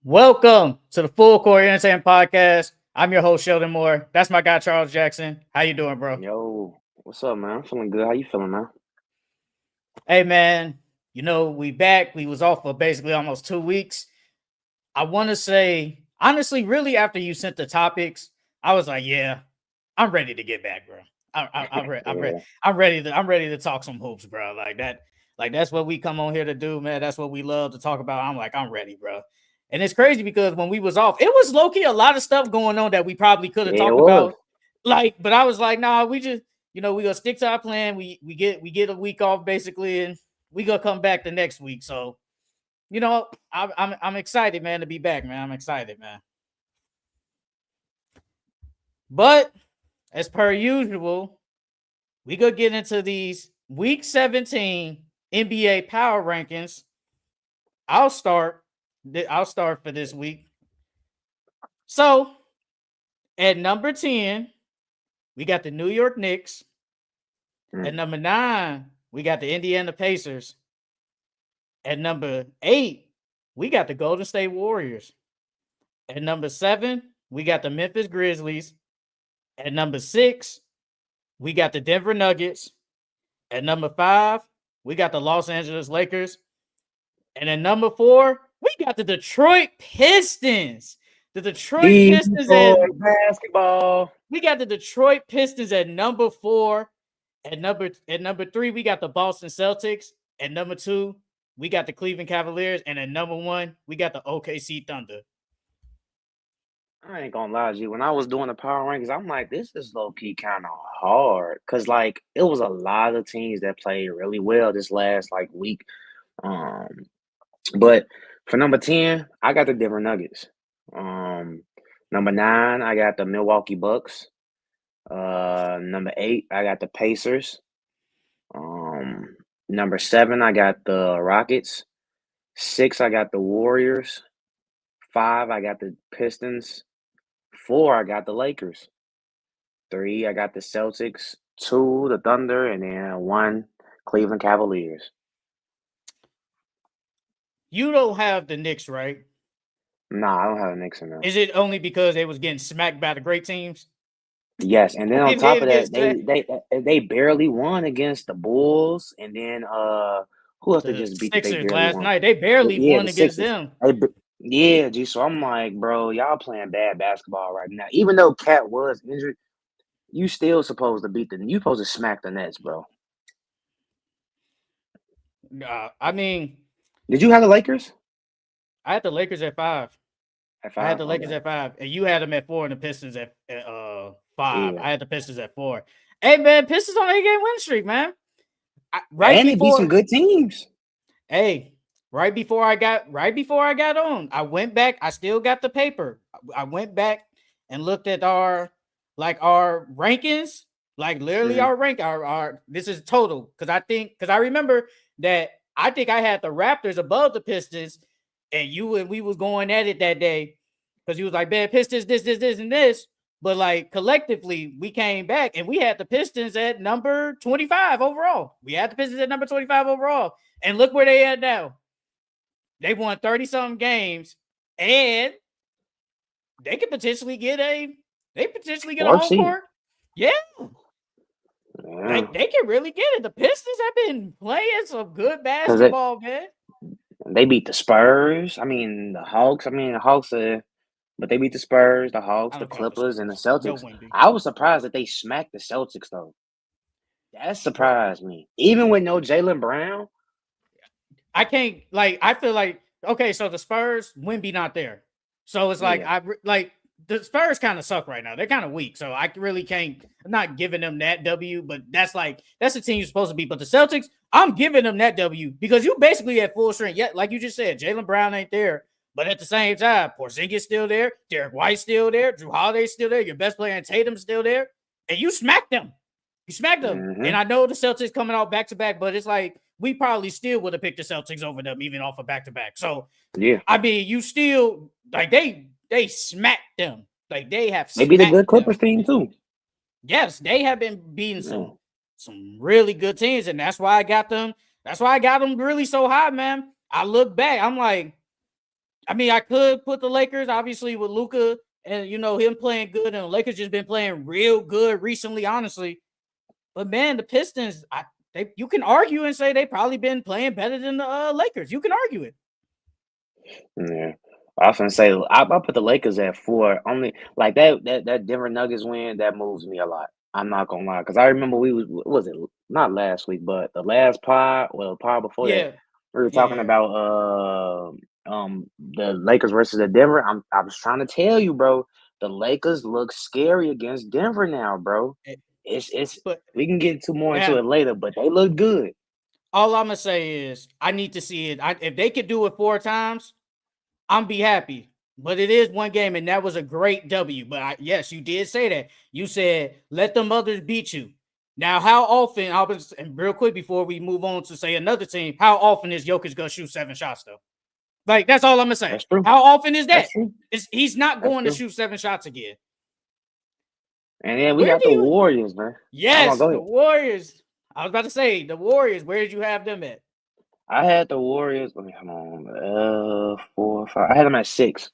Welcome to the Full Court Entertainment Podcast. I'm your host, Sheldon Moore. That's my guy, Charles Jackson. How you doing, bro? Yo, what's up, man? I'm feeling good. How you feeling, man? Hey, man, we back. We was off for basically almost 2 weeks. I want to say, honestly, really, after you sent the topics, I was like, yeah, I'm ready to get back, bro. Yeah, I'm ready to talk some hoops, bro. Like that. Like that's what we come on here to do, man. That's what we love to talk about. I'm ready, bro. And it's crazy because when we was off, it was low key a lot of stuff going on that we probably could have yeah, it talked was. about. Like, but I was like, nah, we just, we gonna stick to our plan. We get a week off basically, and we gonna come back the next week. So, I'm excited, man, to be back, man. I'm excited, man. But as per usual, we gonna get into these week 17 NBA power rankings. I'll start. I'll start for this week. So at number 10, we got the New York Knicks. At Mm. number 9, we got the Indiana Pacers. At number 8, we got the Golden State Warriors. At number 7, we got the Memphis Grizzlies. At number 6, we got the Denver Nuggets. At number 5, we got the Los Angeles Lakers. And at number 4, we got the Detroit Pistons. The Detroit Pistons at Detroit basketball. we got the Detroit Pistons at number 4. At number 3, we got the Boston Celtics. At number 2, we got the Cleveland Cavaliers. And at number 1, we got the OKC Thunder. I ain't gonna lie to you. When I was doing the power rankings, I'm like, this is low key kind of hard, cause like it was a lot of teams that played really well this last like week. Um, but for number 10, I got the Denver Nuggets. Um, Number 9, I got the Milwaukee Bucks. Number 8, I got the Pacers. Number 7, I got the Rockets. 6, I got the Warriors. 5, I got the Pistons. 4, I got the Lakers. 3, I got the Celtics. 2, the Thunder, and then 1, Cleveland Cavaliers. You don't have the Knicks, right? Nah, I don't have a Knicks in there. Is it only because they was getting smacked by the great teams? Yes, and then on They top of get that, smacked. they barely won against the Bulls, and then who else they The just beat that they Sixers barely last won? night, they barely Yeah, won the against Sixers. them. Yeah, G. So I'm like, bro, y'all playing bad basketball right now. Even though Cat was injured, you still supposed to beat the. You supposed to smack the Nets, bro. I mean, Did you have the Lakers I had the Lakers at 5. at I had 5? the Lakers Okay. at 5, and you had them at 4, and the Pistons at 5. Yeah, I had the Pistons at 4. Hey man, Pistons on 8-game win streak, man. Right and they beat some before, good teams. hey, right before I got on, I went back. I still got the paper. I went back and looked at our rankings, like literally Hmm. our rank. Our this is total because I remember that I think I had the Raptors above the Pistons, and we was going at it that day because he was like, man, Pistons, this, and this. But like collectively, we came back and we had the Pistons at number 25 overall. We had the Pistons at number 25 overall. And look where they at now. They won 30 something games, and they could potentially get a Fourth home seed. court. Yeah, Yeah, they can really get it. The Pistons have been playing some good because basketball, man. they beat the Spurs. I mean the Hawks. I mean the Hawks. But they beat the Spurs, the Hawks, I the don't count the Clippers, and the Spurs. Yo, Celtics. Wendy. I was surprised that they smacked the Celtics though. That Bro, surprised me. Even with no Jalen Brown. I can't I feel like okay, so the Spurs, Wemby not there. So it's like Yeah. the Spurs kind of suck right now. They're kind of weak. So I really can't. I'm not giving them that W, but that's the team you're supposed to be. But the Celtics, I'm giving them that W because you basically at full strength. Yeah, like you just said, Jalen Brown ain't there. But at the same time, Porzingis still there, Derek White's still there, Drew Holiday's still there, your best player in Tatum's still there, and you smacked them. You smacked them. And Hmm. I know the Celtics coming out back to back, but it's like we probably still would have picked the Celtics over them, even off of back to back. So Yeah. I mean, you still like they smacked them. Like they have They beat a smacked good them. Clippers team too. Yes, they have been beating Yeah. some really good teams, and that's why I got them. That's why I got them really so high, man. I look back, I'm like, I mean, I could put the Lakers obviously with Luka and him playing good, and the Lakers just been playing real good recently, honestly. But man, the Pistons, you can argue and say they probably been playing better than the Lakers. You can argue it. Yeah. I often say I put the Lakers at 4. Only like that Denver Nuggets win that moves me a lot. I'm not gonna lie, because I remember we was what was it not last week, but the last pod, well, pod before that, Yeah, we were yeah, talking yeah. about the Lakers versus the Denver. I was trying to tell you, bro, the Lakers look scary against Denver now, bro. Eh, It's But we can get more into man, it later, but they look good. all I'm gonna say is I need to see it. If they could do it 4 times, I'm be happy. But it is one game, and that was a great W. But yes, you did say that. You said let them others beat you. Now, how often? And real quick before we move on to say another team, how often is Jokic gonna shoot 7 shots though? Like that's all I'm gonna say. That's true. How often is That's that? true. He's not That's going to true. shoot 7 shots again. And then we Where got do the you? Warriors, man. Hold on, Yes, go the ahead. Warriors. I was about to say the Warriors. Where did you have them at? I had the Warriors. Let me come on. 4, 5. I had them at 6.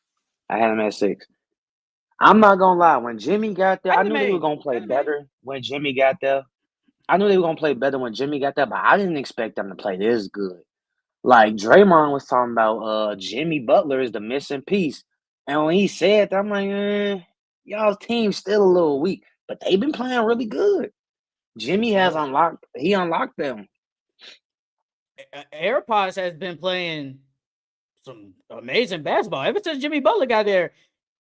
I had them at 6. I'm not gonna lie. When Jimmy got there, I I had them knew at they were 8. gonna I play had them at 8. better. When Jimmy got there, I knew they were gonna play better when Jimmy got there, but I didn't expect them to play this good. Like Draymond was talking about, Jimmy Butler is the missing piece, and when he said that, I'm like, y'all's team's still a little weak, but they've been playing really good. Jimmy has Oh, unlocked. He unlocked them. AirPods has been playing some amazing basketball ever since Jimmy Butler got there,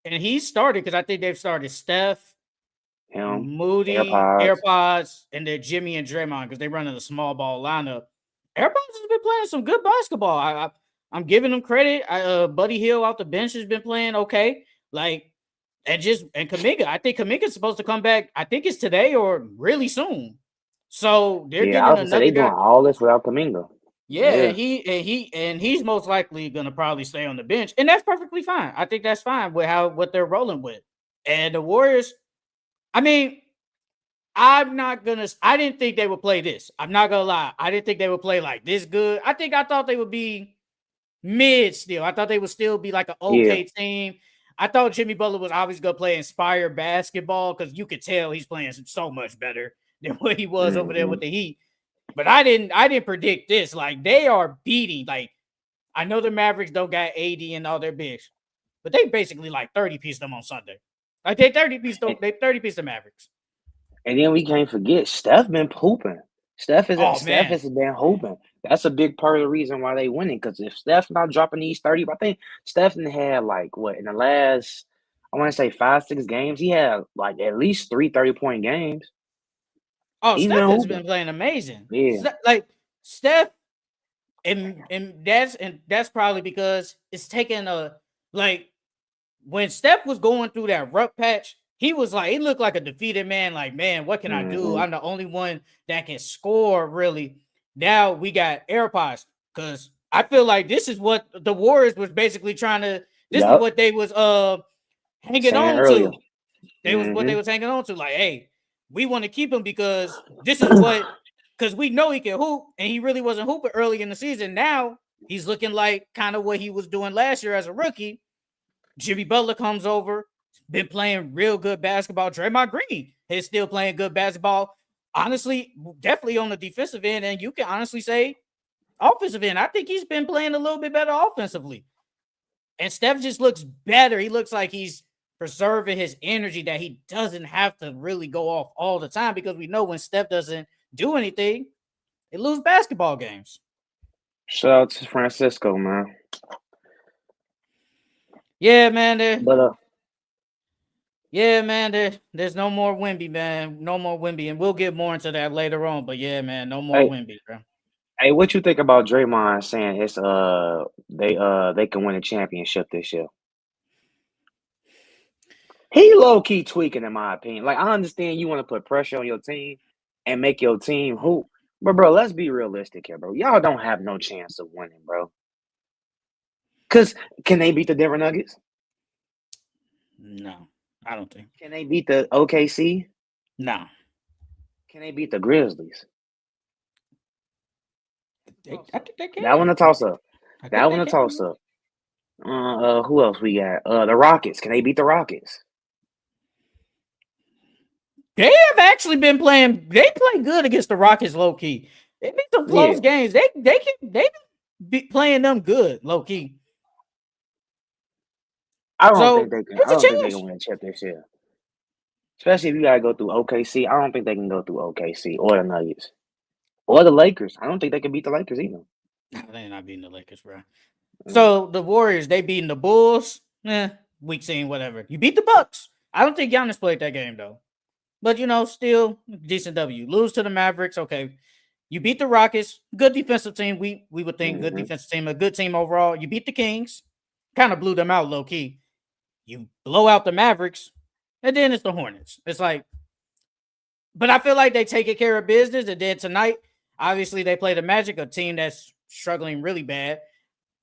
and he started because I think they've started Steph, Him, Moody, AirPods. AirPods, and then Jimmy and Draymond because they run in a small ball lineup. AirPods has been playing some good basketball. I'm giving them credit. Buddy Hill off the bench has been playing okay. Like and Kaminga. I think Kaminga's supposed to come back. I think it's today or really soon. So they're Yeah, I getting was gonna say they another doing guy. all this without Kaminga. Yeah, Yeah, and he's most likely gonna probably stay on the bench, and that's perfectly fine. I think that's fine with what they're rolling with. And the Warriors, I mean, I didn't think they would play this. I'm not gonna lie. I didn't think they would play like this good. I thought they would be mid still. I thought they would still be like an yeah. okay team. I thought Jimmy Butler was always gonna play inspired basketball because you could tell he's playing so much better than what he was over there Hmm. with the Heat. But I didn't predict this. Like they are beating. Like I know the Mavericks don't got AD and all their bigs, but they basically like 30 piece them on Sunday. Like And, they 30 piece the Mavericks. and then we can't forget Steph been pooping. Steph Oh Steph man. has been hooping. That's a big part of the reason why they winning. Because if Steph not dropping these 30, I think Steph done had like what in the last, I want to say 5, 6 games, he had like at least 3 30-point games. Oh, He's Steph been has hooping. been playing amazing. Yeah. Like Steph, and that's probably because it's taken a like when Steph was going through that rough patch, he looked like a defeated man. Like, man, what can I do? Hmm. I'm the only one that can score, really. Now we got AirPods because I feel like this is what the Warriors was basically trying to. This is Yup. what they was hanging Saying on earlier. to. They was what Hmm. they was hanging on to. Like, hey, we want to keep him because this is what because we know he can hoop, and he really wasn't hooping early in the season. Now he's looking like kind of what he was doing last year as a rookie. Jimmy Butler comes over, been playing real good basketball. Draymond Green is still playing good basketball. Honestly, definitely on the defensive end, and you can honestly say offensive end. I think he's been playing a little bit better offensively. And Steph just looks better. He looks like he's preserving his energy that he doesn't have to really go off all the time because we know when Steph doesn't do anything, they lose basketball games. Shout out to Francisco, man. Yeah, man. But Yeah, man. There's no more Wemby, man. No more Wemby, and we'll get more into that later on. But yeah, man, no more hey, Wemby, bro. hey, what you think about Draymond saying it's they can win a championship this year? He low key tweaking, in my opinion. Like I understand you want to put pressure on your team and make your team hoop, but bro, let's be realistic here, bro. Y'all don't have no chance of winning, bro. Cause can they beat the Denver Nuggets? No, I don't think. Can they beat the OKC? No, Can they beat the Grizzlies? I think they That one can. a toss up. I think That they one a can. toss Bro. up. Who else we got? The Rockets. Can they beat the Rockets? They have actually been playing. They play good against the Rockets, low key. They been some close Yeah, games. They be playing them good, low key. I don't think So they can. I it's a don't think they can chance. win a chip this year. Especially if you gotta go through OKC. I don't think they can go through OKC or the Nuggets or the Lakers. I don't think they can beat the Lakers either. They're not beating the Lakers, bro. Mm, So the Warriors, they beating the Bulls. Week 16, whatever. You beat the Bucks. I don't think Giannis played that game though. But still decent W. Lose to the Mavericks. Okay. You beat the Rockets. Good defensive team. We would think good hmm defensive team, a good team overall. You beat the Kings. Kind of blew them out low key. You blow out the Mavericks. And then it's the Hornets. It's like, but I feel like they take care of business. And then tonight, obviously, they play the Magic, a team that's struggling really bad.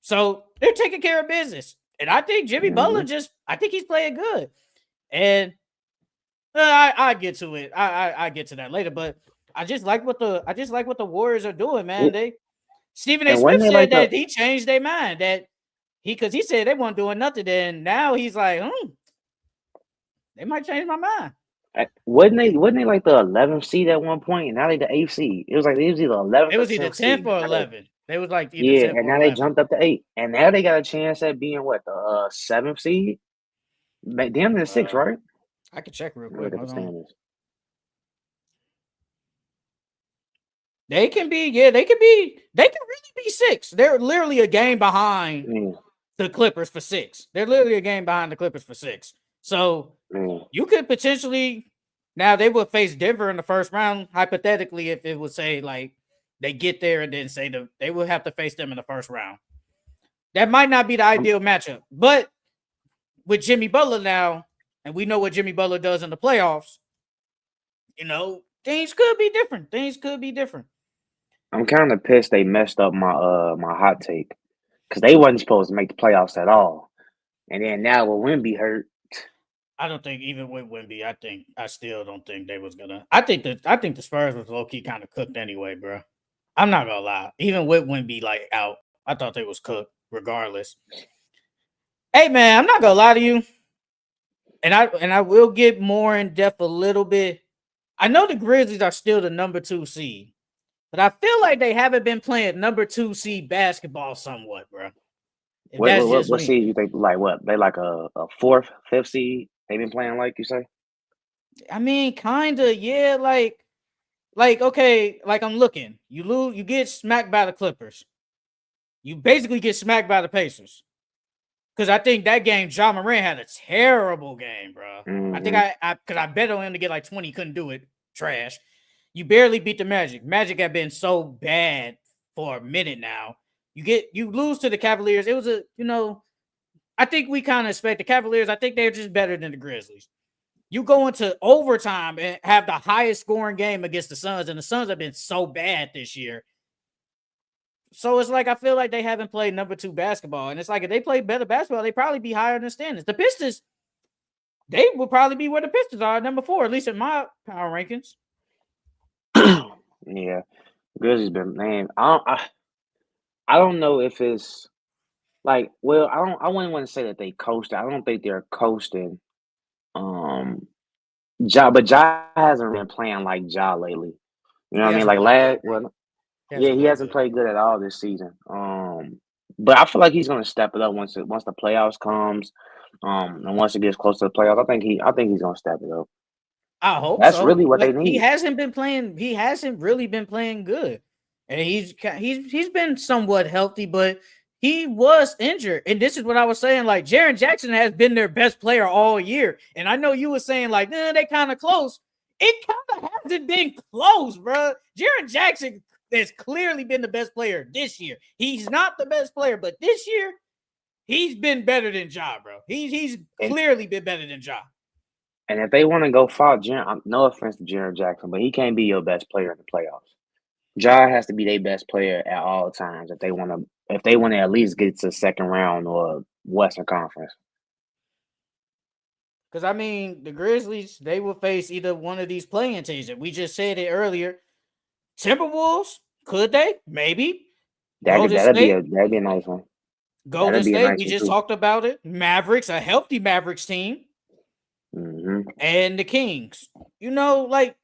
So they're taking care of business. And I think Jimmy Butler hmm I think he's playing good. And I get to it. I get to that later. But I just like what the Warriors are doing, man. Stephen A. And when Smith they said like the that he changed their mind that because he said they weren't doing nothing. Then now he's like, they might change my mind. wasn't they like the 11th seed at one point, and now they the 8th seed. It was like they was either It 11th or was either 10th 10th seed. or Now they 11. They was like either Yeah, 10th and or now they 11. jumped up to 8, and now they got a chance at being what the 7th seed. Damn near 6, Uh, right? I can check real Let me quick. look at the Hold on. standings. They can be, yeah, they can be, they can really be 6. They're literally a game behind Yeah, the Clippers for 6. They're literally a game behind the Clippers for 6. So yeah. you could potentially now they would face Denver in the first round, hypothetically, if it would say like they get there and then say they would have to face them in the first round. That might not be the I'm ideal matchup, but with Jimmy Butler now, and we know what Jimmy Butler does in the playoffs, things could be different. Things could be different. I'm kind of pissed they messed up my hot take because they wasn't supposed to make the playoffs at all, and then now with Wemby hurt, I don't think even with Wemby, I still don't think they was gonna. I think the Spurs was low key kind of cooked anyway, bro. I'm not gonna lie. Even with Wemby like out, I thought they was cooked regardless. Hey man, I'm not gonna lie to you, and I will get more in depth a little bit. I know the Grizzlies are still the number 2 seed, but I feel like they haven't been playing number 2 seed basketball somewhat, bro. If what that's what what, just what me. seed you think? Like what? They like a 4th, 5th seed? They been playing like you say? I mean, kinda, yeah, like okay, like I'm looking. You lose, you get smacked by the Clippers. You basically get smacked by the Pacers. Because I think that game, John Morant had a terrible game, bro. I think hmm because I bet on him to get like 20, couldn't do it. Trash. You barely beat the Magic. Magic have been so bad for a minute now. You lose to the Cavaliers. It was I think we kind of expect the Cavaliers. I think they're just better than the Grizzlies. You go into overtime and have the highest scoring game against the Suns, and the Suns have been so bad this year. So it's like I feel like they haven't played number 2 basketball, and it's like if they played better basketball, they probably be higher in the standings. The Pistons, they will probably be where the Pistons are, number 4, at least in my power rankings. Yeah, Grizzlies been man. I don't know if it's like well I wouldn't want to say that they coasted. I don't think they're coasting. Um, but Ja hasn't been playing like Ja lately. You know He what I mean? hasn't Like played good. last, well, He yeah, hasn't he played hasn't good. played good at all this season. But I feel like he's gonna step it up once the playoffs comes. And once it gets close to the playoffs, I think he's gonna step it up. I hope That's so, really what but they need. he hasn't really been playing good. And he's been somewhat healthy, but he was injured. And this is what I was saying. Like Jaren Jackson has been their best player all year. And I know you were saying like, they kind of close. It kind of hasn't been close, bro. Jaren Jackson has clearly been the best player this year. He's not the best player, but this year he's been better than Ja, bro. He's And clearly been better than Ja. and if they want to go far, no offense to Jaren Jackson, but he can't be your best player in the playoffs. Ja has to be their best player at all times if they want to at least get to second round or Western Conference. Because I mean, the Grizzlies, they will face either one of these playing teams. And we just said it earlier. Timberwolves, could they? Maybe. That could Golden that'd be State, a that'd be a nice one. Golden That'd be a State, nice we one just too. talked about it. Mavericks, a healthy Mavericks team, and the Kings. Like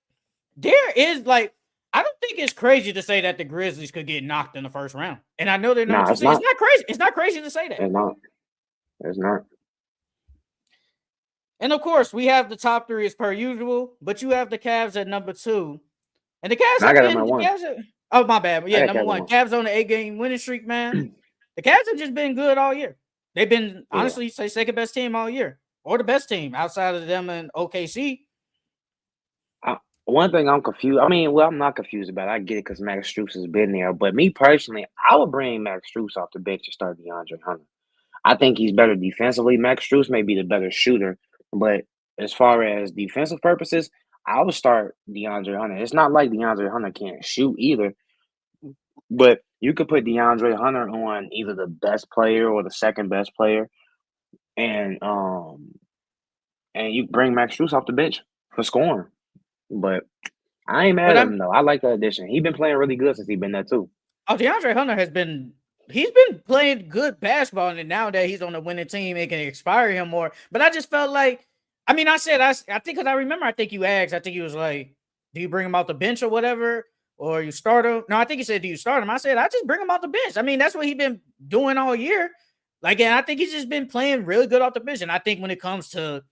there is like I don't think it's crazy to say that the Grizzlies could get knocked in the first round. And I know they're number Nah, two it's seed. It's not. not crazy. It's not crazy to say that. It's not. It's not. And of course, we have the top three as per usual, but you have the Cavs at number two. And the Cavs And I have got them been at the one. Cavs are, oh my bad. But I yeah, got number Kevin one. one. Cavs on the 8-game winning streak, man. The Cavs have just been good all year. They've been Yeah. honestly say second best team all year. Or the best team outside of them and OKC. One thing I'm confused. I mean, well, I'm not confused about it. I get it because Max Strus has been there. But me personally, I would bring Max Strus off the bench to start DeAndre Hunter. I think he's better defensively. Max Strus may be the better shooter, but as far as defensive purposes, I would start DeAndre Hunter. It's not like DeAndre Hunter can't shoot either, but you could put DeAndre Hunter on either the best player or the second best player, and you bring Max Strus off the bench for scoring. But I ain't mad But at I'm him though. I like the addition. He's been playing really good since he's been there too. DeAndre Hunter he's been playing good basketball, and now that he's on the winning team, it can inspire him more. But I just felt like, I mean, I think because I remember, I think you asked, I think he was like, do you bring him off the bench or whatever, or you start him? No, I think he said, do you start him? I said, I just bring him off the bench. I mean, that's what he's been doing all year. Like, and I think he's just been playing really good off the bench. And I think when it comes to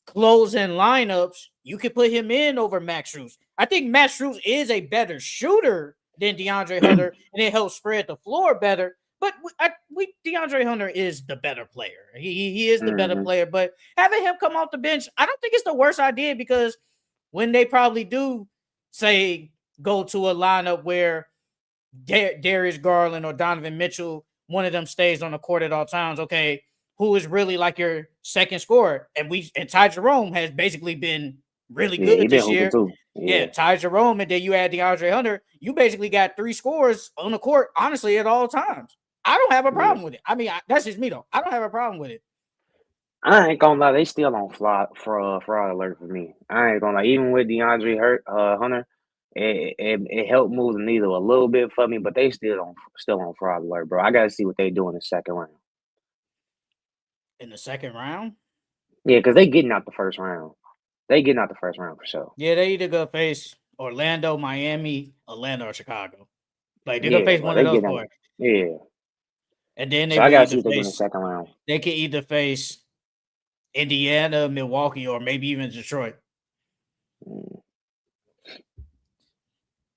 closing lineups, you could put him in over Max Strus. I think Max Strus is a better shooter than DeAndre Hunter, and it helps spread the floor better. But DeAndre Hunter is the better player. He is the better Hmm. player. But having him come off the bench, I don't think it's the worst idea because when they probably do say go to a lineup where Darius Garland or Donovan Mitchell, one of them stays on the court at all times. Okay, who is really like your second scorer? And Ty Jerome has basically been really Yeah, he good been this hooping year. too. Yeah, Yeah. Ty Jerome, and then you add DeAndre Hunter. You basically got three scores on the court, honestly, at all times. I don't have a Yeah. problem with it. I mean, that's just me though. I don't have a problem with it. I ain't gonna lie, they still on fraud alert for me. I ain't gonna lie, even with Hunter, it helped move the needle a little bit for me, but they still on fraud alert, bro. I gotta see what they do in the second round. In the second round, Yeah, because they getting out the first round. They getting out the first round for sure. yeah, they either go face Orlando, Miami, Atlanta, or Chicago. Like they're gonna Yeah, face bro. one of They those getting out. four, Yeah. and then they So I will gotta see either what they do in the face. second round. They could either face Indiana, Milwaukee, or maybe even Detroit. Mm.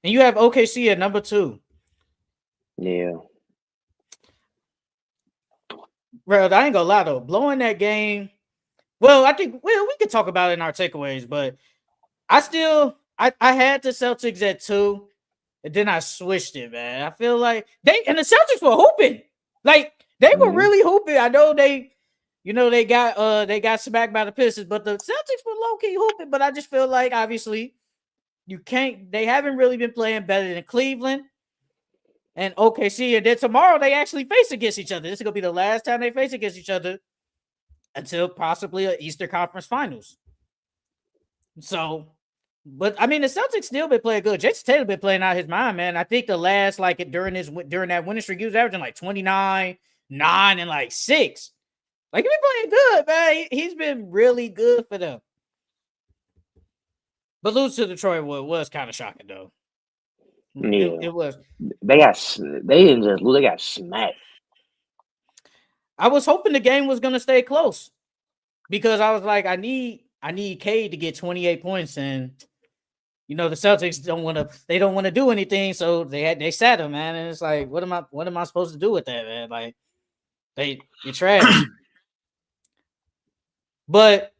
And you have OKC at number 2. Yeah. Bro, I ain't gonna lie though, blowing that game. Well, I think we could talk about it in our takeaways, but I had the Celtics at 2, and then I switched it, man. I feel like the Celtics were hooping. Like they were Hmm. really hooping. I know they got smacked by the Pistons, but the Celtics were low-key hooping. But I just feel like obviously they haven't really been playing better than Cleveland and OKC. And then tomorrow they actually face against each other. This is gonna be the last time they face against each other until possibly an Eastern Conference Finals. So, but I mean, the Celtics still been playing good. Jayson Tatum been playing out his mind, man. I think the last during that winning streak, he was averaging like 29, 9, and like 6. Like he been playing good, man. He's been really good for them. But lose to Detroit was kind of shocking, though. Yeah. It was. They didn't just lose, they got smacked. I was hoping the game was gonna stay close because I was like, I need Cade to get 28 points, and the Celtics don't want to do anything, so they sat him, man. And it's like, what am I supposed to do with that, man? Like you're trash. But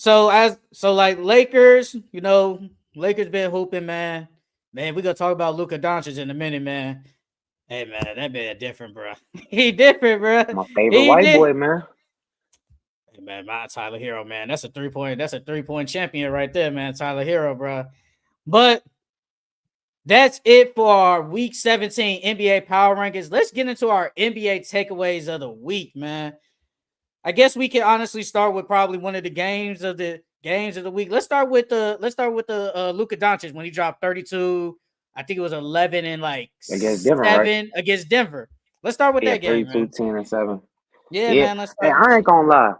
like Lakers, Lakers been hooping, man. Man, we're gonna talk about Luka Doncic in a minute, man. Hey man, that man different, bro. He different, bro. My favorite He white did. boy, man. Hey man, my Tyler Hero, man. That's a 3-point champion right there, man. Tyler Hero, bro. But that's it for our Week 17 NBA Power Rankings. Let's get into our NBA takeaways of the week, man. I guess we can honestly start with probably one of the games of the week. Let's start with the Luka Doncic when he dropped 32. I think it was 11 and like Against Denver, right? 7 against Denver. Let's start with Yeah, that game, 32, man. 10, and 7. Yeah, Yeah. man. Let's Hey, start. I ain't gonna lie.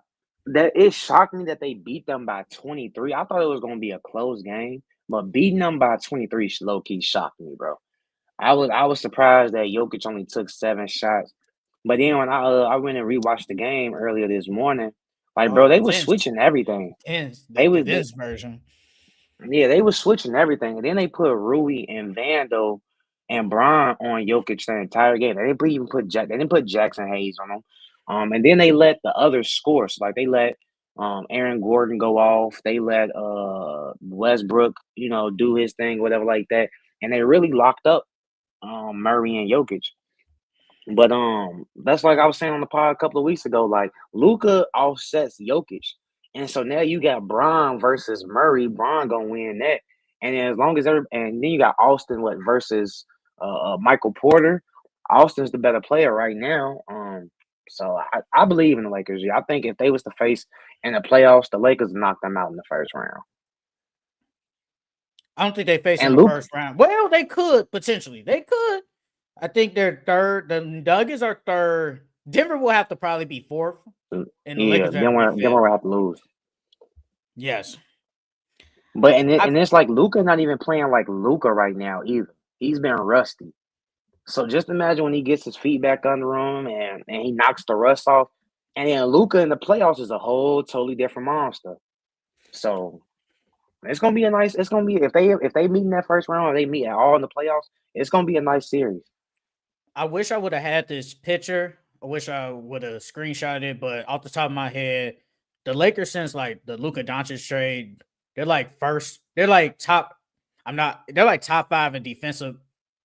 That it shocked me that they beat them by 23. I thought it was gonna be a close game, but beating them by 23 low key shocked me, bro. I was surprised that Jokic only took 7 shots. But then when I went and rewatched the game earlier this morning, like Oh, bro, the they was condensed, switching everything. the They was they, condensed version. yeah, they was switching everything, and then they put Rui and Vando and Bron on Jokic the entire game. They didn't put Jackson Hayes on them. And then they let the others score. So like they let Aaron Gordon go off. They let Westbrook, do his thing, whatever like that. And they really locked up Murray and Jokic. But that's like I was saying on the pod a couple of weeks ago. Like Luca offsets Jokic, and so now you got Braun versus Murray. Braun gonna win that, and then as long as and then you got Austin versus Michael Porter. Austin's the better player right now. So I believe in the Lakers. Yeah, I think if they was to face in the playoffs, the Lakers would knock them out in the first round. I don't think they face in And the Luke, first round. Well, they could potentially. They could. I think they're third. The Nuggets are third. Denver will have to probably be fourth, and the yeah, Lakers have to be then fifth. we'll have to lose. Yes. But I and it's like Luca not even playing like Luca right now either. He's been rusty. So just imagine when he gets his feet back under him and he knocks the rust off. And then Luca in the playoffs is a whole totally different monster. So it's gonna be if they meet in that first round or they meet at all in the playoffs, it's gonna be a nice series. I wish I would have had this picture. I wish I would have screenshot it, but off the top of my head, the Lakers since like the Luka Doncic trade, they're like first. They're like top. I'm not. They're like top 5 in defensive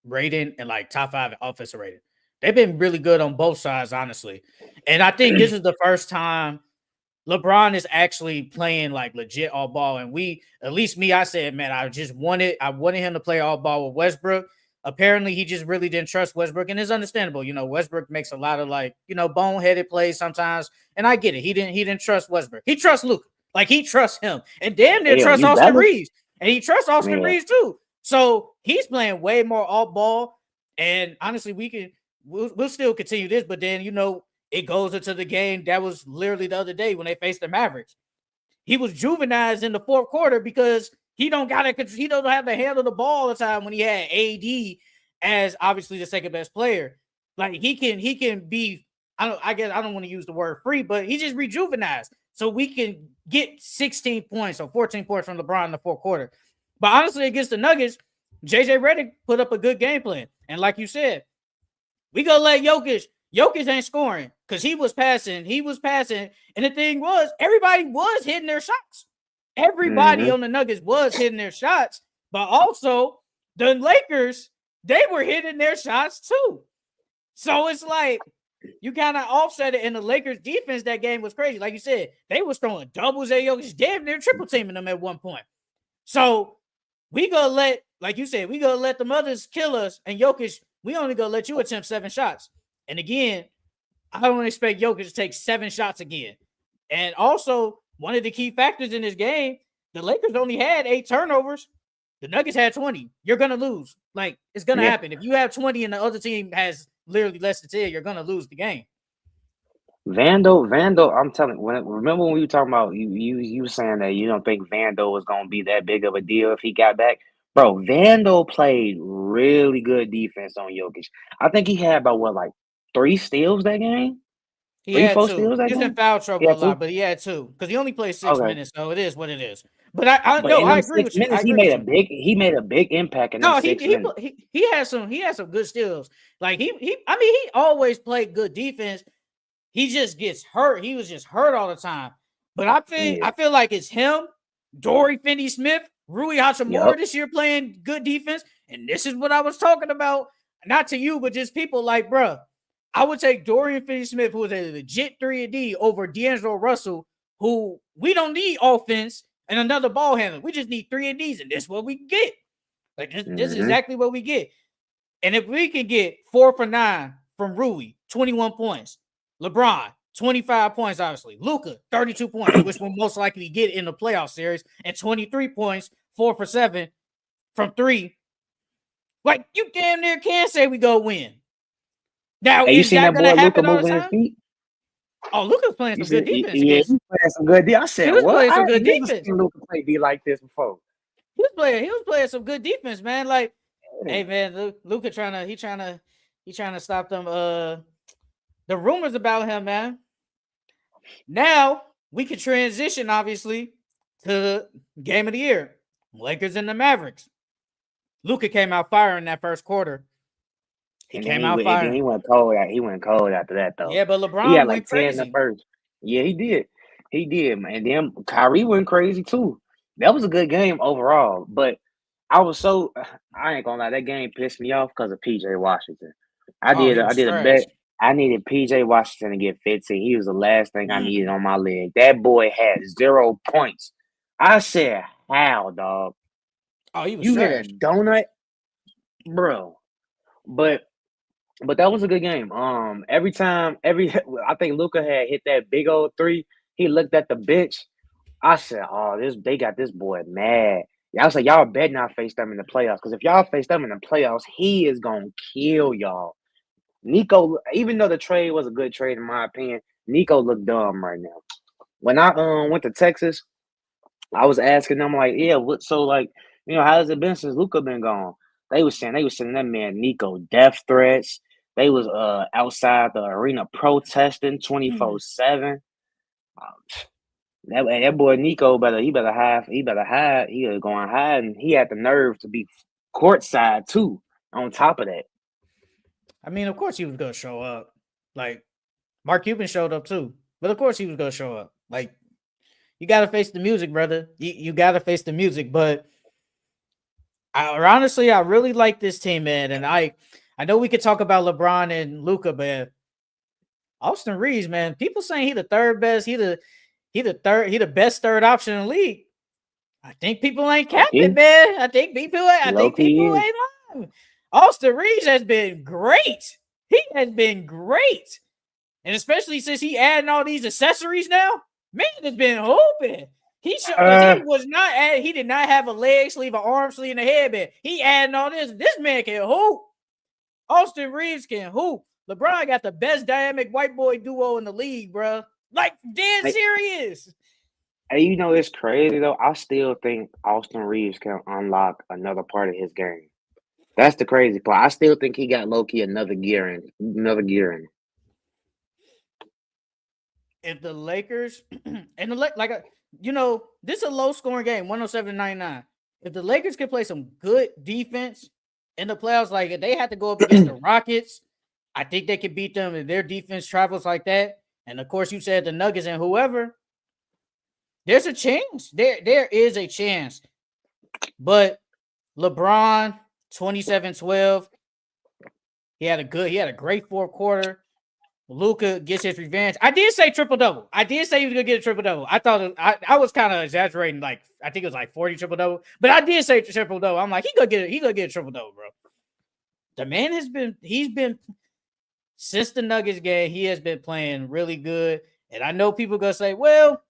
rating and like top 5 in offensive rating. They've been really good on both sides, honestly. And I think this is the first time LeBron is actually playing like legit all ball. And at least me, I said, man, I wanted him to play all ball with Westbrook. Apparently, he just really didn't trust Westbrook, and it's understandable. Westbrook makes a lot of like, boneheaded plays sometimes, and I get it. He didn't trust Westbrook. He trusts Luka, like he trusts him, and damn near Hell, trusts you Austin better. Reeves, and he trusts Austin Yeah. Reeves too. So he's playing way more off ball, and honestly, we'll still continue this, but then it goes into the game that was literally the other day when they faced the Mavericks. He was juvenized in the fourth quarter because he don't have to handle the ball all the time when he had AD as obviously the second best player. Like he can be, I guess I don't want to use the word free, but he just rejuvenized. So we can get 16 points or 14 points from LeBron in the fourth quarter. But honestly, against the Nuggets, JJ Redick put up a good game plan. And like you said, we gonna let Jokic ain't scoring because he was passing. And the thing was, everybody was hitting their shots. Everybody Mm-hmm. on the Nuggets was hitting their shots, but also the Lakers, they were hitting their shots too. So it's like you kind of offset it. And the Lakers defense that game was crazy. Like you said, they was throwing doubles at Jokic, damn near triple teaming them at one point. So we gonna let, like you said, we gonna let the mothers kill us, and Jokic, we only gonna let you attempt 7 shots. And again, I don't expect Jokic to take 7 shots again. And also, one of the key factors in this game, the Lakers only had 8 turnovers. The Nuggets had 20. You're gonna lose. Like it's gonna Yeah. happen. If you have 20 and the other team has literally less than 10, you're gonna lose the game. Vando, I'm telling. Remember when we were talking about you saying that you don't think Vando was gonna be that big of a deal if he got back, bro. Vando played really good defense on Jokic. I think he had about what, like 3 steals that game, He three, had four 2. steals that He was in game. foul trouble a Yeah, lot, two. but he had 2 because he only played 6 Okay, minutes, so it is what it is. But I but no, in I them agree six with you. I minutes, agree with you. he made a big impact in them No, he six he minutes. he had some good steals. Like I mean he always played good defense. He just gets hurt. He was just hurt all the time. But Yeah. I feel like it's him, Dory Finney-Smith, Rui Hachimura Yep. this year playing good defense. And this is what I was talking about. Not to you, but just people like, bruh, I would take Dorian Finney-Smith, who is a legit 3 and D, over D'Angelo Russell, who we don't need offense and another ball handler. We just need 3 and Ds, and this is what we get. Like this is Hmm. exactly what we get. And if we can get 4 for 9 from Rui, 21 points, LeBron, 25 points, obviously, Luka, 32 points, which we'll most likely get in the playoff series, and 23 points, 4 for 7 from 3. Like, you damn near can say we go win. Now, Hey, you is seen that that gonna boy Luca happen all the moving his time? feet? Oh, Luka's playing You some good said, defense yeah, against. he playing some good D. I He said, was what? playing some I good ain't never defense. seen Luca play D like this before. He was playing some good defense, man. Like, Yeah. hey, man, Luka he trying to stop them. The rumors about him, man. Now we can transition, obviously, to game of the year, Lakers and the Mavericks. Luka came out firing that first quarter. He And then came out he firing. went cold. He went cold after that though. Yeah, but He had LeBron like went 10 in the crazy. first. Yeah, he did. He did, man. And then Kyrie went crazy too. That was a good game overall. But I ain't gonna lie, that game pissed me off because of PJ Washington. Oh, he I was did a trash. bet. I needed PJ Washington to get 15. He was the last thing I needed Mm-mm. on my leg. That boy had 0 points. I said, how, dog? Oh, he was You hit a trash. donut, bro. But that was a good game. Every I think Luca had hit that big old three. He looked at the bench. I said, "Oh, they got this boy mad." Yeah, I was like, "Y'all bet not face them in the playoffs because if y'all face them in the playoffs, he is gonna kill y'all." Nico, even though the trade was a good trade in my opinion, Nico looked dumb right now. When I went to Texas, I was asking them like, "Yeah, what? So like, how has it been since Luca been gone?" They was sending that man Nico death threats. They was outside the arena protesting 24/7. That boy Nico he was going hide and he had the nerve to be courtside too. On top of that, I mean, of course he was gonna show up. Like Mark Cuban showed up too, but of course he was gonna show up. Like you got to face the music, brother. You got to face the music. But I really like this team, man. And I know we could talk about LeBron and Luca, but Austin Reeves, man. People saying he the third best. He the best third option in the league. I think people ain't low capping, key, man. I low think key people is. ain't lying. Austin Reeves has been great. He has been great. And especially since he adding all these accessories now, man has been hooping. He showed because he did not have a leg sleeve, an arm sleeve, and a headband. He adding all this. This man can hoop. Austin Reeves can hoop. LeBron got the best dynamic white boy duo in the league, bro. Like dead Hey, serious. it's crazy though. I still think Austin Reeves can unlock another part of his game. That's the crazy part. I still think he got low key another gear in. If the Lakers and this is a low scoring game, 107-99. If the Lakers can play some good defense in the playoffs, like if they had to go up against the Rockets, I think they could beat them if their defense travels like that. And of course, you said the Nuggets and whoever. There's a chance. There is a chance. But LeBron, 27-12. He had a great fourth quarter. Luka gets his revenge. I did say triple double. I did say he was gonna get a triple double. I thought I was kind of exaggerating. Like I think it was like 40 triple double, but I did say triple double. I'm like he gonna get a triple double, bro. The man he's been since the Nuggets game. He has been playing really good, and I know people gonna say, well,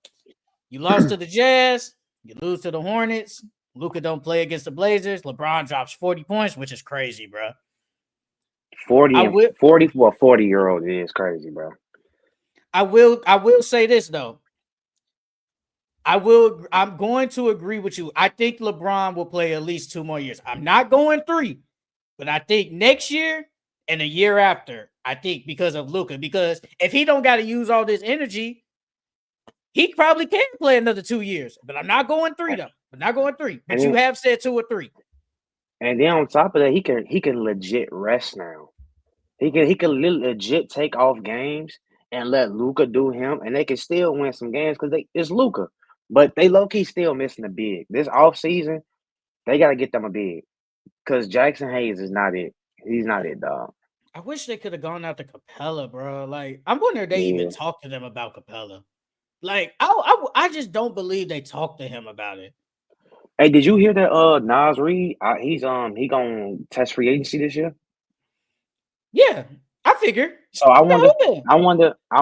you lost to the Jazz, you lose to the Hornets. Luka don't play against the Blazers. LeBron drops 40 points, which is crazy, bro. 40 I and will 40 for a 40-year-old is crazy, bro. I will say this though. I'm going to agree with you. I think LeBron will play at least 2 more years. I'm not going 3, but I think next year and a year after. I think because of Luka. Because if he don't got to use all this energy, he probably can play another 2 years. But I'm not going 3 though. I'm not going 3. And But you then have said 2 or 3. on top of that, he can legit rest now. He can legit take off games and let Luca do him, and they can still win some games because it's Luca. But they low key still missing a big. This offseason, they gotta get them a big. Because Jackson Hayes is not it. He's not it, dog. I wish they could have gone after Capella, bro. Like I'm wondering if they even Yeah. talked to them about Capella. Like I just don't believe they talked to him about it. Hey, did you hear that? Nas Reed, he gonna test free agency this year. Yeah, I figured. So I wonder, Yeah, I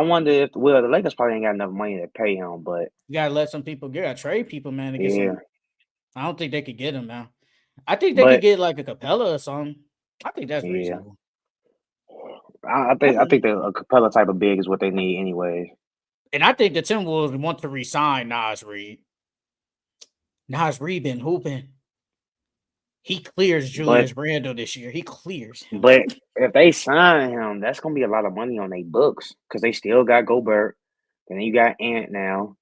wonder if the Lakers probably ain't got enough money to pay him, but you gotta let some people get trade people, man, to get yeah, some. I don't think they could get him now. I think they could but get like a Capella or something. I think that's yeah, reasonable. I think a Capella type of big is what they need anyway. And I think the Timberwolves want to resign Nas Reed. Nas Reed been hooping. He clears But Julius Randle this year. He clears him. but if they sign him, that's gonna be a lot of money on their books because they still got Gobert. Then you got Ant now.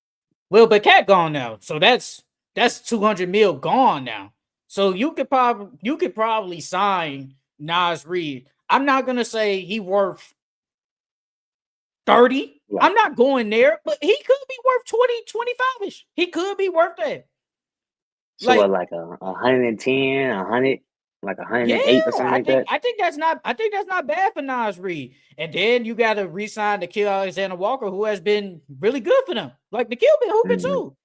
Well, but Cat gone now, so that's 200 mil gone now. So you could probably sign Nas Reed. I'm not gonna say he worth 30. Yeah. I'm not going there, but he could be worth 20, 25-ish. He could be worth that. So like a 110, 100, like 108 or something like that. I think that's not bad for Nas Reed. And then you got to re-sign Nikhil Alexander Walker, who has been really good for them. Like Nikhil been hooping too.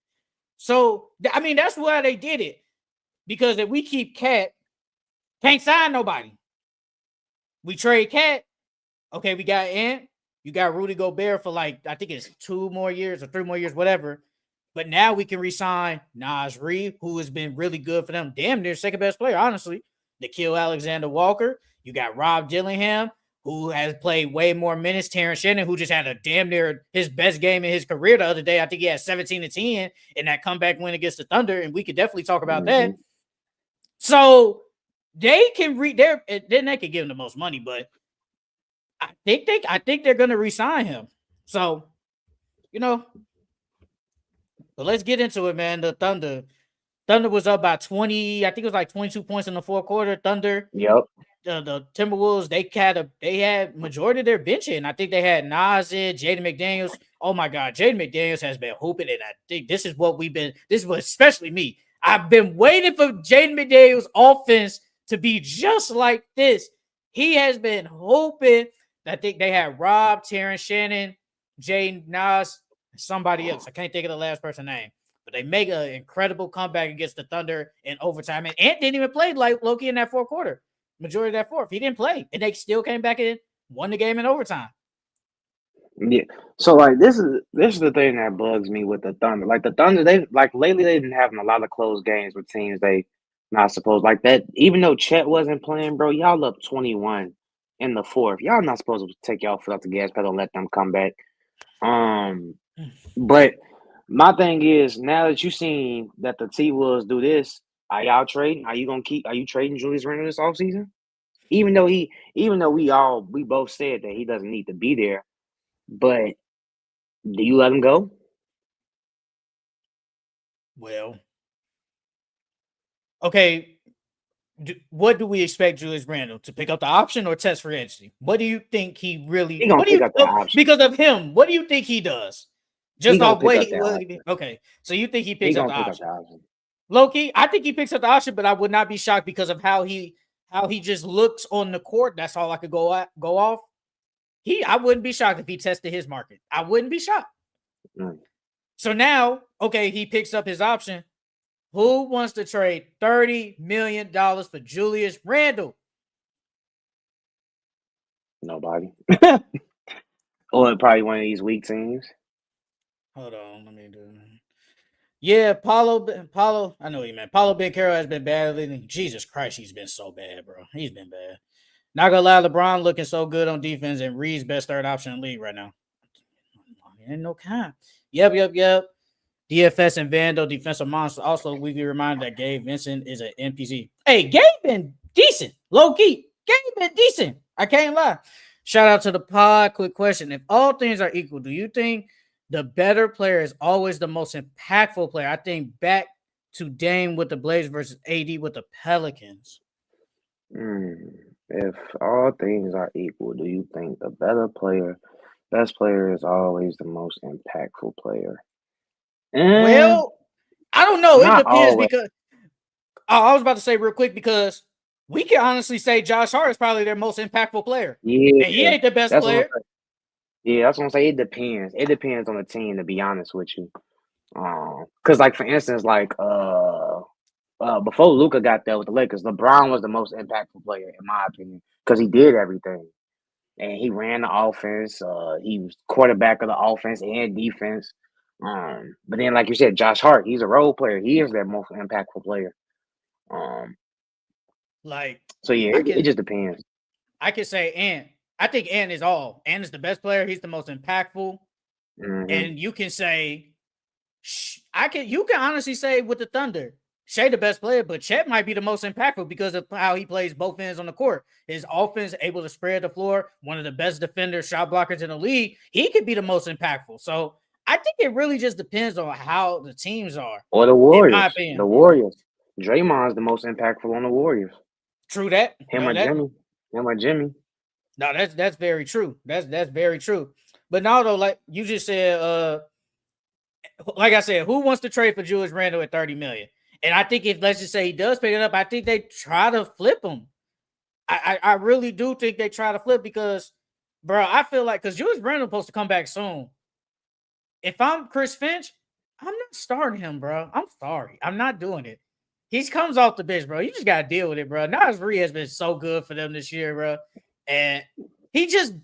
So I mean, that's why they did it. Because if we keep Cat, can't sign nobody. We trade Cat. Okay, we got Ant. You got Rudy Gobert for like, I think it's 2 more years or 3 more years, whatever. But now we can re-sign Nas Reed, who has been really good for them. Damn near second best player, honestly. Nikhil Alexander Walker. You got Rob Dillingham, who has played way more minutes. Terrence Shannon, who just had a damn near his best game in his career the other day. I think he had 17 and 10 in that comeback win against the Thunder, and we could definitely talk about that. So they can then they could give him the most money, but I think they're gonna re-sign him. So, but let's get into it, man. The Thunder was up by 20. I think it was like 22 points in the fourth quarter. Thunder. Yep. The Timberwolves, they had majority of their bench in. I think they had Nas in, Jaden McDaniels. Oh my God, Jaden McDaniels has been hooping, and I think this is what especially me. I've been waiting for Jaden McDaniels' offense to be just like this. He has been hooping. I think they had Rob, Terrence Shannon, Jaden, Nas, somebody else. I can't think of the last person's name. But they make an incredible comeback against the Thunder in overtime. And Ant didn't even play like Loki in that fourth quarter. Majority of that fourth. He didn't play. And they still came back and won the game in overtime. Yeah. So like this is the thing that bugs me with the Thunder. Like the Thunder, they like lately they've been having a lot of close games with teams they not supposed like that. Even though Chet wasn't playing, bro, y'all up 21 in the fourth. Y'all not supposed to take y'all foot off the gas pedal and let them come back. But my thing is now that you seen that the T-Wolves do this, are y'all trading? Are you trading Julius Randle this offseason? Even though we both said that he doesn't need to be there, but do you let him go? Well, okay. What do we expect Julius Randle to pick up the option or test free agency? What do you think he really? He gonna pick up the option because of him. What do you think he does? Just off way okay. So you think he picks up the option? Loki, I think he picks up the option, but I would not be shocked because of how he just looks on the court. That's all I could go off. I wouldn't be shocked if he tested his market. I wouldn't be shocked. So now, okay, he picks up his option. Who wants to trade $30 million for Julius Randle? Nobody. Or probably one of these weak teams. Hold on, let me do it. Yeah, Paulo, I know what you meant. Paulo Banchero has been bad. Jesus Christ, he's been so bad, bro. He's been bad. Not gonna lie, LeBron looking so good on defense, and Reed's best third option in the league right now. Ain't no kind. Yep. DFS and Vando, defensive monster. Also, weekly reminder that Gabe Vincent is an NPC. Hey, Gabe been decent. Low key. Gabe been decent. I can't lie. Shout out to the pod. Quick question. If all things are equal, do you think the better player is always the most impactful player? I think back to Dame with the Blazers versus AD with the Pelicans. If all things are equal, do you think the best player is always the most impactful player? Well, I don't know. It depends always. because I was about to say real quick because we can honestly say Josh Hart is probably their most impactful player. Yeah, and he ain't the best player. That's what I'm saying. It depends. It depends on the team, to be honest with you. Because like for instance, like before Luka got there with the Lakers, LeBron was the most impactful player in my opinion because he did everything. And he ran the offense. He was quarterback of the offense and defense. But then, like you said, Josh Hart, he's a role player. He is their most impactful player. So yeah, it just depends. I could say Ant. I think Ant is all. Ant is the best player. He's the most impactful. Mm-hmm. And you can say, you can honestly say with the Thunder, Shea the best player, but Chet might be the most impactful because of how he plays both ends on the court. His offense able to spread the floor, one of the best defenders, shot blockers in the league. He could be the most impactful. So I think it really just depends on how the teams are, Or the in my Warriors. The opinion. Warriors. Draymond's the most impactful on the Warriors. True that. Him or Jimmy. Him or Jimmy. No, that's very true. That's very true. But now though, like you just said, like I said, who wants to trade for Julius Randle at 30 million? And I think if let's just say he does pick it up, I think they try to flip him. I really do think they try to flip because, bro, I feel like because Julius Randle supposed to come back soon. If I'm Chris Finch, I'm not starting him, bro. I'm sorry, I'm not doing it. He comes off the bench, bro. You just gotta deal with it, bro. Nas Reed has been so good for them this year, bro, and he just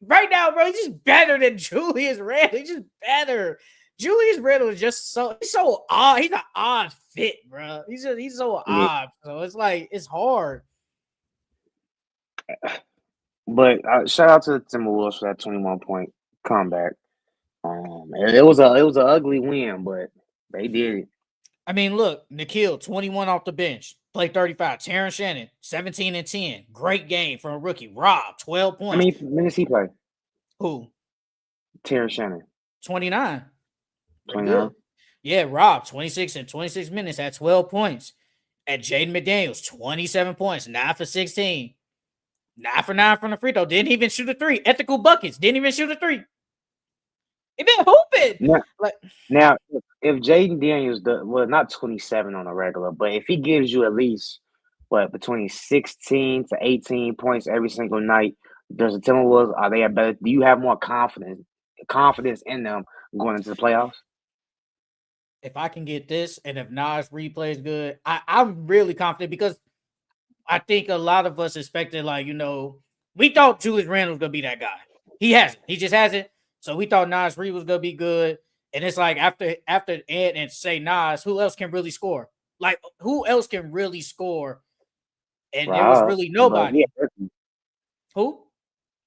right now, bro. He's just better than Julius Randle. He's just better. Julius Randle is just he's so odd. He's an odd fit, bro. He's so Yeah. odd. So it's like it's hard. But shout out to the Timberwolves for that 21-point comeback. It was an ugly win, but they did it. I mean, look, Nikhil, 21 off the bench, played 35. Terrence Shannon, 17 and 10. Great game from a rookie. Rob, 12 How points. many minutes he play? Who? Terrence Shannon. 29. Pretty 29. good. Yeah, Rob, 26 and 26 minutes at 12 points. At Jaden McDaniels, 27 points, 9 for 16. 9 for 9 from the free throw. Didn't even shoot a three. Ethical buckets. Didn't even shoot a three. He been hooping. Now, if Jaden Daniels not 27 on a regular, but if he gives you at least between 16 to 18 points every single night, does the Timberwolves are they better? Do you have more confidence in them going into the playoffs? If I can get this, and if Nas replays good, I'm really confident because I think a lot of us expected, we thought Julius Randle was gonna be that guy. He hasn't. He just hasn't. So we thought Nas Reed was gonna be good. And it's like after Ant and say Nas, who else can really score? Like who else can really score? And there was really nobody. Who?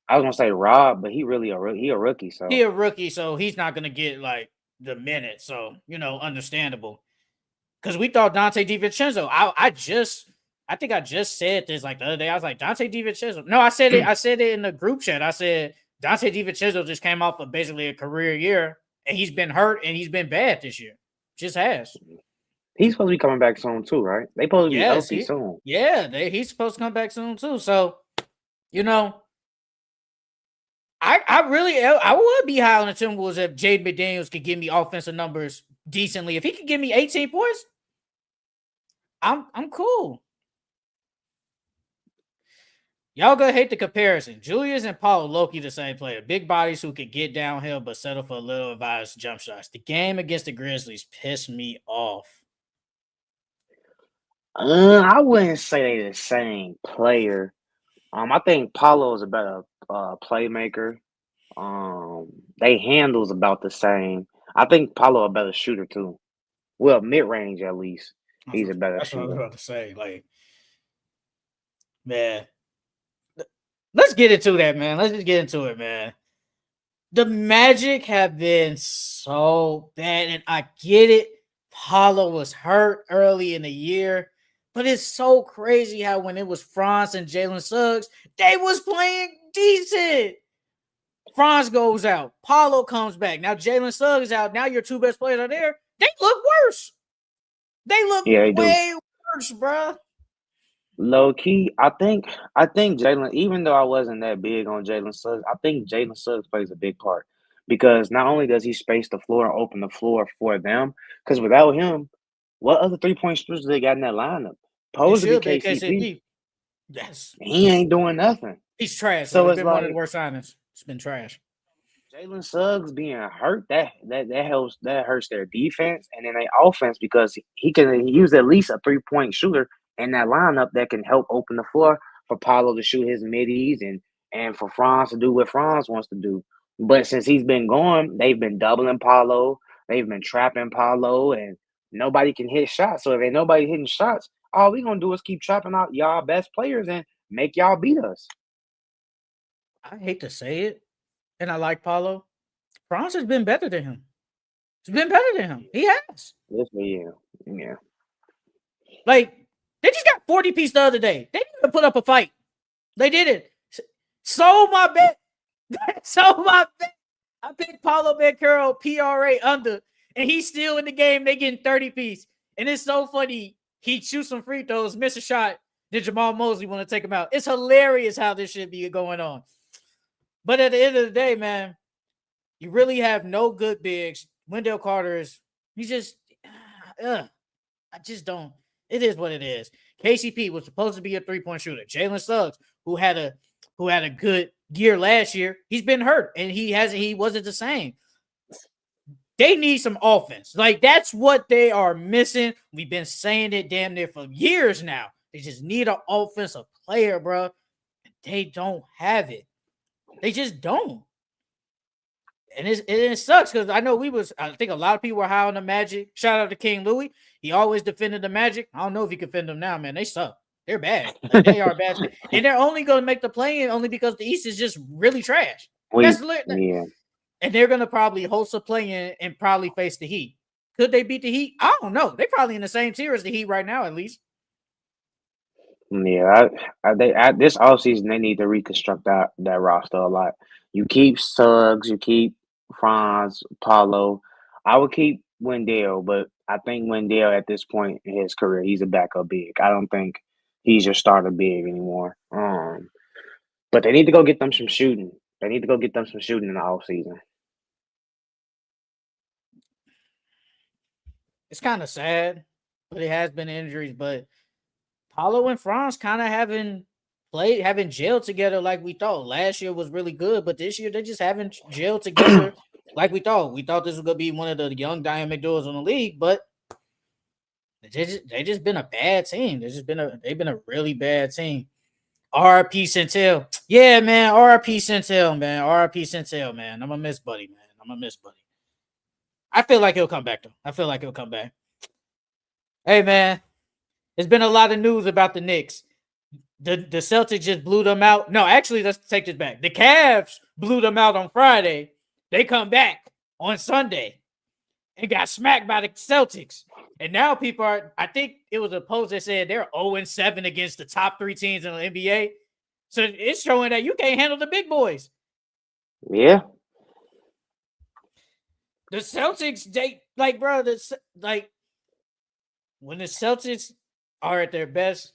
I was gonna say Rob, but he a rookie. So he a rookie, so he's not gonna get like the minutes. So understandable. Because we thought Dante DiVincenzo. I think I just said this like the other day. I was like, Dante DiVincenzo. No, I said it in the group chat. I said Dante DiVincenzo just came off of basically a career year, and he's been hurt and he's been bad this year. Just has. He's supposed to be coming back soon too, right? They supposed to be healthy soon. Yeah, he's supposed to come back soon too. So, I would be high on the Timberwolves if Jaden McDaniels could give me offensive numbers decently. If he could give me 18 points, I'm cool. Y'all gonna hate the comparison. Julius and Paulo Loki the same player. Big bodies who can get downhill but settle for a little advised jump shots. The game against the Grizzlies pissed me off. I wouldn't say they're the same player. I think Paulo is a better playmaker. They handles about the same. I think Paulo a better shooter too. Well, mid range at least. He's a better shooter. That's what I was about to say. Like, man. Let's get into that, man. Let's just get into it, man. The Magic have been so bad, and I get it. Paulo was hurt early in the year, but it's so crazy how when it was Franz and Jalen Suggs, they was playing decent. Franz goes out. Paulo comes back. Now Jalen Suggs is out. Now your two best players are there. They look worse. They look way worse, bro. Low key, I think Jalen, even though I wasn't that big on Jalen Suggs, I think Jalen Suggs plays a big part because not only does he space the floor and open the floor for them, because without him, what other 3-point shooters do they got in that lineup? Supposed to be KCP. Yes. He ain't doing nothing. He's trash. So it's been one of the worst signings. It's been trash. Jalen Suggs being hurt, that hurts their defense and then their offense because he can use at least a 3-point shooter in that lineup that can help open the floor for Paulo to shoot his middies and for Franz to do what Franz wants to do. But since he's been gone, they've been doubling Paulo, they've been trapping Paulo, and nobody can hit shots. So if ain't nobody hitting shots, all we gonna do is keep trapping out y'all best players and make y'all beat us. I hate to say it, and I like Paulo. Franz has been better than him. He's been better than him. He has. Yes, yeah. Like, they just got 40 piece the other day. They didn't even put up a fight. They did it. Sold my bet. Sold my bet. I picked Paulo Banchero PRA under, and he's still in the game. They getting 30 piece. And it's so funny. He shoots some free throws, miss a shot. Did Jamal Mosley want to take him out? It's hilarious how this should be going on. But at the end of the day, man, you really have no good bigs. Wendell Carter is, he's just, I just don't. It is what it is. KCP was supposed to be a 3-point shooter. Jalen Suggs, who had a good year last year, he's been hurt and he wasn't the same. They need some offense. Like, that's what they are missing. We've been saying it damn near for years now. They just need an offensive player, bro. They don't have it. They just don't. And it sucks because I know I think a lot of people were high on the Magic. Shout out to King Louis. He always defended the Magic. I don't know if he can defend them now, man. They suck. They're bad. Like, they are bad. And they're only going to make the play-in only because the East is just really trash. Yeah. And they're going to probably host a play-in and probably face the Heat. Could they beat the Heat? I don't know. They're probably in the same tier as the Heat right now, at least. Yeah, this offseason they need to reconstruct that roster a lot. You keep Suggs, you keep Franz, Paulo. I would keep Wendell, but I think Wendell at this point in his career, he's a backup big. I don't think he's your starter big anymore. But they need to go get them some shooting. They need to go get them some shooting in the offseason. It's kind of sad, but it has been injuries. But Paulo and Franz kind of haven't gelled together like we thought. Last year was really good, but this year they just haven't gelled together like we thought. We thought this was gonna be one of the young dynamic duos in the league, but they just been a bad team. They've been a really bad team. RP Centel. Yeah, man. RP Centel, man. RP Centel, man. I'm a miss buddy, man. I'm a miss buddy. I feel like he'll come back though. I feel like he'll come back. Hey, man. There's been a lot of news about the Knicks. The Celtics just blew them out. No, actually, let's take this back. The Cavs blew them out on Friday. They come back on Sunday and got smacked by the Celtics. And now people I think it was a post that said they're 0-7 against the top 3 teams in the NBA. So it's showing that you can't handle the big boys. Yeah. The Celtics, when the Celtics are at their best,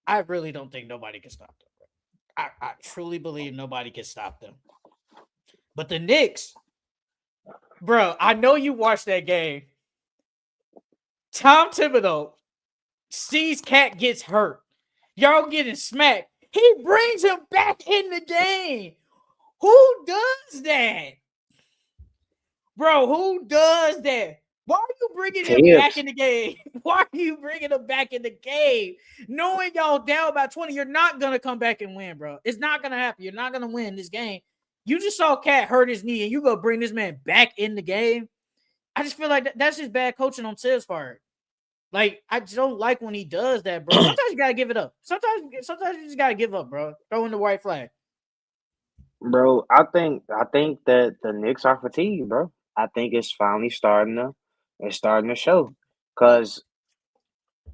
I really don't think nobody can stop them. I truly believe nobody can stop them. But the Knicks, bro, I know you watched that game. Tom Thibodeau sees Cat gets hurt. Y'all getting smacked. He brings him back in the game. Who does that? Bro, who does that? Why are you bringing him back in the game? Why are you bringing him back in the game? Knowing y'all down by 20, you're not going to come back and win, bro. It's not going to happen. You're not going to win this game. You just saw Cat hurt his knee, and you go bring this man back in the game. I just feel like that's just bad coaching on Tibbs' part. Like, I just don't like when he does that, bro. Sometimes you got to give it up. Sometimes you just got to give up, bro. Throw in the white flag. Bro, I think that the Knicks are fatigued, bro. I think it's finally starting to show. Because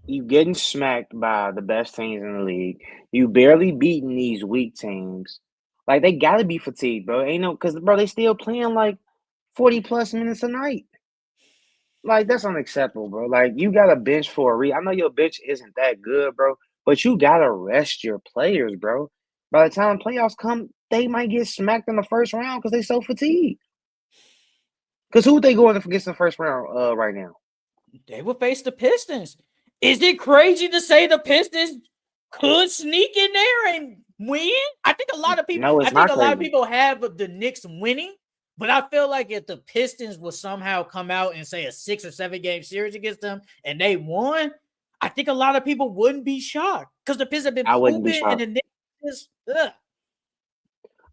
you getting smacked by the best teams in the league. You barely beating these weak teams. Like, they got to be fatigued, bro. Ain't no, because, bro, they still playing like 40-plus minutes a night. Like, that's unacceptable, bro. Like, you got a bench for a reason. I know your bench isn't that good, bro, but you got to rest your players, bro. By the time playoffs come, they might get smacked in the first round because they so fatigued. Because who they going against in the first round right now? They will face the Pistons. Is it crazy to say the Pistons could sneak in there and win? I think a lot of people. No, it's not crazy. A lot of people have the Knicks winning, but I feel like if the Pistons will somehow come out and say a 6 or 7 game series against them and they won, I think a lot of people wouldn't be shocked because the Pistons have been pooping and the Knicks just.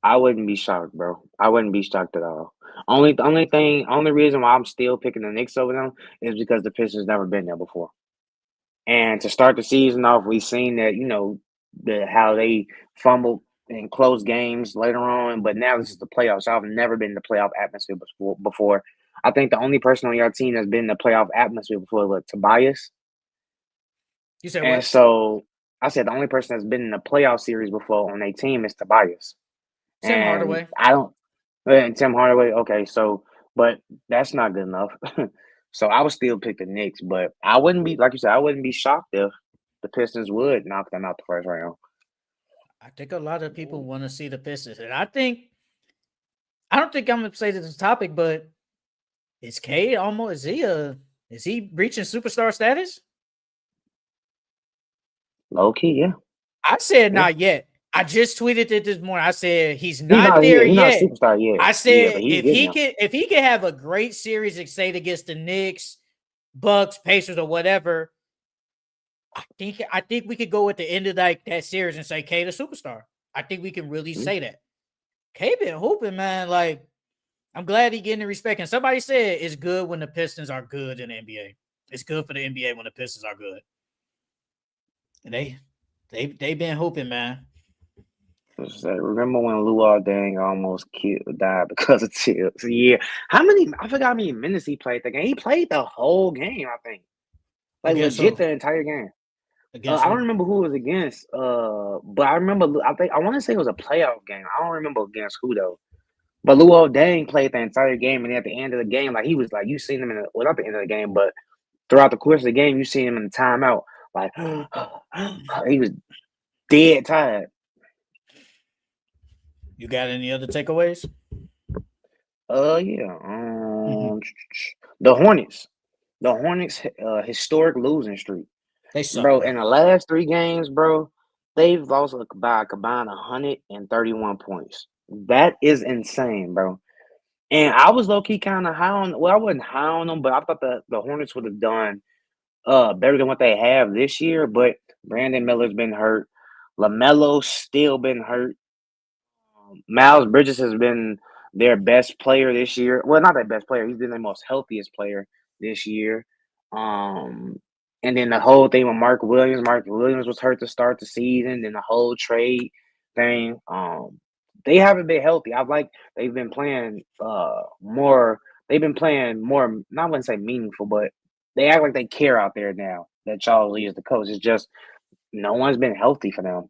I wouldn't be shocked, bro. I wouldn't be shocked at all. Only reason why I'm still picking the Knicks over them is because the Pistons never been there before. And to start the season off, we've seen that, how they fumbled in close games later on. But now this is the playoffs. I've never been in the playoff atmosphere before. I think the only person on your team that's been in the playoff atmosphere before was Tobias. You said And what? so I said the only person that's been in the playoff series before on their team is Tobias. Tim And Hardaway. I don't and Tim Hardaway, okay, so but that's not good enough. So I would still pick the Knicks, but I wouldn't be like you said, I wouldn't be shocked if the Pistons would knock them out the first round. I think a lot of people want to see the Pistons, and I don't think I'm gonna say this topic, but is Cade almost is he reaching superstar status? Low key, yeah. I said Yeah. not yet. I just tweeted it this morning. I said he's He's not not there he's not a yet. superstar yet. I Yeah, but said he's getting there. if he can have a great series, like, say against the Knicks, Bucks, Pacers, or whatever, I think we could go at the end of like that series and say Cade a superstar. I think we can really Mm. say that. Cade been hooping, man. Like I'm glad he getting the respect. And somebody said it's good when the Pistons are good in the NBA. It's good for the NBA when the Pistons are good. And they been hooping, man. Remember when Luol Deng almost died because of tips? Yeah. I forgot how many minutes he played the game. He played the whole game, I think. Like Against legit who? the entire game. Against I don't who? remember who it was against. But I remember. I want to say it was a playoff game. I don't remember against who though. But Luol Deng played the entire game, and at the end of the game, like he was like you seen him well, not the end of the game, but throughout the course of the game, you seen him in the timeout, like he was dead tired. You got any other takeaways? Yeah. The Hornets. The Hornets historic losing streak. They suck, Bro, bro. in the last 3 games, bro, they've lost by a combined 131 points. That is insane, bro. And I was low key kind of high on. Well, I wasn't high on them, but I thought the Hornets would have done better than what they have this year. But Brandon Miller's been hurt. LaMelo's still been hurt. Miles Bridges has been their best player this year. Well, not their best player. He's been their most healthiest player this year. Um, and then the whole thing with Mark Williams. Mark Williams was hurt to start the season. Then the whole trade thing. They haven't been healthy. They've been playing more. They've been playing more. Not wouldn't say meaningful, but they act like they care out there now that Charles Lee is the coach. It's just no one's been healthy for them.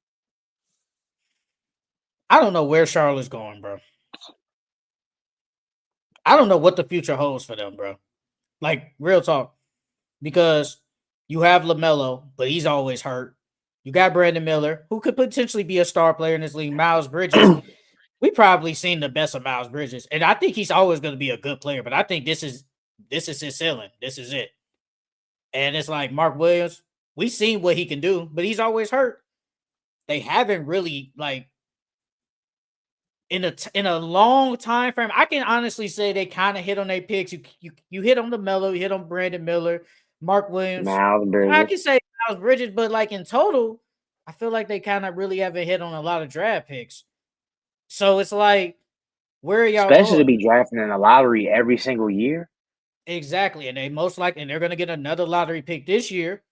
I don't know where Charlotte's going, bro. I don't know what the future holds for them, bro. Like real talk, because you have LaMelo, but he's always hurt. You got Brandon Miller, who could potentially be a star player in this league. Miles Bridges, we probably seen the best of Miles Bridges, and I think he's always going to be a good player. But I think this is his ceiling. This is it. And it's like Mark Williams, we've seen what he can do, but he's always hurt. They haven't really like in a long time frame. I can honestly say they kind of hit on their picks. You hit on the Mello, you hit on Brandon Miller, Mark Williams. Miles I Bridges. can say Miles Bridges, but like in total, I feel like they kind of really haven't hit on a lot of draft picks. So it's like, where are y'all Especially to going? be drafting in the lottery every single year. Exactly. And they most likely, and they're going to get another lottery pick this year.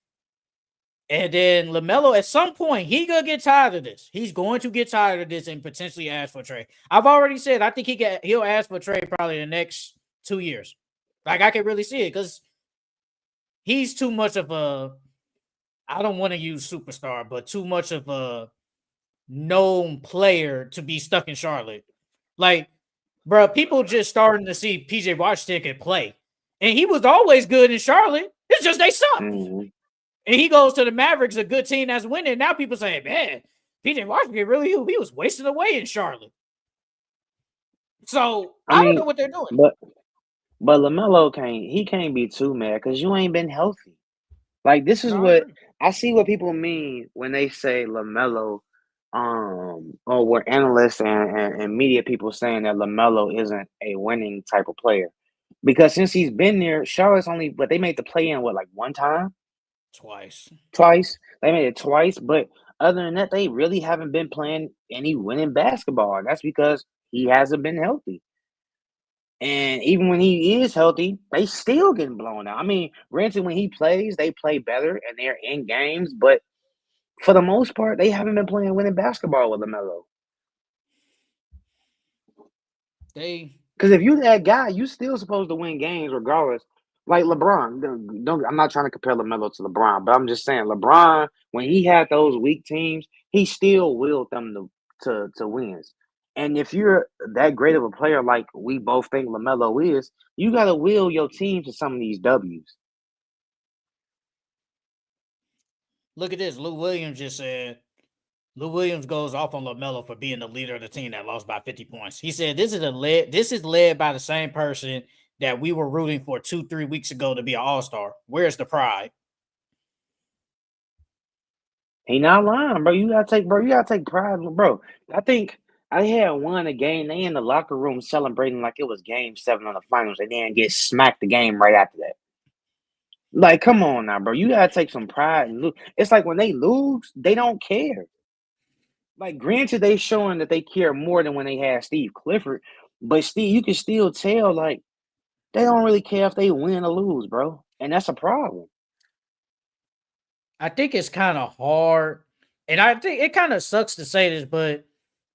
And then LaMelo, at some point, he gonna get tired of this. He's going to get tired of this and potentially ask for a trade. I've already said I think he'll ask for a trade probably in the next 2 years. Like I can really see it because he's too much of a, I don't want to use superstar, but too much of a known player to be stuck in Charlotte. Like, bro, people just starting to see PJ Washington can play. And he was always good in Charlotte. It's just they suck. Mm-hmm. And he goes to the Mavericks, a good team that's winning. Now people say, man, PJ Washington really, he was wasting away in Charlotte. So I I don't know mean, what they're doing. but LaMelo can't be too mad because you ain't been healthy. Like this is No, I what agree. I see what people mean when they say LaMelo, or where analysts and media people saying that LaMelo isn't a winning type of player. Because since he's been there, Charlotte's only but they made the play in what like one time, Twice. twice. They made it twice, but other than that, they really haven't been playing any winning basketball. And that's because he hasn't been healthy. And even when he is healthy, they still getting blown out. I mean, granted, when he plays, they play better and they're in games, but for the most part, they haven't been playing winning basketball with LaMelo. Because if you that guy, you still supposed to win games regardless. Like LeBron, I'm not trying to compare LaMelo to LeBron, but I'm just saying LeBron, when he had those weak teams, he still willed them to wins. And if you're that great of a player like we both think LaMelo is, you got to will your team to some of these W's. Look at this. Lou Williams just said Lou Williams goes off on LaMelo for being the leader of the team that lost by 50 points. He said this is led by the same person that we were rooting for 2-3 weeks ago to be an all-star. Where's the pride? He not lying, bro. You gotta take pride, bro. I think I had won a game. They in the locker room celebrating like it was game 7 of the finals, and then get smacked the game right after that. Like, come on now, bro. You gotta take some pride and lose. It's like when they lose, they don't care. Like, granted, they showing that they care more than when they had Steve Clifford, but Steve, you can still tell like they don't really care if they win or lose, bro. And that's a problem. I think it's kind of hard, and I think it kind of sucks to say this, but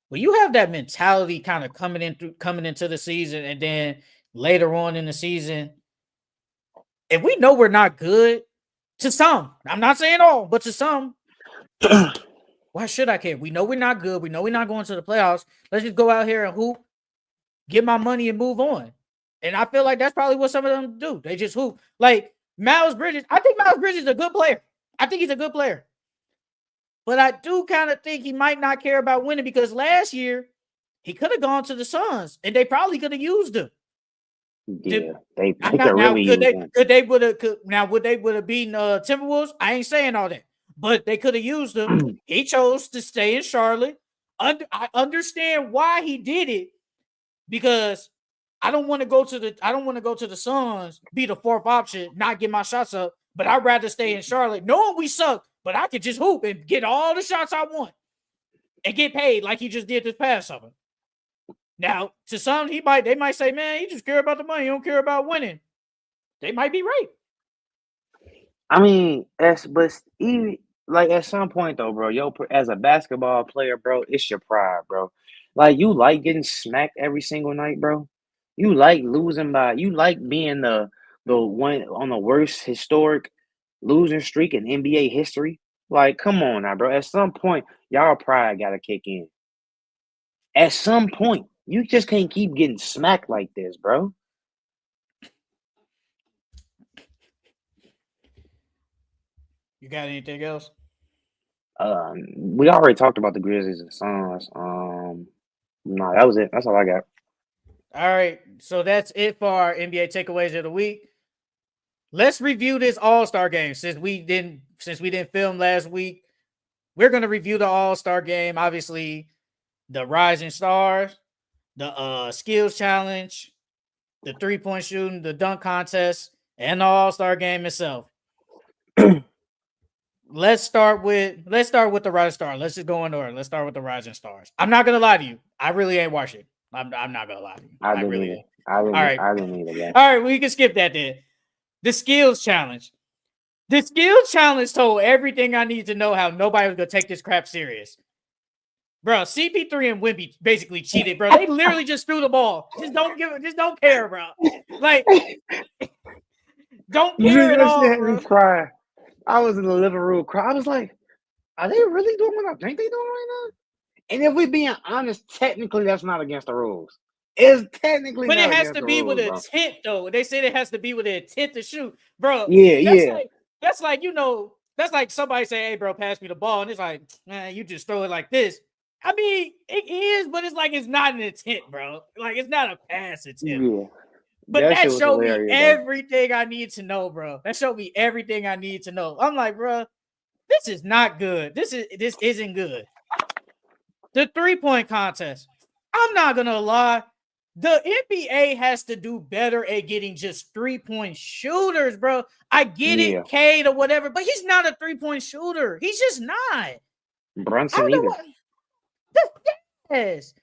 when you have that mentality kind of coming into the season, and then later on in the season, if we know we're not good, to some, I'm not saying all, but to some, why should I care? We know we're not good. We know we're not going to the playoffs. Let's just go out here and hoop, get my money, and move on. And I feel like that's probably what some of them do. They just hoop. Like Miles Bridges, I think Miles Bridges is a good player. I think he's a good player. But I do kind of think he might not care about winning because last year he could have gone to the Suns and they probably could have used him. Yeah, they I'm could not now. really use him. Would they would have beaten Timberwolves? I ain't saying all that, but they could have used him. He chose to stay in Charlotte. I understand why he did it because I don't want to go to the Suns, be the fourth option, not get my shots up. But I'd rather stay in Charlotte, knowing we suck, but I could just hoop and get all the shots I want and get paid like he just did this past summer. Now, to some, they might say, man, he just care about the money. He don't care about winning. They might be right. I mean, but even like at some point though, bro, as a basketball player, bro, it's your pride, bro. Like you like getting smacked every single night, bro. You like losing you like being the one on the worst historic losing streak in NBA history. Like, come on now, bro. At some point, y'all pride gotta kick in. At some point, you just can't keep getting smacked like this, bro. You got anything else? We already talked about the Grizzlies and Suns. No, that was it. That's all I got. All right. So that's it for our NBA takeaways of the week. Let's review this All-Star game since we didn't film last week. We're gonna review the All-Star game. Obviously, the Rising Stars, the skills challenge, the 3-point shooting, the dunk contest, and the All-Star game itself. Let's start with the Rising Star. Let's just go in order. Let's start with the Rising Stars. I'm not gonna lie to you. I really ain't watching. I'm not gonna lie to you. I really didn't ain't. either. All right. I didn't either, bro. All right, we can skip that then. The skills challenge. The skills challenge told everything I need to know how nobody was gonna take this crap serious. Bro, CP3 and Wemby basically cheated, bro. They literally just threw the ball. Just don't care, bro. Like, don't care at all, bro. Cry. I was in the living room crying. I was like, are they really doing what I think they're doing right now? And if we're being honest, technically that's not against the rules. It's technically but not it has against to the be rules, with bro. intent, though. They said it has to be with an intent to shoot, bro. Yeah. That's like that's like somebody say, "Hey, bro, pass me the ball," and it's like, man, you just throw it like this. I mean, it is, but it's like it's not an intent, bro. Like it's not a pass attempt. Yeah. But that shit was showed me hilarious, everything I need to know, bro. That showed me everything I need to know. I'm like, bro, this is not good. This isn't good. The 3-point contest. I'm not gonna lie. The NBA has to do better at getting just 3-point shooters, bro. I get Yeah. it, Cade or whatever, but he's not a 3-point shooter. He's just not. I Brunson don't know either. what. Yes.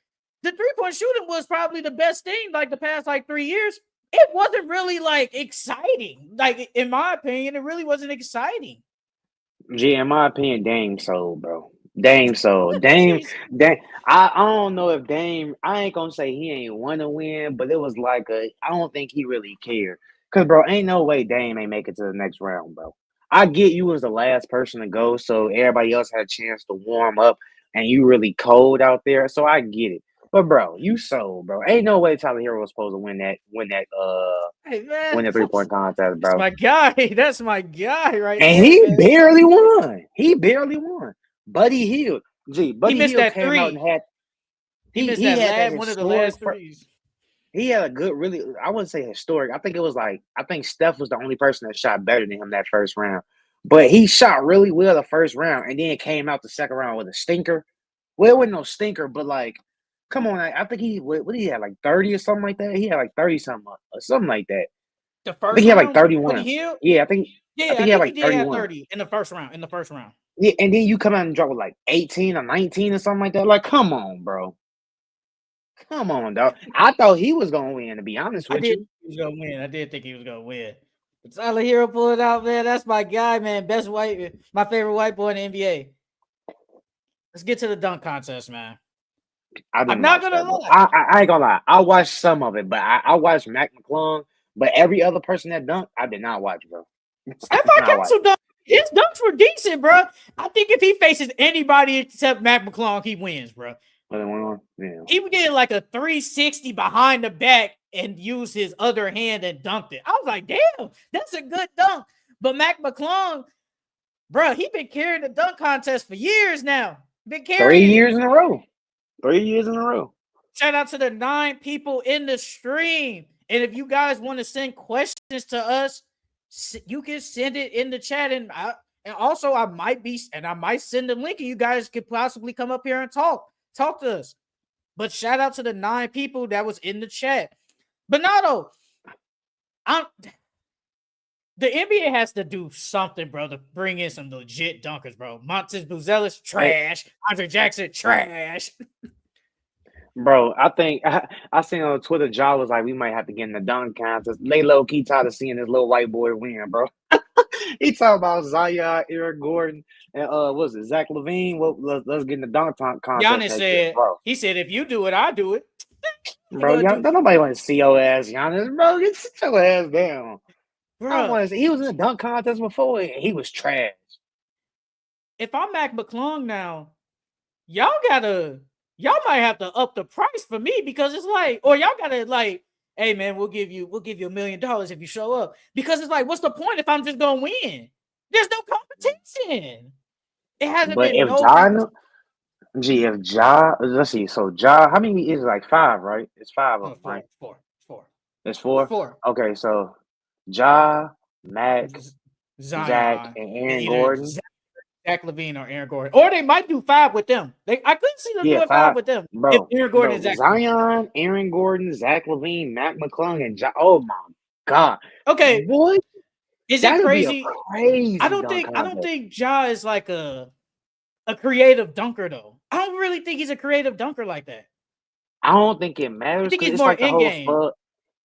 The 3-point shooting was probably the best thing like the past like 3 years. It wasn't really like exciting. Like in my opinion, it really wasn't exciting. Gee, in my opinion, Dame sold, bro. Dame, so Dame, Jeez. Dame. I don't know if Dame. I ain't gonna say he ain't want to win, but it was like I don't think he really cared. Cause bro, ain't no way Dame ain't make it to the next round, bro. I get you was the last person to go, so everybody else had a chance to warm up, and you really cold out there, so I get it. But bro, you sold, bro. Ain't no way Tyler Hero was supposed to Hey win man, the 3 point contest, that's bro. my guy. That's my guy right And there, he man. barely won. He barely won. Buddy Hield, He Buddy missed Hield that came out and three. had He missed he that had that last one of the last historic. threes. He had a good, really. I wouldn't say historic. I think it was like I think Steph was the only person that shot better than him that first round. But he shot really well the first round, and then it came out the second round with a stinker. Well, it wasn't no stinker, but like, come on, I think what he had like 30 or something like that. He had like 30 something or something like that. The I think first he had like round, Buddy 31. Hield. Yeah, I Yeah, think I he had think he like did have 31. 30 in the first round. In the first round. Yeah, and then you come out and drop with like 18 or 19 or something like that. Like, come on, bro. Come on, dog. I thought he was gonna win, to be honest I with did you. think he was gonna win. I did think he was gonna win. But Tyler Hero pulled it out, man. That's my guy, man. Best white, my favorite white boy in the NBA. Let's get to the dunk contest, man. I I'm didn't not watch gonna that, bro. lie. I ain't gonna lie. I watched some of it, but I watched Mac McClung. But every other person that dunked, I did not watch, bro. I Steph did not watch. Council dunk. His dunks were decent, bro. I think if he faces anybody except Mac McClung, he wins, bro. Yeah. He did like a 360 behind the back and used his other hand and dunked it. I was like, damn, that's a good dunk. But Mac McClung, bro, he been carrying the dunk contest for years now. Been 3 carrying it. years in a row. 3 years in a row. Shout out to the 9 people in the stream. And if you guys want to send questions to us, you can send it in the chat. And also, I might send a link, and you guys could possibly come up here and talk to us. But shout out to the 9 people that was in the chat. Bernardo, the NBA has to do something, bro, to bring in some legit dunkers, bro. Montes Buzelis, trash. Andre Jackson, trash. Bro, I think I seen on Twitter, Ja was like, we might have to get in the dunk contest. They low key tired of seeing this little white boy win, bro. He talking about Zion, Eric Gordon, and what was it, Zach LaVine? Well, let's get in the dunk contest Giannis next year, said, bro. he said, if you do it, I do it. Bro, don't nobody want to see your ass, Giannis. Bro, get sit your ass down. Bro, I don't want to see. He was in the dunk contest before, and he was trash. If I'm Mac McClung now, y'all might have to up the price for me, because it's like, or y'all gotta like, hey man, we'll give you $1 million if you show up. Because it's like, what's the point if I'm just gonna win? There's no competition. It hasn't But been if no Ja, let's see. So Ja, how many is it? Like 5, right? It's 5 of them, right? Four. It's 4. Four. Okay, so Ja, Mac, Zach, Zion, and Aaron either Gordon. Zach LaVine or Aaron Gordon, or they might do 5 with them. I couldn't see them Yeah, doing 5 5, with them if bro. Aaron Gordon and Zach. Zion, Aaron Gordon, Zach LaVine, Mac McClung, and Ja. Oh my God. Okay, What? is it That'd be a crazy? crazy I don't dunk contest. think Ja is like a creative dunker though. I don't really think he's a creative dunker like that. I don't think it I matters think because he's it's more like the in whole game. Spud.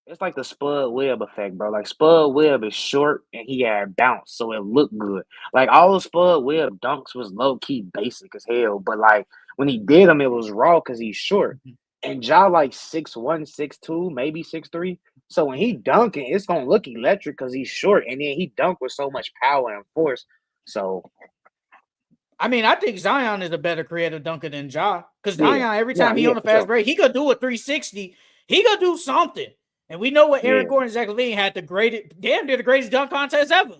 It's like the Spud Webb effect, bro. Like Spud Webb is short and he had bounce, so it looked good. Like all of Spud Webb dunks was low key basic as hell, but like when he did them, it was raw because he's short. And Ja like 6'1", 6'2", maybe 6'3". So when he dunking, it's gonna look electric because he's short, and then he dunk with so much power and force. So I mean, I think Zion is a better creative dunker than Ja. Because yeah, Zion, every time he on the for fast sure. break, he could do a 360. He could do something. And we know what Aaron Yeah. Gordon and Zach LaVine had the greatest dunk contest ever.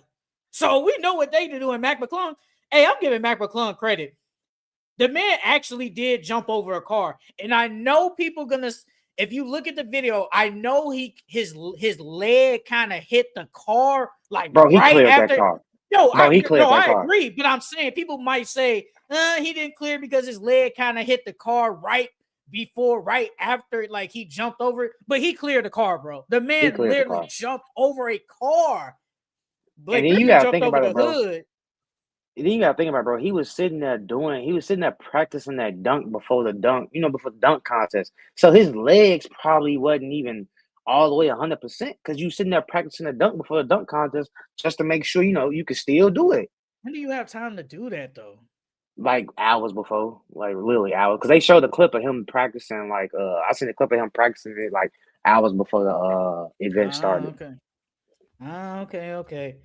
So we know what they do in Mac McClung. Hey, I'm giving Mac McClung credit. The man actually did jump over a car. And I know people gonna, if you look at the video, I know his leg kind of hit the car like Bro, he right cleared after. that car. No, He cleared that I car. agree, but I'm saying people might say he didn't clear because his leg kind of hit the car right after, like he jumped over it. But he cleared the car, bro. The man literally jumped over a car. And then you gotta think about it, bro. And then you gotta think about it, bro. He was sitting there practicing that dunk before the dunk, before the dunk contest. So his legs probably wasn't even all the way 100% because you sitting there practicing the dunk before the dunk contest just to make sure you could still do it. When do you have time to do that though? like hours before, like literally hours, because they showed the clip of him practicing. Like, I seen the clip of him practicing it like hours before the event started. Okay. Okay.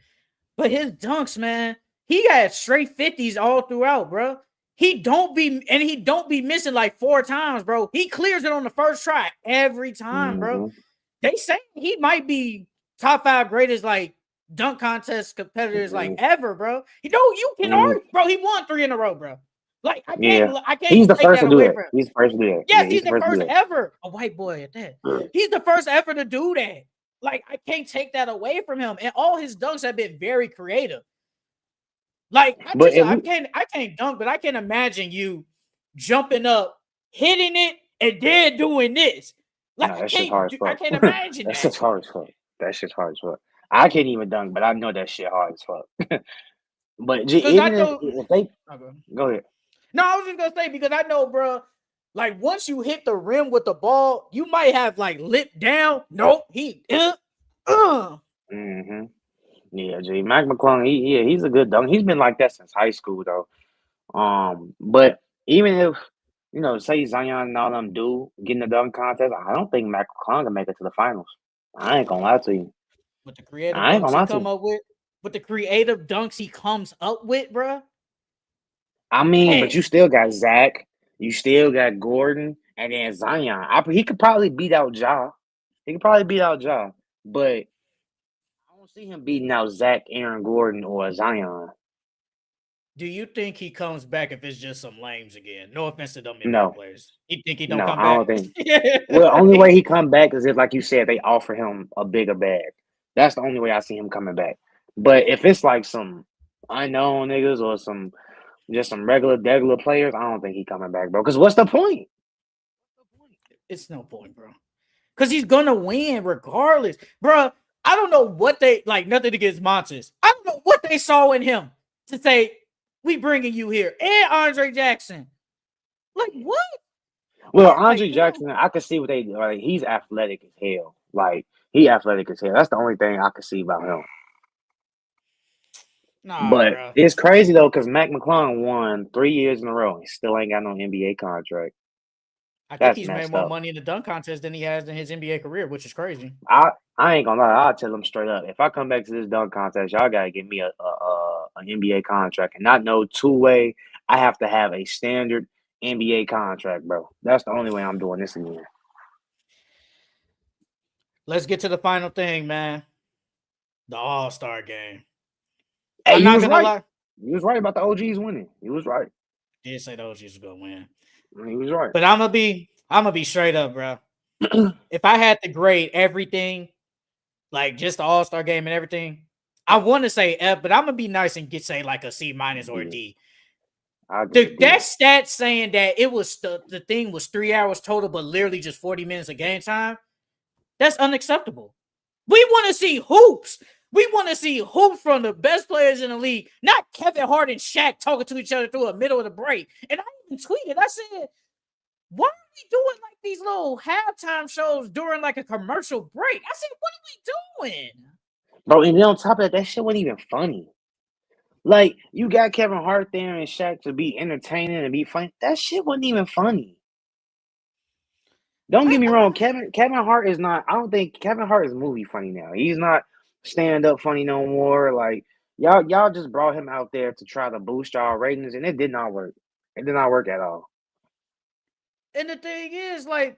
But his dunks, man, he got straight 50s all throughout, bro. He don't be missing like 4 times, bro. He clears it on the first try every time, bro. Hmm. They say he might be top 5 greatest like dunk contest competitors like ever, bro. You know, you can Hmm. argue, bro. He won 3 in a row, bro. Like Yeah, I can't he's the take first that to do away that. from him. He's the first to do that. Yeah, Yes, he's he's the the first to do first that. ever, a white boy at that. He's the first ever to do that. Like I can't take that away from him, and all his dunks have been very creative. Like But if I can't dunk, but I can imagine you jumping up, hitting it, and then doing this. Like no, that shit's hard as I fuck. can't imagine That that. shit's hard as fuck. That shit's hard as fuck. I can't even dunk, but I know that shit hard as fuck. But Because I even if know. they Okay. go ahead. No, I was just gonna say because I know, bro. Like once you hit the rim with the ball, you might have like lip down. Nope, he. Hmm. Yeah, Mac McClung, he's a good dunk. He's been like that since high school though. But even if say Zion and all them do get in the dunk contest, I don't think Mac McClung can make it to the finals. I ain't gonna lie to you. With the creative I ain't dunks gonna he lie to come you. up with the creative dunks he comes up with, bro. I mean, but Man, you still got Zach, you still got Gordon, and then Zion. He could probably beat out Ja. He could probably beat out Ja, but I don't see him beating out Zach, Aaron Gordon, or Zion. do you think he comes back if it's just some lames again? No offense to them NBA No, players. You think he don't no, come I don't back? think. Well, only way he come back is if, like you said, they offer him a bigger bag. That's the only way I see him coming back. But if it's like some unknown niggas or some regular players, I don't think he coming back, bro. Because what's the point? It's no point, bro. Because he's gonna win regardless, bro. I don't know what they like. Nothing against Montes. I don't know what they saw in him to say we bringing you here and Andre Jackson. Like what? Well, Like Andre Jackson, I can see what they like. He's athletic as hell. Like he athletic as hell. That's the only thing I can see about him. nah, But bro. it's crazy though, because Mac McClung won 3 years in a row. He still ain't got no NBA contract. I think That's he's made messed more up. money in the dunk contest than he has in his NBA career, which is crazy. I ain't gonna lie. I'll tell them straight up. If I come back to this dunk contest, y'all gotta give me an NBA contract, and not no 2-way. I have to have a standard NBA contract, bro. That's the only way I'm doing this again. Let's get to the final thing, man. The All-Star game. Hey, I'm you not was gonna right. lie. You was right about the OGs winning. You was right. Did say the OGs was gonna win. He was right. But I'm gonna be straight up, bro. If I had to grade everything, like just the All Star game and everything, I want to say F, but I'm gonna be nice and say like a C minus or a D. D. I'll give it a That D. stat saying that it was the thing was 3 hours total, but literally just 40 minutes of game time. That's unacceptable. We want to see hoops. We want to see hoops from the best players in the league, not Kevin Hart and Shaq talking to each other through the middle of the break. And I even tweeted, I said, why are we doing like these little halftime shows during like a commercial break? I said, what are we doing? Bro, and then on top of that shit wasn't even funny. Like, you got Kevin Hart there and Shaq to be entertaining and be funny. That shit wasn't even funny. Don't get me wrong, Kevin Hart is not. I don't think Kevin Hart is movie funny now. He's not stand up funny no more. Like y'all just brought him out there to try to boost y'all ratings, and it did not work. It did not work at all. And the thing is, like,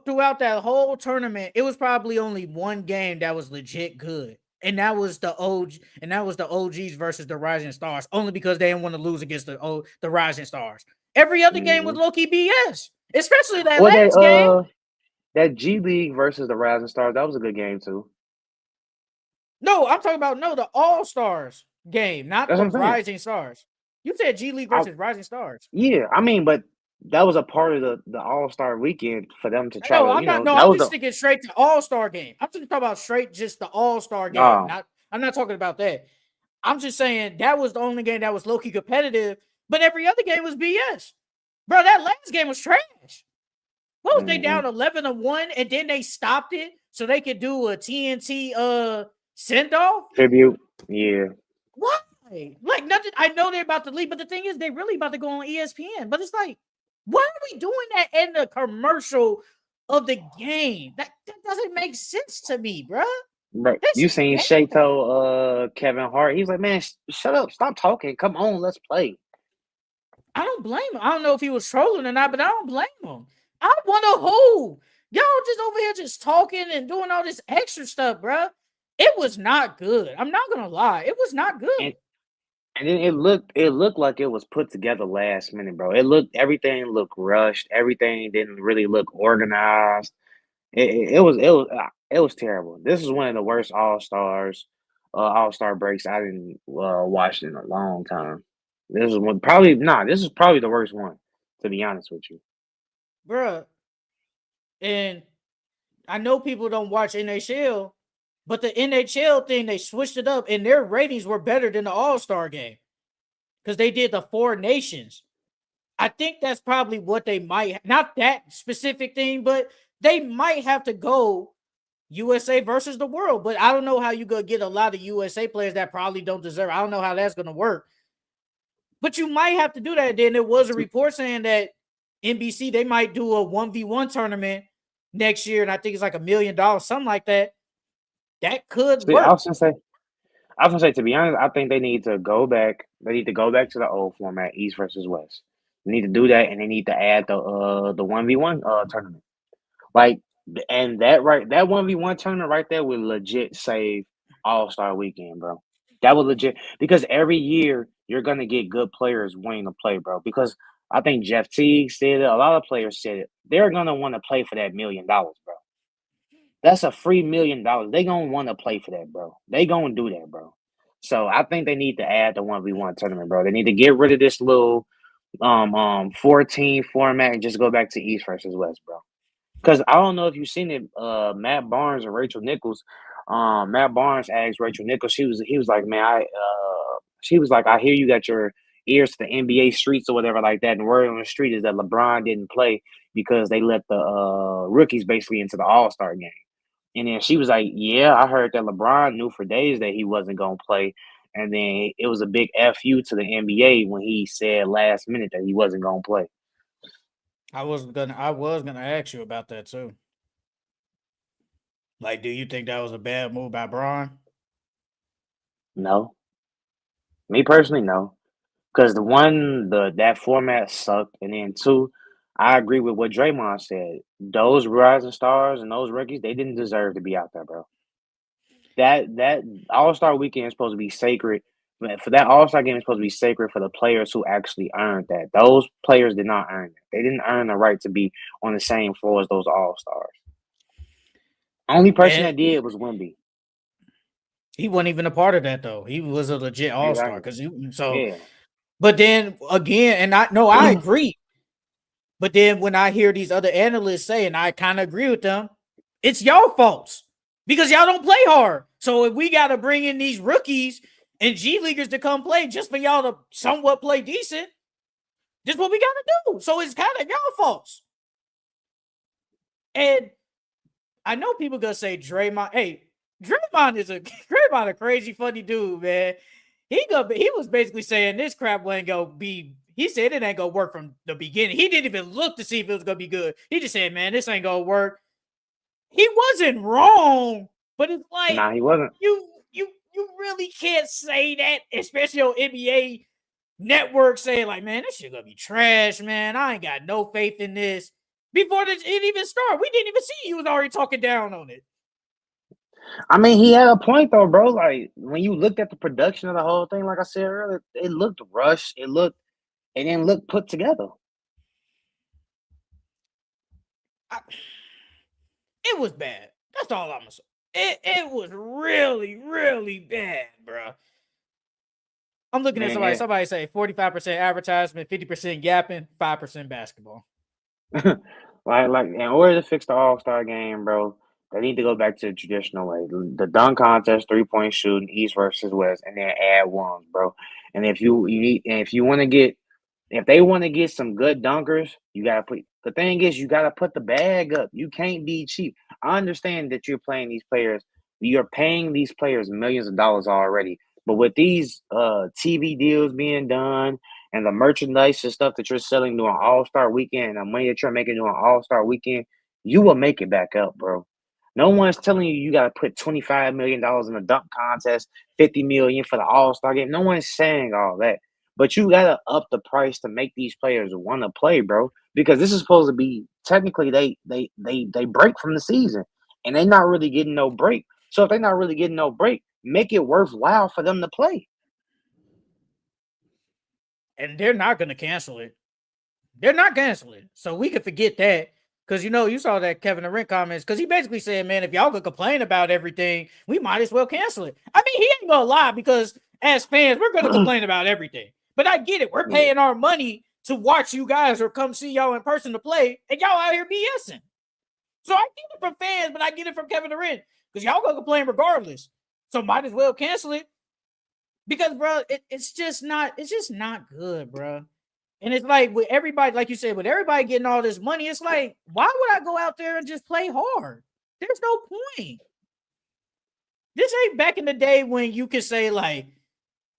throughout that whole tournament, it was probably only one game that was legit good. And that was the OGs versus the Rising Stars, only because they didn't want to lose against the Rising Stars. Every other game was Hmm. low key BS, especially that Well, last game. that G League versus the Rising Stars, that was a good game too. No, I'm talking about the All Stars game, not That's the what I'm saying. Rising Stars. You said G League I, versus Rising Stars. yeah, I mean, but that was a part of the All Star weekend for them to try No, to, I'm not. No, that I'm was just the thinking straight to All Star game. I'm just talking about straight just the All Star game. oh. I'm not talking about that. I'm just saying that was the only game that was low key competitive, but every other game was BS. Bro, that last game was trash. What was they Hmm. down 11-1 and then they stopped it so they could do a TNT send off? Tribute, yeah. What? Like nothing. I know they're about to leave, but the thing is, they really about to go on ESPN. But it's like, why are we doing that in the commercial of the game? That doesn't make sense to me, bro. Bro, This you is seen bad. Shay told Kevin Hart, he was like, man, shut up, stop talking, come on, let's play. I don't blame him. I don't know if he was trolling or not, but I don't blame him. I want to who? Y'all just over here just talking and doing all this extra stuff, bro. It was not good. I'm not gonna lie. It was not And good. and then it looked like it was put together last minute, bro. Everything looked rushed. Everything didn't really look organized. It was terrible. This is one of the worst All Star breaks I didn't watch in a long time. This is probably the worst one, to be honest with you. Bruh. And I know people don't watch NHL, but the NHL thing, they switched it up and their ratings were better than the All Star game because they did the four nations. I think that's probably what they might, not that specific thing, but they might have to go USA versus the world. But I don't know how you gonna get a lot of USA players that probably don't deserve. I don't know how that's gonna work. But you might have to do that. Then there was a report saying that NBC they might do a 1v1 tournament next year, and I think it's like $1 million, something like that. That could See, work. I was gonna say, to be honest, I think they need to go back. They need to go back to the old format, East versus West. They need to do that, and they need to add the 1v1 tournament. Like, and that 1v1 tournament right there would legit save All Star Weekend, bro. That would legit, because every year you're gonna get good players wanting to play, bro. Because I think Jeff Teague said it. A lot of players said it. They're gonna want to play for that $1 million, bro. That's a free $1 million. They gonna want to play for that, bro. They gonna do that, bro. So I think they need to add the 1v1 tournament, bro. They need to get rid of this little 14 format and just go back to East versus West, bro. Because I don't know if you've seen it, Matt Barnes and Rachel Nichols. Matt Barnes asked Rachel Nichols. He was like, man, she was like, I hear you got your ears to the NBA streets or whatever like that. And word on the street is that LeBron didn't play because they let the rookies basically into the All Star game. And then she was like, yeah, I heard that LeBron knew for days that he wasn't gonna play. And then it was a big FU to the NBA when he said last minute that he wasn't gonna play. I was gonna ask you about that too. Like, do you think that was a bad move by Braun? No, me personally, no. Because that format sucked, and then two, I agree with what Draymond said. Those rising stars and those rookies, they didn't deserve to be out there, bro. That All Star Weekend is supposed to be sacred. For that All Star game is supposed to be sacred for the players who actually earned that. Those players did not earn it. They didn't earn the right to be on the same floor as those All Stars. Only person And that did was Wemby. he wasn't even a part of that though. He was a legit all star Exactly. because so. Yeah. But then again, and I no, I agree. But then when I hear these other analysts say, and I kind of agree with them, it's y'all faults because y'all don't play hard. So if we got to bring in these rookies and G leaguers to come play just for y'all to somewhat play decent, this is what we got to do. So it's kind of y'all faults. And I know people gonna say Draymond. Hey, Draymond is Draymond a crazy funny dude, man. He was basically saying this crap wasn't gonna be. He said it ain't gonna work from the beginning. He didn't even look to see if it was gonna be good. He just said, "Man, this ain't gonna work." He wasn't wrong, but it's like Nah, he wasn't. you really can't say that, especially on NBA Network, saying like, "Man, this shit gonna be trash, man. I ain't got no faith in this." Before it even started, we didn't even see you was already talking down on it. I mean, he had a point though, bro. Like when you looked at the production of the whole thing, like I said earlier, it looked rushed. It didn't look put together. I, it was bad. That's all I'm gonna say. It was really, really bad, bro. I'm looking at Man, somebody say 45% advertisement, 50% yapping, 5% basketball. like in order to fix the All Star game, bro, they need to go back to the traditional way. The dunk contest, 3-point shooting, East versus West, and then add ones, bro. And if you want to get if they want to get some good dunkers, you gotta put the thing is you gotta put the bag up. You can't be cheap. I understand that you're paying these players millions of dollars already. But with these TV deals being done and the merchandise and stuff that you're selling during All-Star weekend and the money that you're making during All-Star weekend, you will make it back up, bro. No one's telling you got to put $25 million in a dunk contest, $50 million for the All-Star game. No one's saying all that. But you gotta up the price to make these players want to play, bro. Because this is supposed to be technically they break from the season, and they're not really getting no break. So if they're not really getting no break, make it worthwhile for them to play. And they're not going to cancel it. They're not canceling. So we can forget that. Because, you saw that Kevin Durant comments. Because he basically said, man, if y'all could complain about everything, we might as well cancel it. I mean, he ain't going to lie because as fans, we're going to complain about everything. But I get it. We're paying our money to watch you guys or come see y'all in person to play. And y'all out here BSing. So I get it from fans, but I get it from Kevin Durant. Because y'all going to complain regardless. So might as well cancel it. Because, bro, it's just not good, bro. And it's like with everybody, like you said, with everybody getting all this money, it's like, why would I go out there and just play hard? There's no point. This ain't back in the day when you could say, like,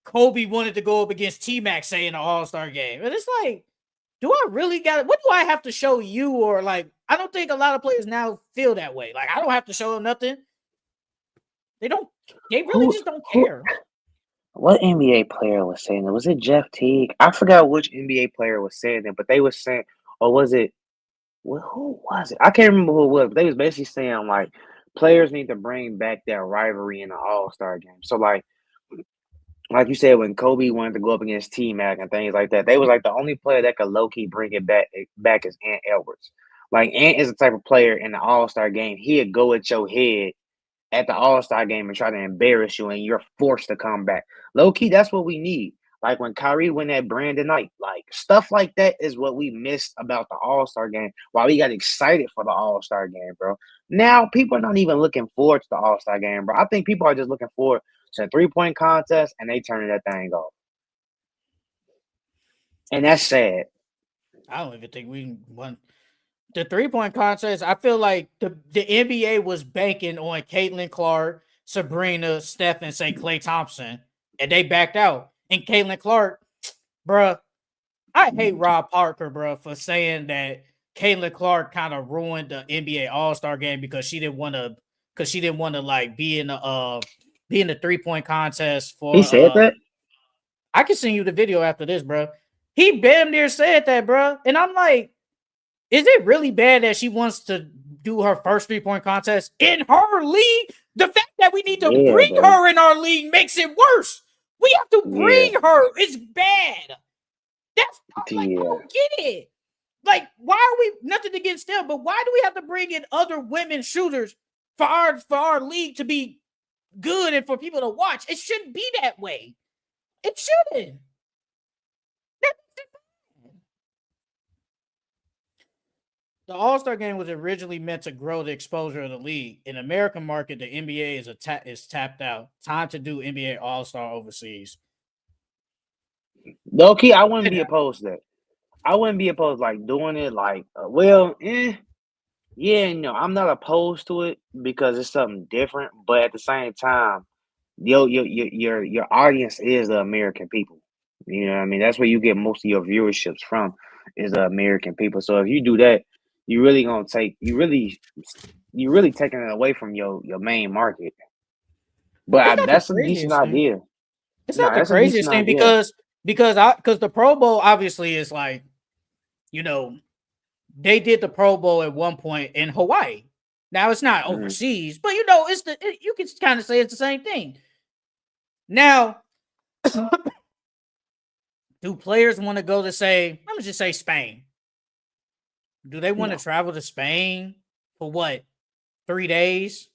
Kobe wanted to go up against T-Mac, say, in an All-Star game. And it's like, do I really got it? What do I have to show you? Or, like, I don't think a lot of players now feel that way. Like, I don't have to show them nothing. They really just don't care. What NBA player was saying that? Was it Jeff Teague? I forgot which NBA player was saying that, but they were saying, or was it, well, who was it? I can't remember who it was, but they was basically saying, like, players need to bring back that rivalry in the All-Star game. So, like you said, when Kobe wanted to go up against T-Mac and things like that, they was like the only player that could low-key bring it back is Ant Edwards. Like, Ant is the type of player in the All-Star game, he'd go at your head at the All-Star game and try to embarrass you, and you're forced to come back. Low-key, that's what we need. Like when Kyrie won that Brandon Knight, like stuff like that is what we missed about the All-Star game. While we got excited for the All-Star game, bro. Now people are not even looking forward to the All-Star game, bro. I think people are just looking forward to a 3-point contest and they turning that thing off. And that's sad. I don't even think we won the 3-point contest. I feel like the NBA was banking on Caitlin Clark, Sabrina, Steph, and say Klay Thompson, and they backed out. And Caitlin Clark, bruh, I hate Rob Parker, bruh, for saying that Caitlin Clark kind of ruined the NBA All-Star game because she didn't want to like be in the 3-point contest for. He said that? I can send you the video after this, bro. He damn near said that, bro. And I'm like, is it really bad that she wants to do her first 3-point contest in her league? The fact that we need to bring her in our league makes it worse. We have to bring her. It's bad. That's like, I don't get it. Like, why are we nothing against them? But why do we have to bring in other women shooters for our league to be good and for people to watch? It shouldn't be that way. It shouldn't. The All-Star game was originally meant to grow the exposure of the league. In the American market, the NBA is tapped out. Time to do NBA All-Star overseas. Low key, I wouldn't be opposed to that. I wouldn't be opposed like doing it like I'm not opposed to it because it's something different, but at the same time, your audience is the American people. You know what I mean? That's where you get most of your viewerships from is the American people. So if you do that, you really gonna you're really taking it away from your main market. But that's a decent idea. It's not the craziest thing because the Pro Bowl obviously is like, they did the Pro Bowl at one point in Hawaii. Now it's not overseas, but you can kind of say it's the same thing. Now, do players want to go to let me just say Spain? Do they want to travel to Spain for what? 3 days?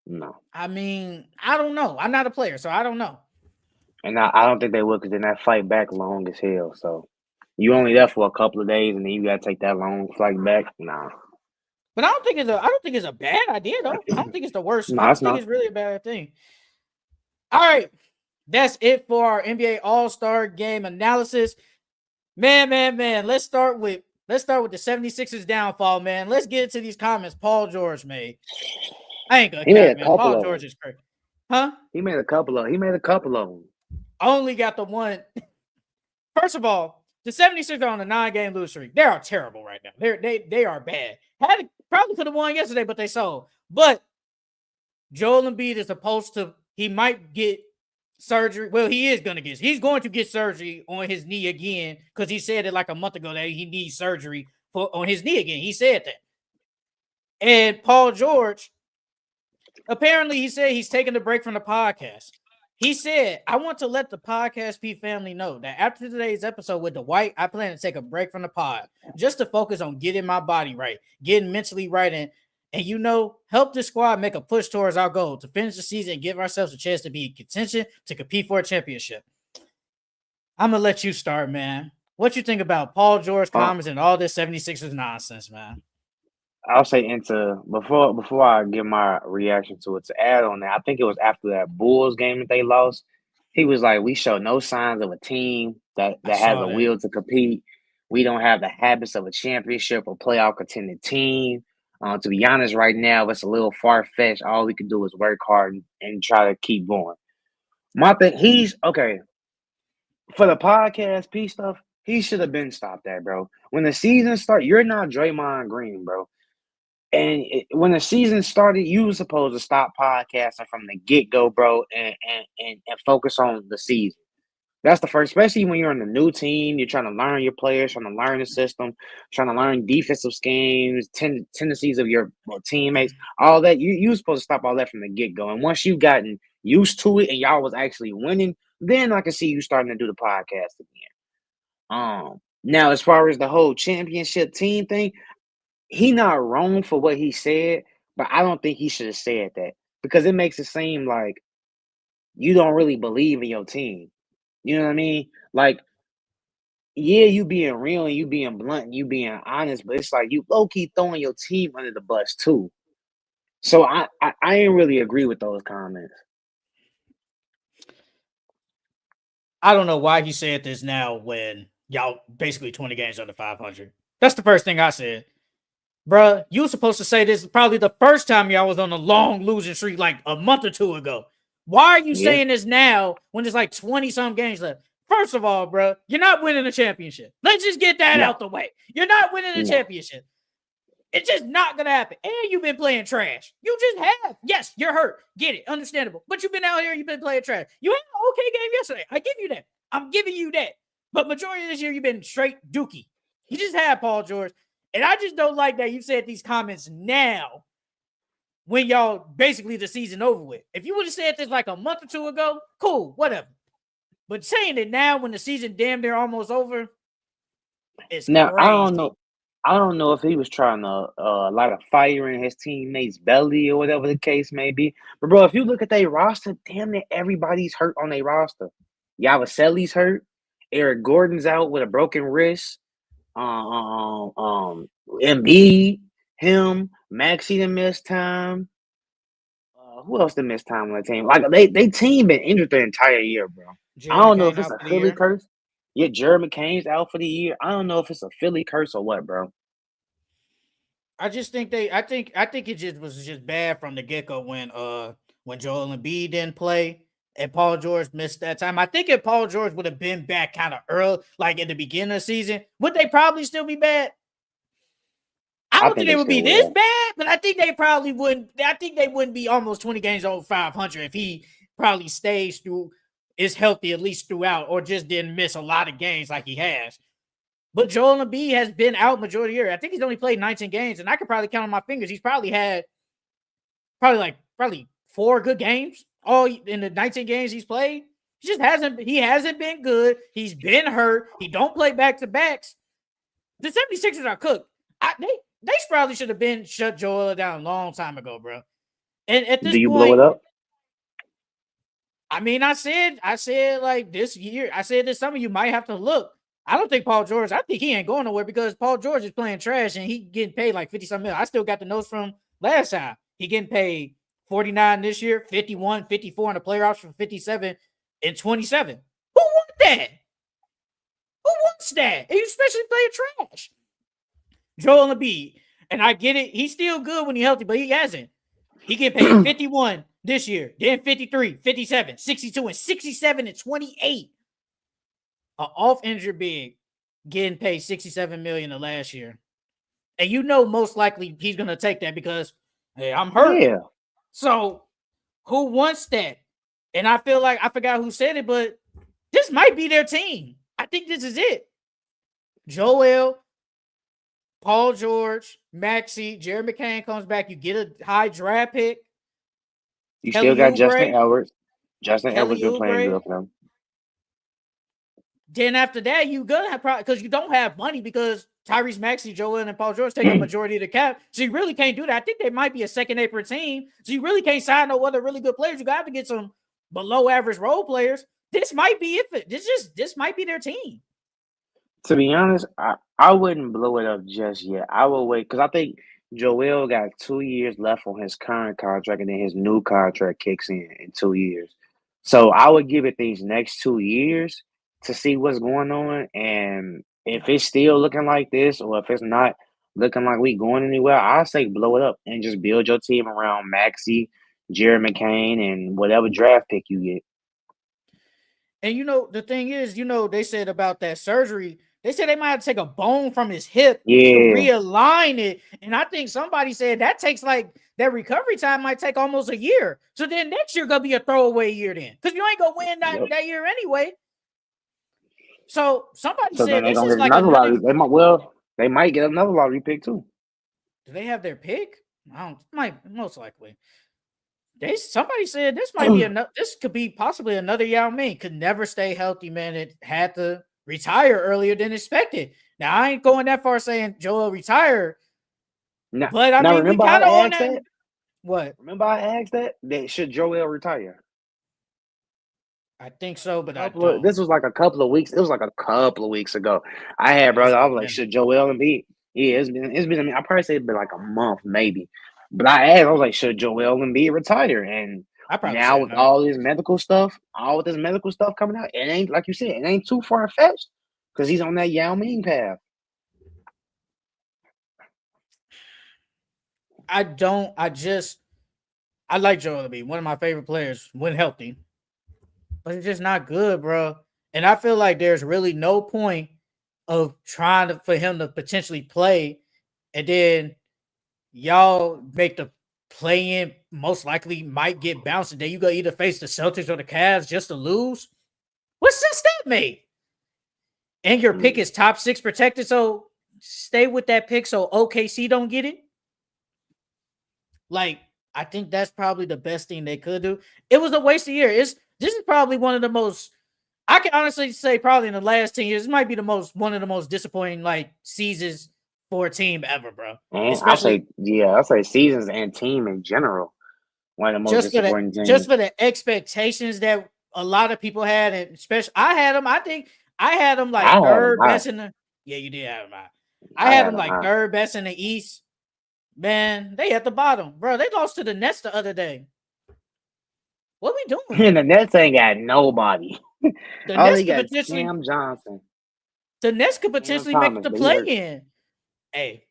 No. I mean, I don't know. I'm not a player, so I don't know. And I don't think they would because then that flight back long as hell. So you only there for a couple of days and then you gotta take that long flight back. Nah. But I don't think it's a bad idea though. I don't think it's the worst. No, I don't think it's really a bad thing. All right. That's it for our NBA All-Star game analysis. Man. Let's start with the 76ers downfall, man. Let's get into these comments Paul George made. I ain't gonna cap, man. Paul George is crazy. Huh? He made a couple of them. Only got the one. First of all, the 76ers are on a 9-game losing streak. They are terrible right now. They are bad. Probably could have won yesterday, but they sold. But Joel Embiid is supposed to. He might get surgery. Well, he's going to get surgery on his knee again because he said it like a month ago that he needs surgery on his knee again. He said that. And Paul George, apparently, he said he's taking a break from the podcast. He said, I want to let the Podcast P family know that after today's episode with Dwight, I plan to take a break from the pod just to focus on getting my body right, getting mentally right, and help the squad make a push towards our goal to finish the season and give ourselves a chance to be in contention to compete for a championship. I'm going to let you start, man. What you think about Paul George comments and all this 76ers nonsense, man? I'll say before I give my reaction to it, to add on that, I think it was after that Bulls game that they lost. He was like, "We show no signs of a team that has a will to compete. We don't have the habits of a championship or playoff contending team. To be honest, right now it's a little far fetched. All we can do is work hard and try to keep going." My thing, he's okay for the podcast piece stuff. He should have been stopped at, bro. When the season starts, you're not Draymond Green, bro. And when the season started, you were supposed to stop podcasting from the get-go, bro, and focus on the season. That's the first, especially when you're on a new team, you're trying to learn your players, trying to learn the system, trying to learn defensive schemes, tendencies of your teammates, all that. You were supposed to stop all that from the get-go. And once you've gotten used to it and y'all was actually winning, then I can see you starting to do the podcast again. Now, as far as the whole championship team thing, he not wrong for what he said, but I don't think he should have said that because it makes it seem like you don't really believe in your team. You know what I mean? Like, yeah, you being real and you being blunt and you being honest, but it's like you low-key throwing your team under the bus too. So I ain't really agree with those comments. I don't know why he said this now when y'all basically 20 games under 500. That's the first thing I said. Bruh, you were supposed to say this probably the first time y'all was on a long losing streak like a month or two ago. Why are you saying this now when there's like 20-some games left? First of all, bruh, you're not winning a championship. Let's just get that out the way. You're not winning a championship. It's just not going to happen. And you've been playing trash. You just have. Yes, you're hurt. Get it. Understandable. But you've been out here. You've been playing trash. You had an okay game yesterday. I give you that. I'm giving you that. But majority of this year, you've been straight dookie. You just have Paul George. And I just don't like that you said these comments now when y'all basically the season over with. If you would have said this like a month or two ago, cool, whatever. But saying it now when the season damn near almost over, it's now crazy. I don't know if he was trying to light a fire in his teammates' belly or whatever the case may be. But bro, if you look at their roster, damn near everybody's hurt on their roster. Yabusele's hurt. Eric Gordon's out with a broken wrist. Embiid, him, Maxey done missed time. Who else done missed time on the team? Like they team been injured the entire year, bro. I don't know if it's a Philly curse. Yeah, Jared McCain's out for the year. I don't know if it's a Philly curse or what, bro. I just think I think it just was just bad from the get-go when Joel Embiid didn't play and Paul George missed that time. I think if Paul George would have been back kind of early, like at the beginning of the season, would they probably still be bad? I don't think they would be this bad, but I think they probably wouldn't. I think they wouldn't be almost 20 games over 500 if he probably stays through, is healthy at least throughout, or just didn't miss a lot of games like he has. But Joel Embiid has been out majority of the year. I think he's only played 19 games, and I could probably count on my fingers. He's probably had probably 4 good games all in the 19 games he's played. He hasn't been good. He's been hurt. He don't play back-to-backs. The 76ers are cooked. They probably should have been shut Joel down a long time ago, bro. And at this point, do you blow it up? I mean, I said like this year, I said this summer you might have to look. I don't think Paul George, I think he ain't going nowhere because Paul George is playing trash and he getting paid like 50-something million. I still got the notes from last time. He getting paid 49 this year, 51, 54 in the player option, 57 and 27. Who wants that? Who wants that? And you especially playing trash. Joel Embiid, and I get it. He's still good when he's healthy, but he hasn't. He get paid 51 this year. Then 53, 57, 62, and 67 and 28. An off-injured big getting paid $67 million the last year. And you know most likely he's going to take that because, hey, I'm hurt. Yeah. So who wants that? And I feel like I forgot who said it, but this might be their team. I think this is it. Joel, Paul George, Maxey, Jerry McCain comes back. You get a high draft pick. You Kelly still got Justin Oubre. Edwards. Justin Kelly Edwards been playing Oubre. good for them. Then after that, you gonna have probably because you don't have money because Tyrese Maxey, Joel, and Paul George take a majority of the cap. So you really can't do that. I think they might be a second April team. So you really can't sign no other really good players. You got to get some below average role players. This might be it. This might be their team. To be honest, I wouldn't blow it up just yet. I will wait because I think Joel got 2 years left on his current contract, and then his new contract kicks in 2 years. So I would give it these next 2 years to see what's going on, and if it's still looking like this, or if it's not looking like we going anywhere, I say blow it up and just build your team around Maxey, Jerry McCain, and whatever draft pick you get. And the thing is, they said about that surgery, they said they might have to take a bone from his hip to realign it. And I think somebody said that takes that recovery time might take almost a year. So then next year gonna be a throwaway year then. Because you ain't gonna win that year anyway. So somebody said then this is get like another lottery. They might get another lottery pick too. Do they have their pick? Most likely. Somebody said this might be this could be possibly another Yao Ming. Could never stay healthy, man. It had to retire earlier than expected. Now I ain't going that far saying Joel retired. But I mean, we kind of on that. What? Remember I asked that should Joel retire? I think so, but I don't. This was like a couple of weeks. It was like a couple of weeks ago. I was like, should Joel Embiid? Yeah, it's been. I probably say it's been like a month, maybe. But I was like, should Joel Embiid retire? And now with all this medical stuff coming out, it ain't like you said, it ain't too far fetched because he's on that Yao Ming path. I like Joel Embiid, one of my favorite players when healthy. But it's just not good, bro. And I feel like there's really no point of trying for him to potentially play, and then y'all make the play-in most likely might get bounced, and then you go either face the Celtics or the Cavs just to lose. What sense that made? And your pick is top 6 protected, so stay with that pick so OKC don't get it. I think that's probably the best thing they could do. It was a waste of year. This is probably one of the most, I can honestly say probably in the last 10 years, it might be one of the most disappointing seasons for a team ever, bro. I say seasons and team in general. One of the most disappointing teams. Just for the expectations that a lot of people had, and especially I had them. I think I had them third best in the. Yeah, you did have them. I had them third best in the East. Man, they at the bottom, bro. They lost to the Nets the other day. What we doing? And the Nets ain't got nobody. The Nets could potentially Cam Johnson. The Nets could potentially make the play-in. Hey,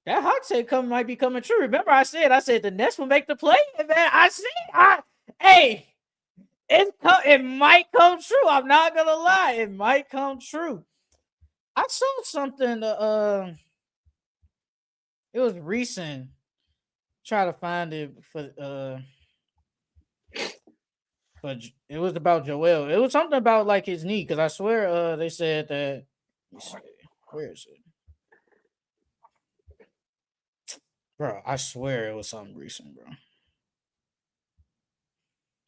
that hot take might be coming true. Remember, I said the Nets will make the play-in, man. It might come true. I'm not gonna lie, it might come true. I saw something. It was recent. Try to find it but it was about Joel. It was something about his knee, because I swear they said that. Where is it? Bro, I swear it was something recent, bro.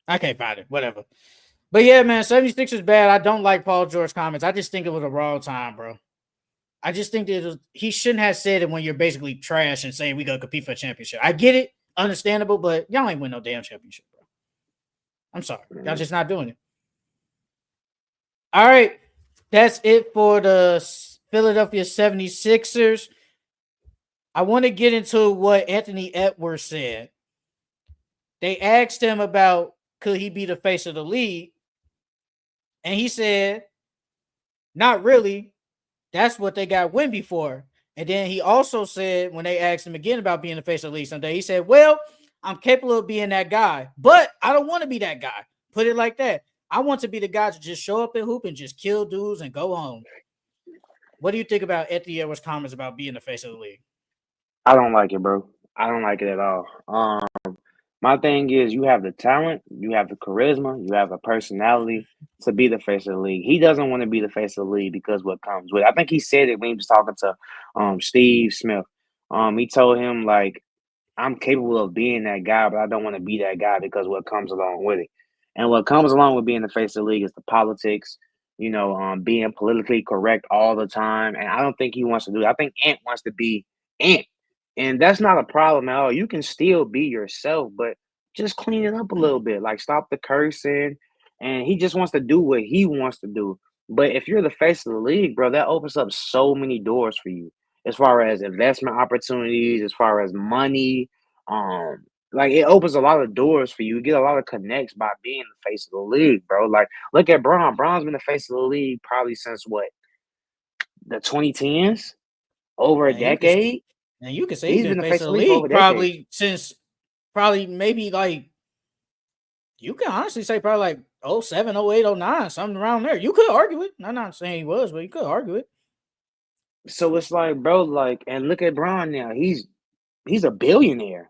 I can't find it. Whatever. But yeah, man, 76 is bad. I don't like Paul George comments. I just think it was a wrong time, bro. I just think that he shouldn't have said it when you're basically trash and saying we gonna compete for a championship. I get it, understandable, but y'all ain't win no damn championship, bro. I'm sorry. Y'all just not doing it. All right. That's it for the Philadelphia 76ers. I want to get into what Anthony Edwards said. They asked him about could he be the face of the league? And he said, not really. That's what they got Wemby for. And then he also said, when they asked him again about being the face of the league someday, he said, well, I'm capable of being that guy, but I don't want to be that guy. Put it like that. I want to be the guy to just show up and hoop and just kill dudes and go home. What do you think about Anthony Edwards' comments about being the face of the league? I don't like it, bro. I don't like it at all. My thing is, you have the talent, you have the charisma, you have the personality to be the face of the league. He doesn't want to be the face of the league because what comes with it. I think he said it when he was talking to Steve Smith. He told him like, I'm capable of being that guy, but I don't want to be that guy because what comes along with it. And what comes along with being the face of the league is the politics, being politically correct all the time. And I don't think he wants to do it. I think Ant wants to be Ant. And that's not a problem at all. You can still be yourself, but just clean it up a little bit. Like stop the cursing. And he just wants to do what he wants to do. But if you're the face of the league, bro, that opens up so many doors for you as far as investment opportunities, as far as money. Like it opens a lot of doors for you. You get a lot of connects by being the face of the league, bro. Like look at Bron. Bron's been the face of the league probably since what, the 2010s? Over a Man, you can decade? say he's He's been been the face face of of the the league for over league a decade. probably maybe like you can honestly say probably like 07, 08, 09, something around there. You could argue it. I'm not saying he was, but you could argue it. So it's like, bro, like, and look at Bron now. He's a billionaire.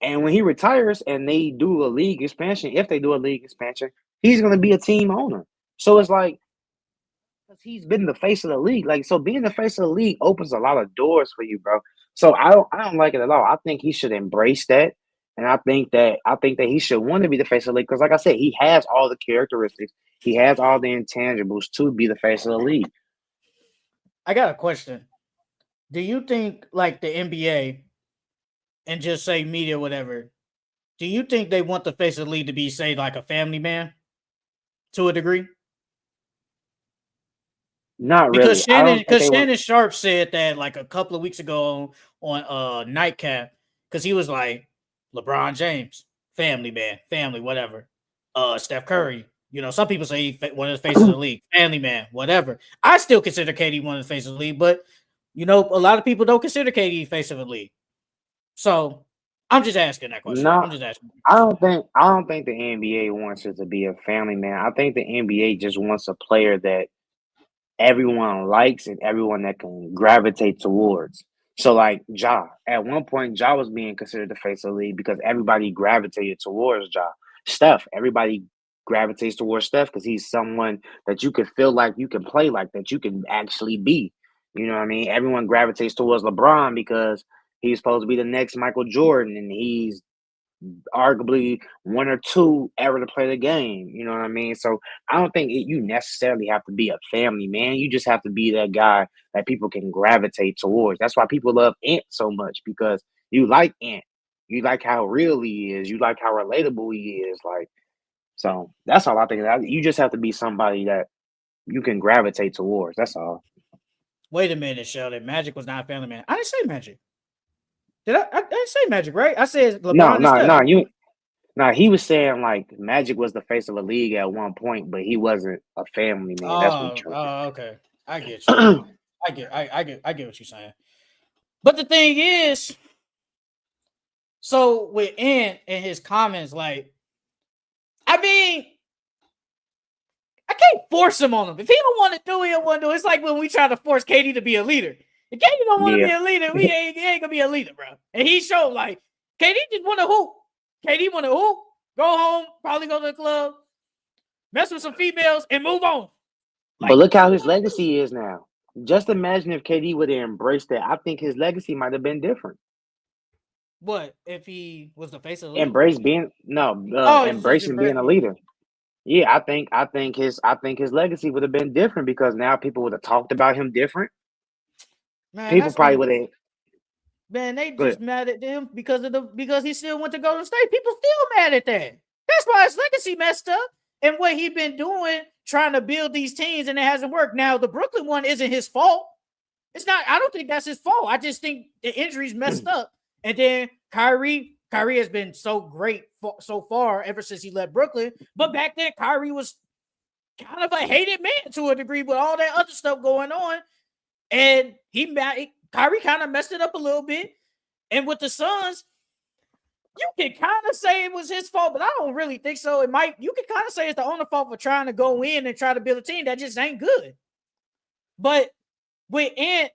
And when he retires and they do a league expansion, if they do a league expansion, he's gonna be a team owner. So it's like, because he's been the face of the league. Like, so being the face of the league opens a lot of doors for you, bro. So I don't like it at all. I think he should embrace that. And I think that he should want to be the face of the league. Because like I said, he has all the characteristics. He has all the intangibles to be the face of the league. I got a question. Do you think like the NBA and just say media, whatever, do you think they want the face of the league to be, say, like a family man to a degree? Not Because really. I don't think they want Shannon Sharp said that like a couple of weeks ago on Nightcap, because he was like LeBron James, family man, family, whatever. Steph Curry, some people say one of the faces of the league, family man, whatever. I still consider KD one of the faces of the league, but a lot of people don't consider KD face of the league. So I'm just asking that question. I'm not just asking. I don't think the NBA wants it to be a family man. I think the NBA just wants a player that everyone likes and everyone that can gravitate towards. So like Ja, at one point Ja was being considered the face of the league because everybody gravitated towards Ja. Steph, everybody gravitates towards Steph because he's someone that you can feel like you can play like, that you can actually be. You know what I mean? Everyone gravitates towards LeBron because he's supposed to be the next Michael Jordan and he's arguably one or two ever to play the game. You know what I mean? So I don't think you necessarily have to be a family man. You just have to be that guy that people can gravitate towards. That's why people love Ant so much because you like Ant. You like how real he is. You like how relatable he is. Like, so that's all I think. You just have to be somebody that you can gravitate towards. That's all. Wait a minute, Sheldon. Magic was not a family man. I didn't say Magic. Did I didn't say Magic, right? I said No, LeBron and no, Steph. no. No, he was saying like Magic was the face of the league at one point, but he wasn't a family man. That's what he's trying Okay. I get you. to I get what you're saying. But the thing is, so with Ant and his comments, like, I mean, I can't force him on him. If he don't want to do it, he don't want to do it. It's like when we try to force KD to be a leader. If KD don't want to Yeah. be a leader, he ain't gonna be a leader, bro. And he showed like KD just want to hoop. KD want to hoop, go home, probably go to the club, mess with some females, and move on. But Like, look how his legacy is now. Just imagine if KD would have embraced that. I think his legacy might have been different. what if he was the face of the league? Embrace being no, Oh, it's just embracing being a leader. Yeah, I think his legacy would have been different because now people would have talked about him different. man. People That's probably the would have. man. They Go ahead. just mad at him because he still went to Golden State. People still mad at that. That's why his legacy messed up and what he been doing trying to build these teams and it hasn't worked. Now the Brooklyn one isn't his fault. It's not. I don't think that's his fault. I just think the injuries messed up. And then Kyrie has been so great so far ever since he left Brooklyn. But back then, Kyrie was kind of a hated man to a degree with all that other stuff going on. And Kyrie kind of messed it up a little bit. And with the Suns, You can kind of say it was his fault, but I don't really think so. You can kind of say it's the owner's fault for trying to go in and try to build a team that just ain't good. But I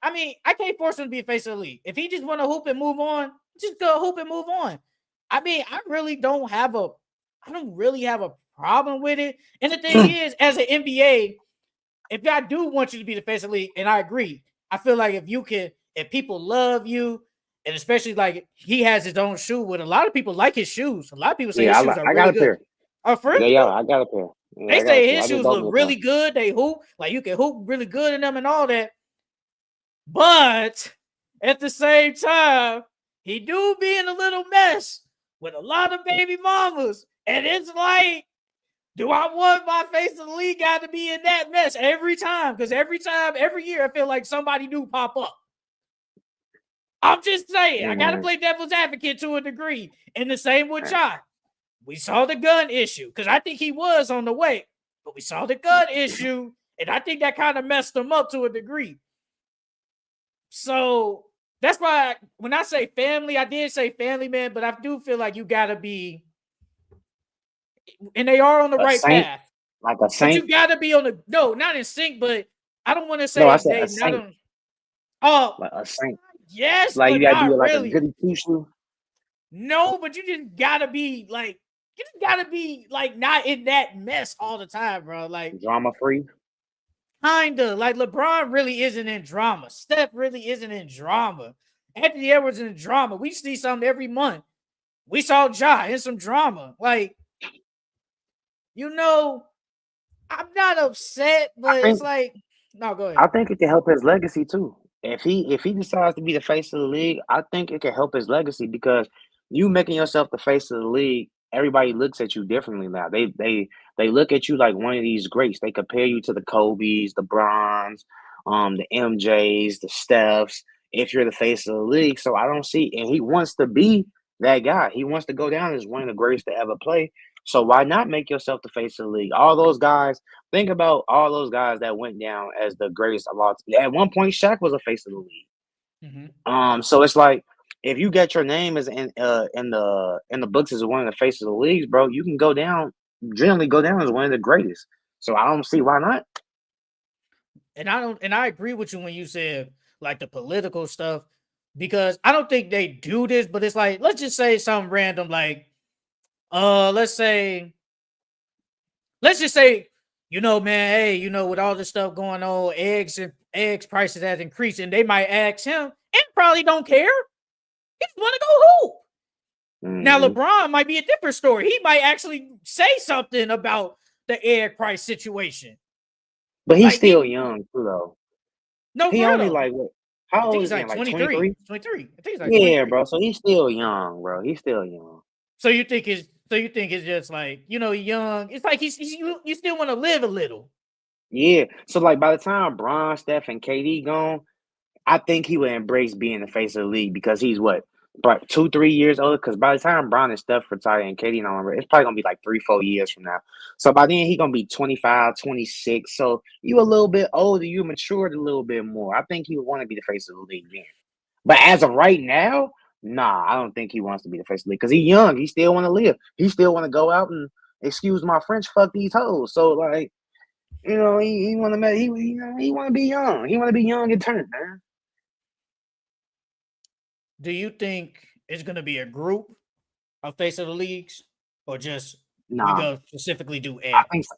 can't force him to be a face of the league. If he just want to hoop and move on, just go hoop and move on. I mean, I don't really have a problem with it. And the thing is, as an NBA, if I do want you to be the face of the league, and I agree, I feel like if people love you, and especially like he has his own shoe with a lot of people like his shoes. A lot of people say his shoes are I got really a good. pair. Oh, for real? Yeah, I got a pair. Yeah, They I got a say pair. his I just shoes bought me look a pair. really good. They hoop. Like you can hoop really good in them and all that. But at the same time, he do be in a little mess with a lot of baby mamas. And it's like, do I want my face of the league guy to be in that mess every time? Because every year, I feel like somebody do pop up. I'm just saying, I got to play devil's advocate to a degree. And the same with Ja. We saw the gun issue because I think he was on the way, but we saw the gun issue, and I think that kind of messed him up to a degree. So that's why when I say family, I did say family, man, but I do feel like you got to be, and they are on the A right saint, path. like a But you saint. got to be not in sync, but I don't want to No, I say said a they not saint, on. Oh, like a saint. yes, Like you but gotta be not like a really. goody two shoe. No, but you just gotta be not in that mess all the time, bro. Like Drama free. kinda like LeBron really isn't in drama. Steph really isn't in drama. Anthony Edwards in drama. We see something every month. We saw Ja in some drama. Like, I'm not upset, I but it's think like, no, go ahead. I think it can help his legacy too. If he decides to be the face of the league, I think it can help his legacy because you making yourself the face of the league, everybody looks at you differently now. They look at you like one of these greats. They compare you to the Kobe's, the Bron's, the MJ's, the Steph's. If you're the face of the league, so I don't see, and he wants to be that guy. He wants to go down as one of the greatest to ever play. So why not make yourself the face of the league? All those guys. Think about all those guys that went down as the greatest of all time. At one point, Shaq was a face of the league. Mm-hmm. So it's like if you get your name as in the books as one of the faces of the leagues, bro, you can generally go down as one of the greatest. So I don't see why not. And I agree with you when you said like the political stuff, because I don't think they do this, but it's like, let's just say something random, like, let's say let's just say, man, hey, with all this stuff going on, eggs prices has increased, and they might ask him, and probably don't care. He just want to go hoop. Now, Hmm. LeBron might be a different story. He might actually say something about the egg price situation. But he's Like still young too, though. no, He for real only though. like what? I How think old he's is he? like Like 23. 23? 23. I think he's like Yeah, 23. bro. So he's still young, bro. He's still young. So you think it's just like, young. It's like you still want to live a little. Yeah. So like by the time Bron, Steph, and KD gone, I think he would embrace being the face of the league because he's what, about 2, 3 years older. Because by the time Bron and Steph retire and KD no longer, it's probably gonna be like 3, 4 years from now. So by then he gonna be 25, 26. So you a little bit older, you matured a little bit more. I think he would want to be the face of the league then. But as of right now, nah, I don't think he wants to be the face of the league because he's young. He still want to live. He still want to go out and excuse my French, fuck these hoes. So like, he want to he want to be young. He want to be young and turn, man. Do you think it's gonna be a group of face of the leagues, or just we Nah, go specifically do eggs?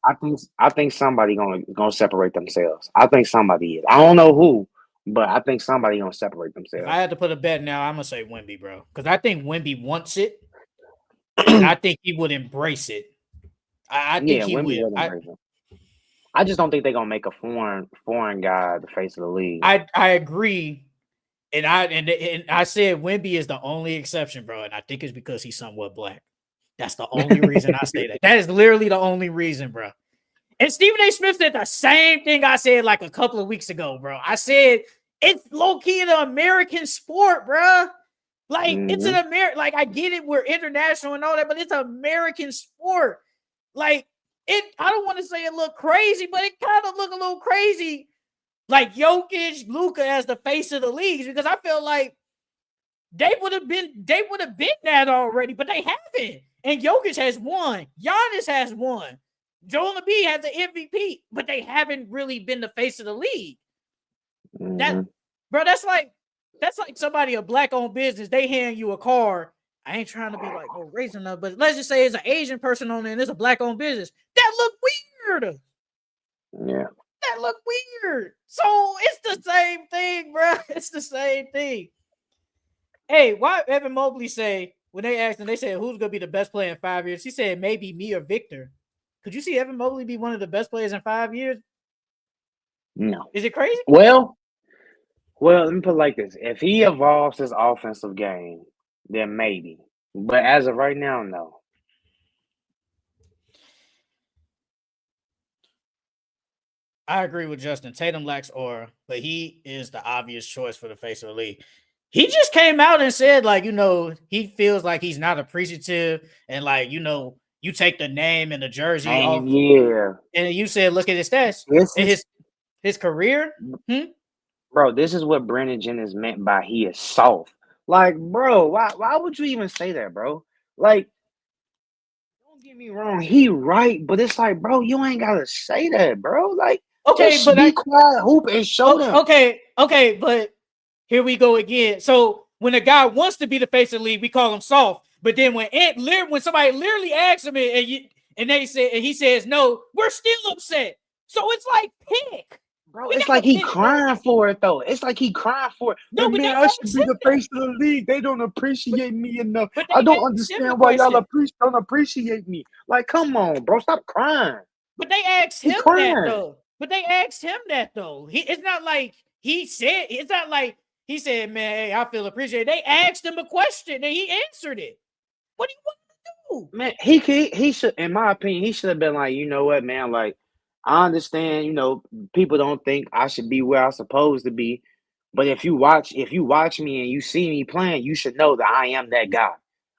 I think somebody gonna separate themselves. I think somebody is. I don't know who, but I think somebody gonna separate If I themselves. had to put a bet now, I'm gonna say Wemby, bro, because I think Wemby wants it, and I think he would embrace it. I think Yeah, he Wemby will. will embrace it. I just don't think they're gonna make a foreign guy the face of the league. I agree, and I said Wemby is the only exception, bro, and I think it's because he's somewhat black. That's the only reason I say that. That is literally the only reason, bro. And Stephen A. Smith said the same thing I said like a couple of weeks ago, bro. I said it's low key an American sport, bro. Like it's an Hmm. American. Like I get it, we're international and all that, but it's an American sport. Like it. I don't want to say it look crazy, but it kind of look a little crazy. Like Jokic, Luka as the face of the leagues, because I feel like They would have been that already, but they haven't. And Jokic has won. Giannis has won. Joel Embiid has the MVP, but they haven't really been the face of the league. That, bro, that's like somebody, a black-owned business, they hand you a car. I ain't trying to be like no race enough, but let's just say it's an Asian person on there and it's a black-owned business. That look weird. Yeah. That look weird. So it's the same thing, bro. It's the same thing. Hey, why Evan Mobley say, when they asked him, they said, who's going to be the best player in 5 years? He said, maybe me or Victor. Could you see Evan Mobley be one of the best players in 5 years? No. Is it crazy? Well, let me put it like this. If he evolves his offensive game, then maybe. But as of right now, no. I agree with Justin. Tatum lacks aura, but he is the obvious choice for the face of the league. He just came out and said, like, he feels like he's not appreciative, and like, you take the name and the jersey off. Yeah. And you said, look at his stats. His career. Bro, this is what Brandon Jennings meant by he is soft. Like, bro, why would you even say that, bro? Like, don't get me wrong, he right, but it's like, bro, you ain't gotta say that, bro. Like, okay, just but be quiet, hoop, and show them. Okay, but here we go again. So when a guy wants to be the face of the league, we call him soft. But then when somebody literally asks him and he says no, we're still upset. So it's like pick. Bro, it's like he crying for it, though. It's like he crying for it. No, but man, I should be the face of the league. They don't appreciate me enough. I don't understand why y'all don't appreciate me. Like, come on, bro. Stop crying. But they asked him that, though. It's not like he said, man, hey, I feel appreciated. They asked him a question and he answered it. What do you want to do? Man, he should, in my opinion, he should have been like, you know what, man, like, I understand, people don't think I should be where I'm supposed to be. But if you watch me and you see me playing, you should know that I am that guy.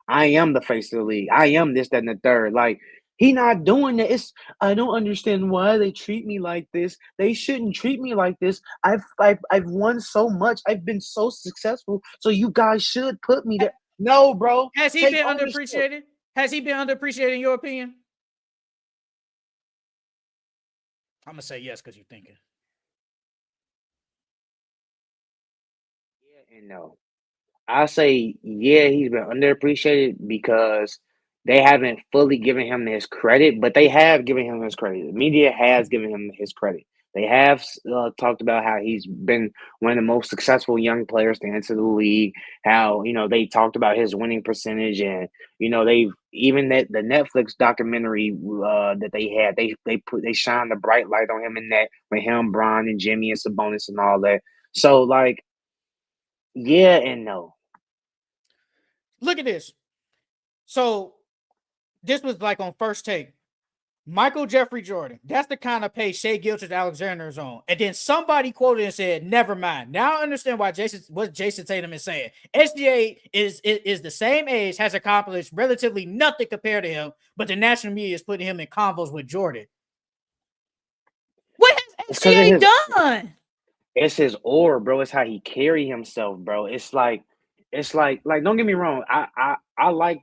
I am the face of the league. I am this, that, and the third. Like, he not doing that. I don't understand why they treat me like this. They shouldn't treat me like this. I've won so much. I've been so successful. So you guys should put me there. No, bro. Has he been underappreciated? Has he been underappreciated in your opinion? I'm gonna say yes because you're thinking. Yeah and no. I say yeah, he's been underappreciated because they haven't fully given him his credit, but they have given him his credit. The media has given him his credit. They have talked about how he's been one of the most successful young players to enter the league. How they talked about his winning percentage, and they've even the Netflix documentary that they had. They shined a bright light on him in that with him, Bron, and Jimmy and Sabonis and all that. So like, yeah and no. Look at this. So this was like on First Take. Michael Jeffrey Jordan. That's the kind of pay Shai Gilgeous-Alexander is on. And then somebody quoted and said, never mind. Now I understand what Jayson Tatum is saying. SGA is the same age, has accomplished relatively nothing compared to him, but the national media is putting him in combos with Jordan. What has SGA done? It's his aura, bro. It's how he carry himself, bro. It's like don't get me wrong. I like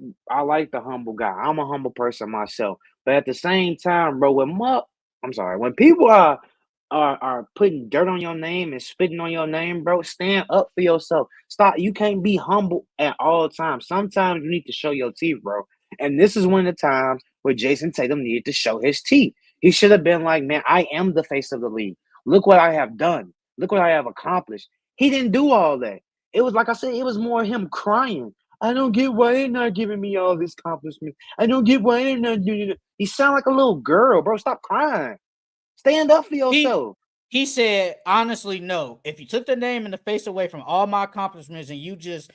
the humble guy. I'm a humble person myself. But at the same time, bro, when people are putting dirt on your name and spitting on your name, bro, stand up for yourself. Stop. You can't be humble at all times. Sometimes you need to show your teeth, bro. And this is one of the times where Jayson Tatum needed to show his teeth. He should have been like, man, I am the face of the league. Look what I have done. Look what I have accomplished. He didn't do all that. It was like I said, it was more him crying. I don't get why they're not giving me all this accomplishment. I don't get why they're not doing it. He sound like a little girl, bro. Stop crying. Stand up for yourself. He said, honestly, no. If you took the name and the face away from all my accomplishments and you're just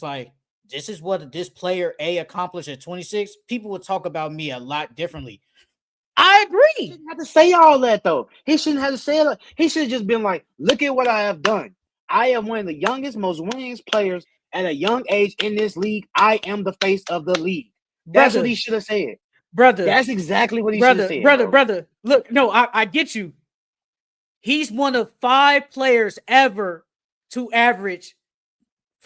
like, this is what this player A accomplished at 26, people would talk about me a lot differently. I agree. He shouldn't have to say all that, though. He shouldn't have to say it. He should have just been like, look at what I have done. I am one of the youngest, most winningest players at a young age in this league. I am the face of the league. That's what he should have said. Brother. That's exactly what he should have said. Brother. Look, no, I get you. He's one of 5 players ever to average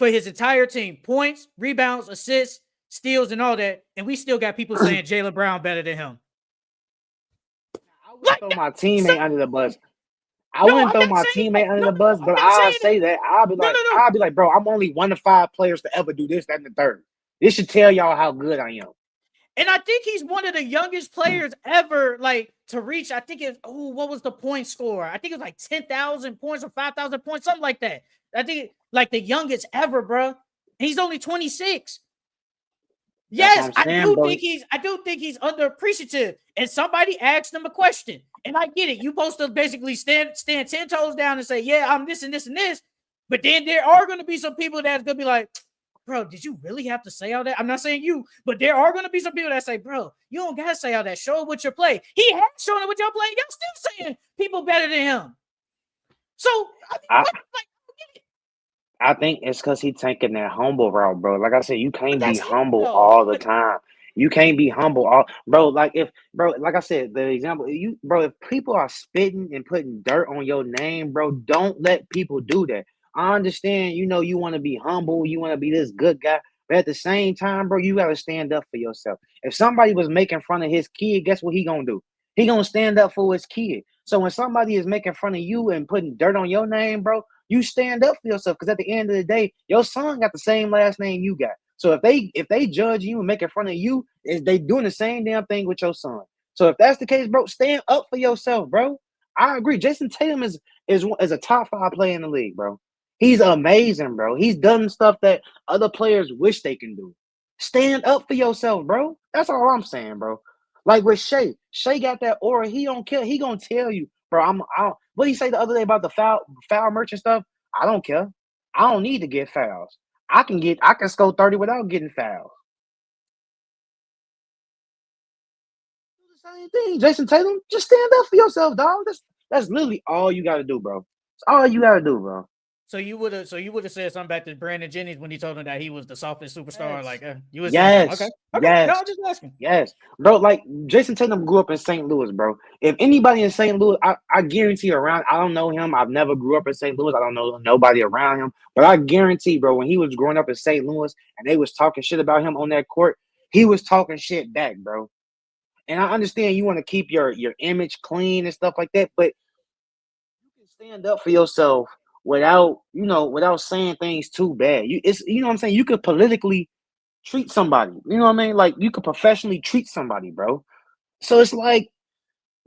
for his entire team. Points, rebounds, assists, steals, and all that. And we still got people saying Jaylen Brown better than him. I wouldn't throw my teammate under the bus. I No, wouldn't I'm throw not my saying teammate that. under No, the bus, I'm but not I'll saying say that. I'll be like, bro, I'm only 1 of 5 players to ever do this, that, and the third. This should tell y'all how good I am. And I think he's one of the youngest players ever, like, to reach. I think what was the point score? I think it was like 10,000 points or 5,000 points, something like that. I think like the youngest ever, bro. He's only 26. That's what Yes, I'm saying, bro. I do think he's underappreciative. And somebody asked him a question. And I get it. You supposed to basically stand 10 toes down and say, yeah, I'm this and this and this. But then there are going to be some people that's going to be like, bro, did you really have to say all that? I'm not saying you, but there are going to be some people that say, bro, you don't got to say all that. Show it with your play. He has shown it with your play. Y'all still saying people better than him. So, I mean, I, what? Like, I think it's because he's taking that humble route, bro. Like I said, you but can't be that's him, humble though. all the time. You can't be humble all, bro. Like like I said, the example, bro, if people are spitting and putting dirt on your name, bro, don't let people do that. I understand, you want to be humble, you want to be this good guy, but at the same time, bro, you got to stand up for yourself. If somebody was making fun of his kid, guess what he gonna do? He gonna stand up for his kid. So when somebody is making fun of you and putting dirt on your name, bro, you stand up for yourself because at the end of the day, your son got the same last name you got. So if they judge you and making fun of you, is they doing the same damn thing with your son. So if that's the case, bro, stand up for yourself, bro. I agree. Jayson Tatum is a top 5 player in the league, bro. He's amazing, bro. He's done stuff that other players wish they can do. Stand up for yourself, bro. That's all I'm saying, bro. Like with Shea got that aura. He don't care. He gonna tell you, bro. What did he say the other day about the foul merchant stuff? I don't care. I don't need to get fouls. I can score 30 without getting fouled. Do the same thing, Jayson Tatum. Just stand up for yourself, dog. That's literally all you gotta do, bro. It's all you gotta do, bro. So you would have said something back to Brandon Jennings when he told him that he was the softest superstar. Yes. Like you would say something. Okay. Yes. Okay. No, Yes. I'm just asking. Yes. Bro, like Jayson Tatum grew up in St. Louis, bro. If anybody in St. Louis, I guarantee around, I don't know him. I've never grew up in St. Louis. I don't know nobody around him. But I guarantee, bro, when he was growing up in St. Louis and they was talking shit about him on that court, he was talking shit back, bro. And I understand you want to keep your image clean and stuff like that, but you can stand up for yourself without saying things too bad. You know what I'm saying? You could politically treat somebody. You know what I mean? Like you could professionally treat somebody, bro. So it's like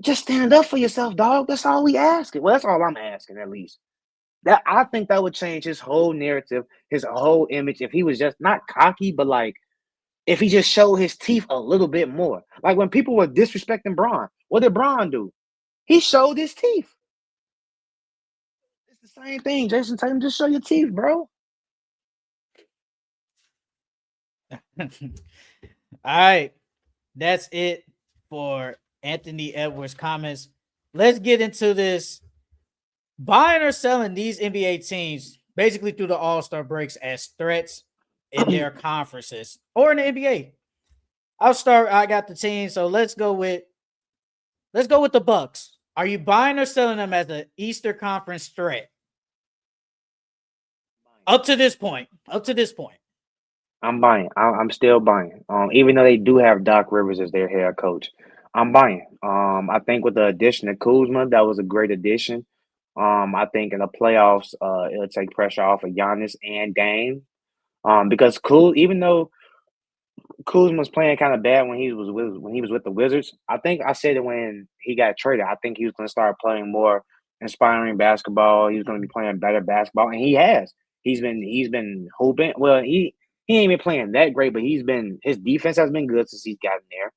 just stand up for yourself, dog. That's all we asking. Well, that's all I'm asking, at least. That I think that would change his whole narrative, his whole image, if he was just not cocky, but like if he just showed his teeth a little bit more. Like when people were disrespecting Braun, what did Braun do? He showed his teeth. It's the same thing. Jayson Tatum, just show your teeth, bro. All right. That's it for Anthony Edwards' comments. Let's get into this. Buying or selling these NBA teams basically through the All-Star breaks as threats in their conferences or in the NBA. I'll start. I got the team, so let's go with the Bucks. Are you buying or selling them as an Eastern Conference threat? Up to this point. I'm buying. I'm still buying. Even though they do have Doc Rivers as their head coach, I'm buying. I think with the addition of Kuzma, that was a great addition. I think in the playoffs, it'll take pressure off of Giannis and Dame. Because even though Kuzma was playing kind of bad when he was with the Wizards, I think I said it when he got traded. I think he was going to start playing more inspiring basketball. He was going to be playing better basketball, and he has. He's been hooping. Well, he ain't been playing that great, but his defense has been good since he's gotten there.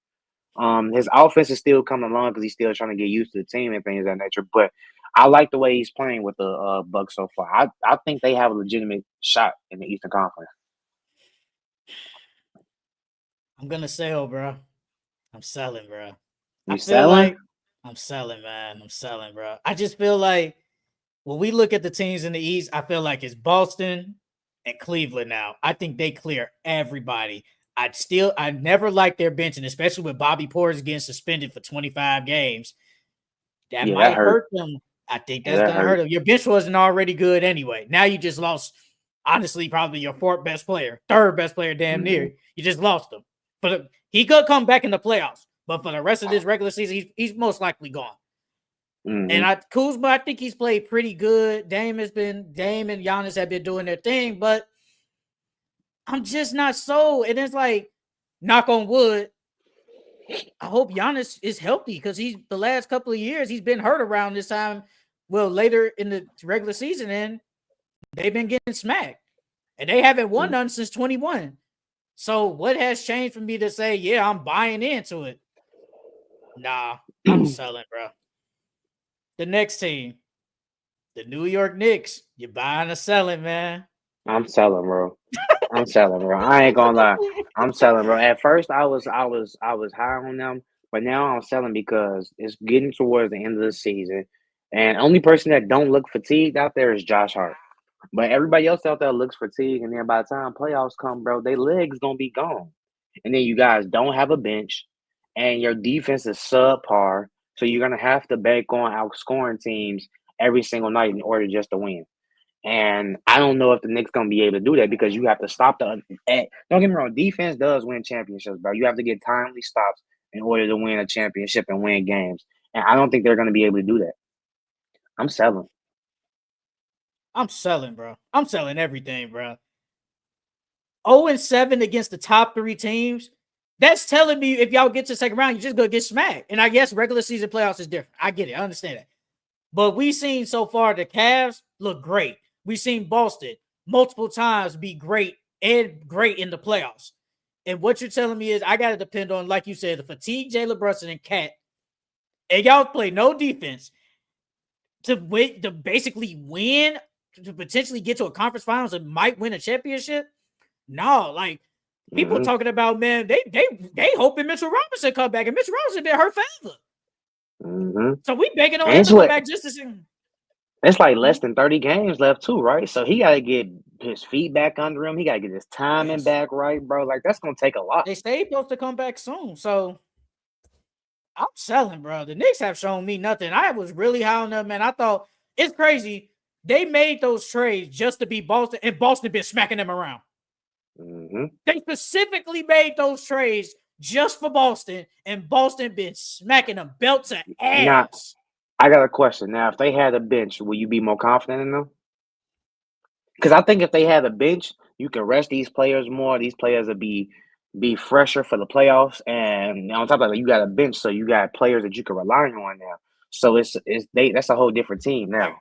His offense is still coming along because he's still trying to get used to the team and things of that nature. But I like the way he's playing with the Bucks so far. I think they have a legitimate shot in the Eastern Conference. I'm gonna sell, bro. I'm selling, bro. I You feel selling? like I'm selling, man. I'm selling, bro. I just feel like when we look at the teams in the East, I feel like it's Boston and Cleveland now. I think they clear everybody. I never liked their benching, especially with Bobby Portis getting suspended for 25 games. That Yeah, that might hurt. hurt them. I think Yeah, that's that gonna hurt hurt. them. Your bench wasn't already good anyway. Now you just lost. honestly probably your fourth best player, third best player, damn near. Mm-hmm. You just lost him. But he could come back in the playoffs. But for the rest of this regular season, he's most likely gone. Mm-hmm. And Kuzma, I think he's played pretty good. Dame and Giannis have been doing their thing, but I'm just not so. And it's like, knock on wood, I hope Giannis is healthy because the last couple of years he's been hurt around this time. Well, later in the regular season, and they've been getting smacked, and they haven't won none since 21. So what has changed for me to say, yeah, I'm buying into it? Nah, I'm selling, bro. The next team, the New York Knicks. You buying or selling, man? I'm selling, bro. I'm selling, bro. I ain't gonna lie. I'm selling, bro. At first, I was high on them, but now I'm selling because it's getting towards the end of the season, and only person that don't look fatigued out there is Josh Hart. But everybody else out there looks fatigued, and then by the time playoffs come, bro, their legs gonna be gone. And then you guys don't have a bench, and your defense is subpar, so you're gonna have to bank on outscoring teams every single night in order just to win. And I don't know if the Knicks gonna be able to do that because you have to stop don't get me wrong, defense does win championships, bro. You have to get timely stops in order to win a championship and win games. And I don't think they're gonna be able to do that. I'm selling. I'm selling, bro. I'm selling everything, bro. 0-7 against the top 3 teams. That's telling me if y'all get to the second round, you're just gonna get smacked. And I guess regular season playoffs is different. I get it. I understand that. But we've seen so far the Cavs look great. We've seen Boston multiple times be great and great in the playoffs. And what you're telling me is I got to depend on, like you said, the fatigue Jalen Brunson and Cat. And y'all play no defense to win, to basically win, to potentially get to a conference finals and might win a championship. No, like people talking about, man, they hoping Mitchell Robinson come back, and Mitchell Robinson been hurt forever. So we begging on him to come back just to see. It's like less than 30 games left too, right? So he got to get his feet back under him. He got to get his timing back right, bro. Like that's gonna take a lot. They stay supposed to come back soon, so I'm selling, bro. The Knicks have shown me nothing. I was really high on them, man. I thought it's crazy. They made those trades just to beat Boston, and Boston been smacking them around. They specifically made those trades just for Boston, and Boston been smacking them belt to ass. Now, I got a question. Now, if they had a bench, will you be more confident in them? Because I think if they had a bench, you can rest these players more. These players would be fresher for the playoffs. And on top of that, you got a bench, so you got players that you can rely on now. So that's a whole different team now.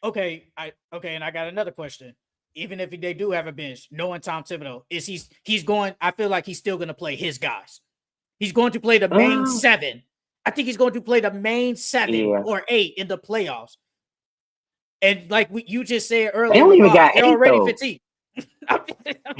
Okay, and I got another question. Even if they do have a bench, knowing Tom Thibodeau, he's going. I feel like he's still going to play his guys. He's going to play the main 7. I think he's going to play the main 7 or 8 in the playoffs. And like you just said earlier, they don't even got 8 already though. 15.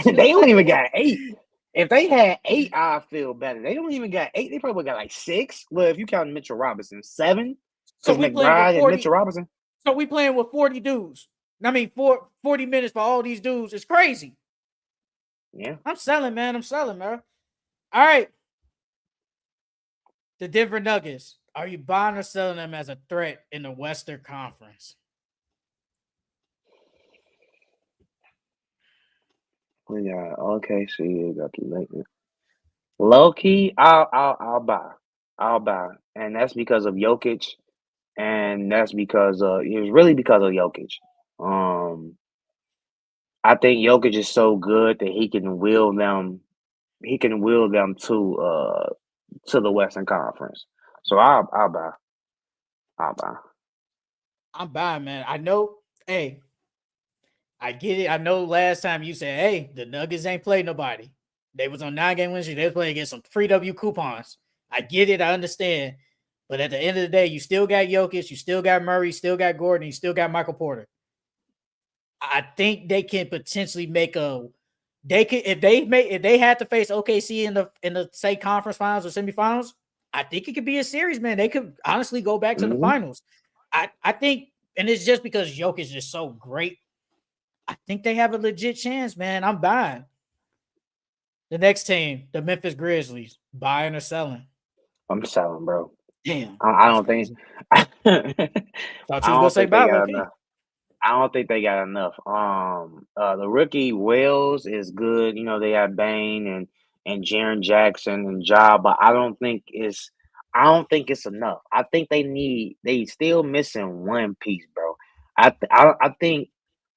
They don't even got 8. If they had 8, I feel better. They don't even got 8. They probably got like 6. Well, if you count Mitchell Robinson, 7. So we McBride and Mitchell Robinson. So we playing with 40 dudes. I mean, 40 minutes for all these dudes is crazy. Yeah. I'm selling, man. All right. The Denver Nuggets. Are you buying or selling them as a threat in the Western Conference? We got OKC. We got the Lakers. Low key, I'll buy. I'll buy, and that's because of Jokic, and that's because it was really because of Jokic. I think Jokic is so good that he can will them. He can will them to the Western Conference. So I'll buy. I'll buy. I'm buying, man. I know. Hey, I get it. I know last time you said, hey, the Nuggets ain't played nobody. They was on 9-game win streak. They was playing against some free W coupons. I get it. I understand. But at the end of the day, you still got Jokic. You still got Murray. You still got Gordon. You still got Michael Porter. I think they can potentially make if they had to face OKC in the say conference finals or semifinals, I think it could be a series, man. They could honestly go back to the finals. I think, and it's just because Jokic is so great. I think they have a legit chance, man. I'm buying. The next team, the Memphis Grizzlies, buying or selling? I'm selling, bro. Damn. I don't think. Thought you was gonna say buy, okay. I don't think they got enough. The rookie Wells is good. You know, they have Bane and Jaren Jackson and Ja, but I don't think it's enough. I think they still missing one piece, bro. I think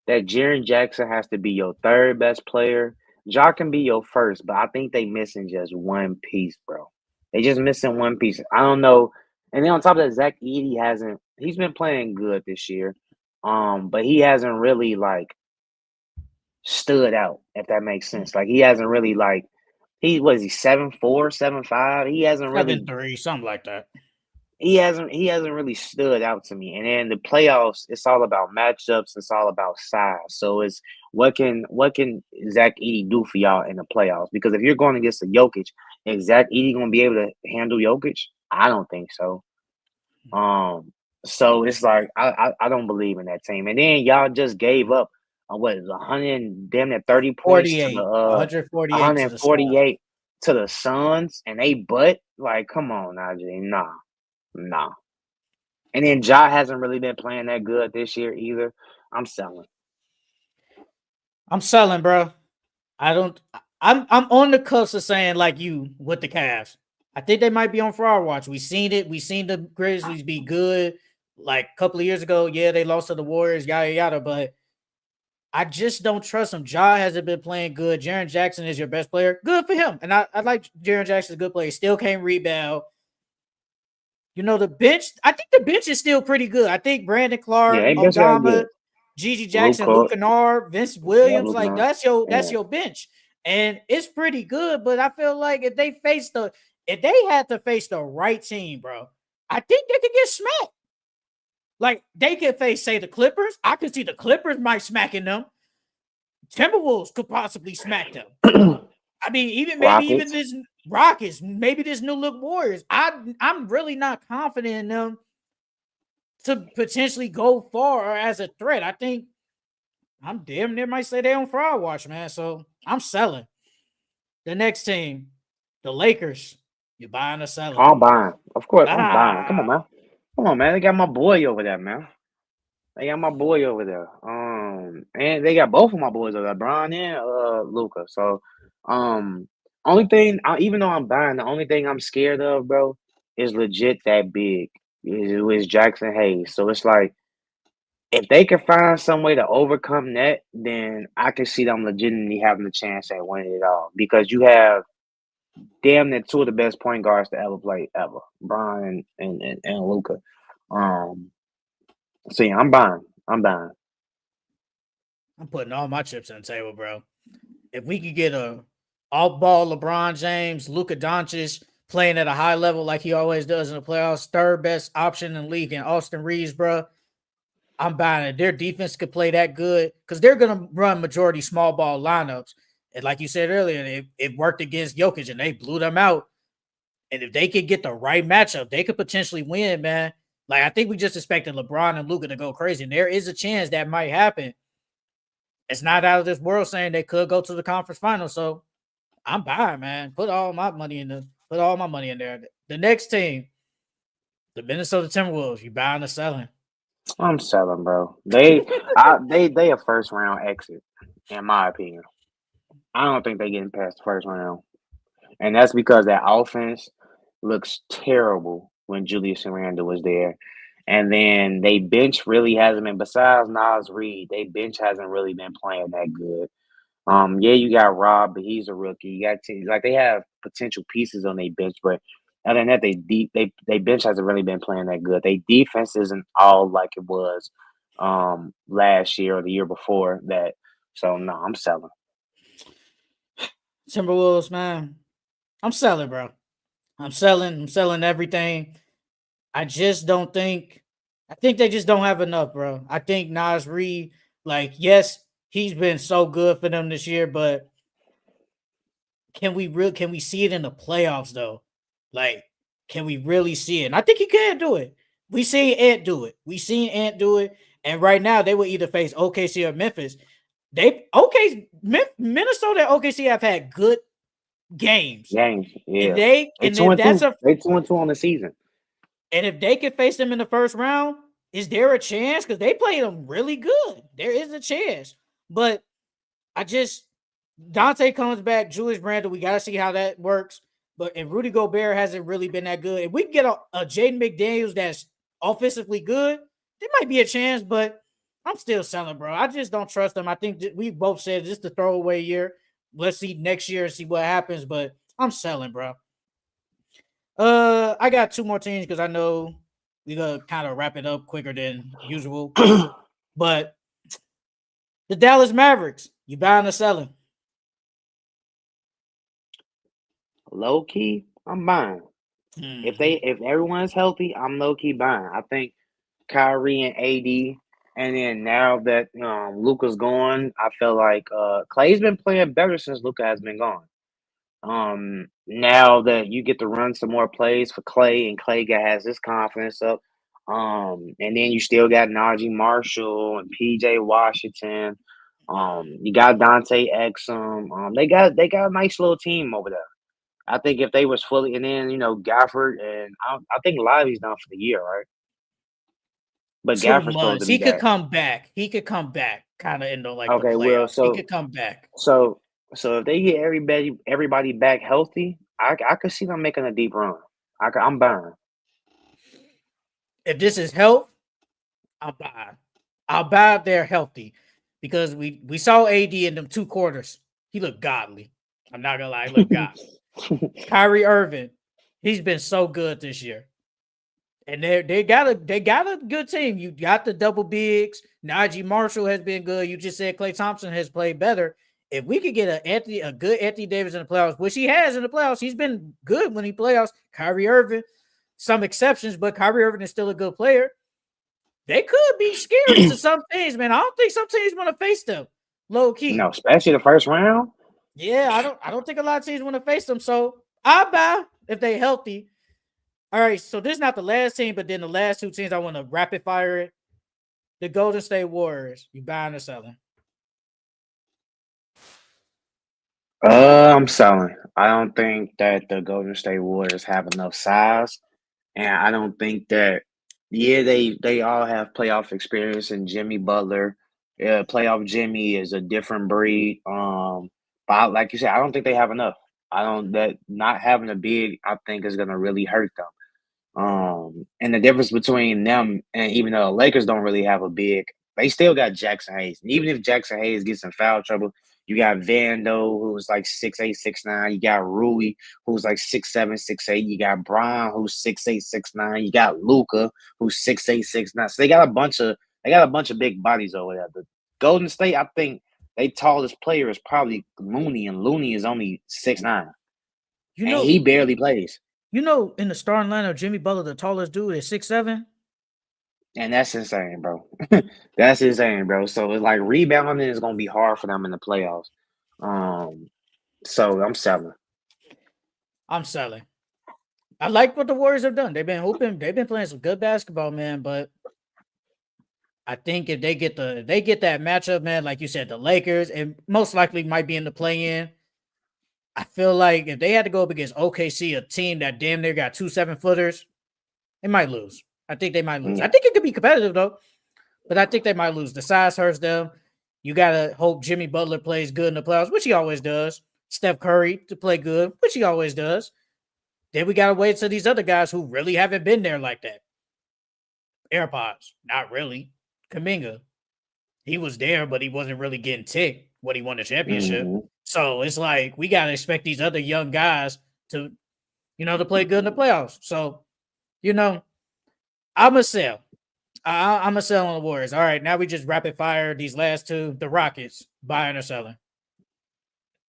that Jaren Jackson has to be your third best player. Ja can be your first, but I think they missing just one piece, bro. They just missing one piece. I don't know. And then on top of that, Zach Edey hasn't. He's been playing good this year, but he hasn't really like stood out. If that makes sense, like he hasn't really like he was he 7'4", 7'5". He hasn't really 7-3, something like that. he hasn't really stood out to me. And then the playoffs, it's all about matchups. It's all about size. So it's what can Zach Edey do for y'all in the playoffs? Because if you're going against a Jokic, is Zach Edey going to be able to handle Jokic? I don't think so. Um, so it's like I don't believe in that team. And then y'all just gave up what is 100 damn near 30 points to the 48, 148 to the Suns. 148 to the Suns, and they butt like come on, Najee, nah. Nah. And then Ja hasn't really been playing that good this year either. I'm selling. I'm selling, bro. I don't. I'm on the cusp of saying like you with the Cavs. I think they might be on fraud watch. We seen it. We seen the Grizzlies be good like a couple of years ago. Yeah, they lost to the Warriors, yada yada. But I just don't trust him. Ja hasn't been playing good. Jaren Jackson is your best player. Good for him. And I like Jaren Jackson's a good player. Still can't rebound. You know, the bench, I think the bench is still pretty good. I think Brandon Yeah, Clark, they been got Modama, good. Gigi Jackson, Luca, Luke Kennard, Vince yeah, Williams, like Luca. that's Yeah. your bench. And it's pretty good, but I feel like if they had to face the right team, bro, I think they could get smacked. Like they could face, say, the Clippers. I could see the Clippers might smacking them. Timberwolves could possibly smack them. I mean, maybe even Rockets. this Rockets, maybe this new look Warriors. I'm really not confident in them to potentially go far or as a threat. I think I'm damn near might say they on fraud watch, man. So I'm selling. The next team, the Lakers. You buying or selling? I'm buying. Of course, I'm buying. Come on, Ah, man. Come on, man. They got my boy over there, man. They got my boy over there. And they got both of my boys over there, Brian and Luca. So, um, only thing, even though I'm buying, the only thing I'm scared of, bro, is legit that big. Is Jackson Hayes. So it's like if they can find some way to overcome that, then I can see them legitimately having a chance at winning it all. Because you have damn near two of the best point guards to ever play ever, Brian and Luca. Um, so yeah, I'm buying. I'm buying. I'm putting all my chips on the table, bro. If we could get a all ball LeBron James, Luka Doncic playing at a high level like he always does in the playoffs, third best option in the league in Austin Reeves, bro. I'm buying it. Their defense could play that good because they're gonna run majority small ball lineups. And like you said earlier, it worked against Jokic and they blew them out. And if they could get the right matchup, they could potentially win, man. Like I think we just expected LeBron and Luka to go crazy, and there is a chance that might happen. It's not out of this world saying they could go to the conference final. So I'm buying, man. Put all my money in there. The next team, the Minnesota Timberwolves. You buying or selling? I'm selling, bro. They a first round exit, in my opinion. I don't think they getting past the first round, and that's because that offense looks terrible when Julius Randle was there, and then they bench really hasn't been. Besides Nas Reed, they bench hasn't really been playing that good. Yeah, you got Rob, but he's a rookie. You got like they have potential pieces on their bench, but other than that, they bench hasn't really been playing that good. They defense isn't all like it was last year or the year before that. So no, I'm selling. Timberwolves, man. I'm selling, bro. I'm selling. I'm selling everything. I just don't think. I think they just don't have enough, bro. I think Nas Reed, like, yes, he's been so good for them this year, but can we see it in the playoffs though? Like, can we really see it? And I think he can do it. We seen Ant do it. We seen Ant do it. And right now they will either face OKC or Memphis. Minnesota and OKC have had good games. Games, And yeah. they They and two if and that's two. a They 2-2 on the season. and if they can face them in the first round, is there a chance? Because they played them really good. There is a chance. But I just Dante comes back, Julius Randle. We got to see how that works. But and Rudy Gobert hasn't really been that good. If we can get a Jaden McDaniels that's offensively good, there might be a chance. But I'm still selling, bro. I just don't trust them. I think we both said just a throwaway year. Let's see next year and see what happens. But I'm selling, bro. I got two more teams because I know we gonna kind of wrap it up quicker than usual. But the Dallas Mavericks, you buying or selling? Low key, I'm buying. If everyone's healthy, I'm low key buying. I think Kyrie and AD, and then now that Luka's gone, I feel like Clay's been playing better since Luka has been gone. Now that you get to run some more plays for Clay, and has his confidence up. And then you still got Najee Marshall and PJ Washington. You got Dante Exum. They got a nice little team over there. I think if they was fully, and then Gafford, and I think Lively's done for the year, right? But 2 Gafford's supposed to months. be He could back. come back. He could come back kind of in the like the Okay, well, playoffs. He so could come back. so so if they get everybody back healthy, I could see them making a deep run. I'm buying. If this is health, I'll buy. I'll buy if they're healthy because we saw AD in them 2 quarters. He looked godly. I'm not gonna lie, he looked godly. Kyrie Irving, he's been so good this year. And they got a good team. You got the double bigs. Najee Marshall has been good. You just said Klay Thompson has played better. If we could get a good Anthony Davis in the playoffs, which he has in the playoffs, he's been good when he playoffs. Kyrie Irving, some exceptions, but Kyrie Irving is still a good player. They could be scary to some teams, man. I don't think some teams want to face them low key. Especially the first round. Yeah, I don't think a lot of teams want to face them. So I buy if they healthy. All right, so this is not the last team, but then the last two teams I want to rapid fire it. The Golden State Warriors. You buying or selling? I'm selling. I don't think that the Golden State Warriors have enough size, and I don't think that. Yeah, they all have playoff experience, and Jimmy Butler, playoff Jimmy is a different breed. But like you said, I don't think they have enough. I don't that not having a big, I think, is gonna really hurt them. And the difference between them and even though the Lakers don't really have a big, they still got Jackson Hayes. And even if Jackson Hayes gets in foul trouble, you got Vando, who's like 6'8", 6'9". You got Rui, who's like 6'7", 6'8". You got Brian, who's 6'8", 6'9". You got Luca, who's 6'8", 6'9". So they got a bunch of big bodies over there. The Golden State, I think, their tallest player is probably Looney, and Looney is only 6'9", You and know, he barely plays. in the starting lineup, Jimmy Butler, the tallest dude, is 6'7". And that's insane, bro. That's insane, bro. So it's like rebounding is gonna be hard for them in the playoffs. Um, so I'm selling. I'm selling. I like what the Warriors have done. They've been hooping. They've been playing some good basketball, man. But I think if they get that matchup, man, like you said, the Lakers, and most likely might be in the play-in. I feel like if they had to go up against OKC, a team that damn near got 2 7-footers, they might lose. I think they might lose. I Yeah. think it could be competitive though, but I think they might lose. The size hurts them. You gotta hope Jimmy Butler plays good in the playoffs, which he always does. Steph Curry to play good, which he always does. Then we gotta wait till these other guys who really haven't been there like that. AirPods, not really. Kaminga, he was there, but he wasn't really getting ticked when he won the championship. Hmm. So it's like we gotta expect these other young guys to, to play good in the playoffs. So, you know, I'm a sell. I'm a sell on the Warriors. All right, now we just rapid fire these last two. The Rockets, buying or selling.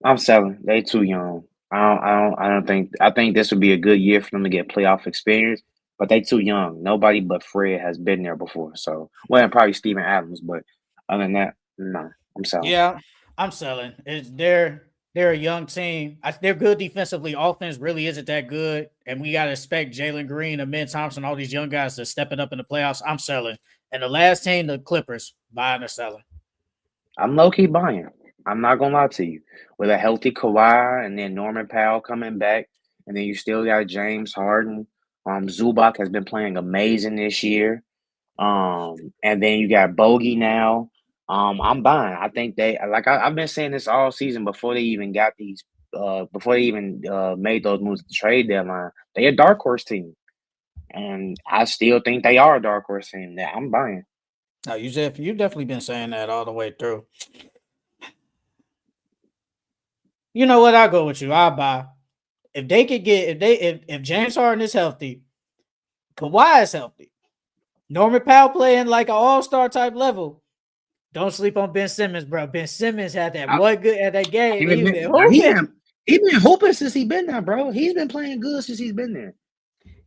I'm selling. They too young. I don't think. I think this would be a good year for them to get playoff experience. But they too young. Nobody but Fred has been there before. So, well, and probably Steven Adams. But other than that, no, I'm selling. Yeah, I'm selling. They're a young team. They're good defensively. Offense really isn't that good, and we gotta expect Jalen Green, and Ben Thompson, all these young guys to step it up in the playoffs. I'm selling. And the last team, the Clippers, buying or selling. I'm low key buying. I'm not gonna lie to you. With a healthy Kawhi and then Norman Powell coming back, and then you still got James Harden. Zubac has been playing amazing this year. And then you got Bogey now. I'm buying. I think I've been saying this all season before they even got these before they even made those moves at the trade deadline. They a dark horse team. And I still think they are a dark horse team. That I'm buying. No, you definitely been saying that all the way through. You know what? I'll go with you. I'll buy. If they could get if James Harden is healthy, Kawhi is healthy, Norman Powell playing like an all-star type level. Don't sleep on Ben Simmons, bro. Ben Simmons had that I, one good at that game. he He been been now hooping. he been hooping since he been there, bro. He's been playing good since he's been there.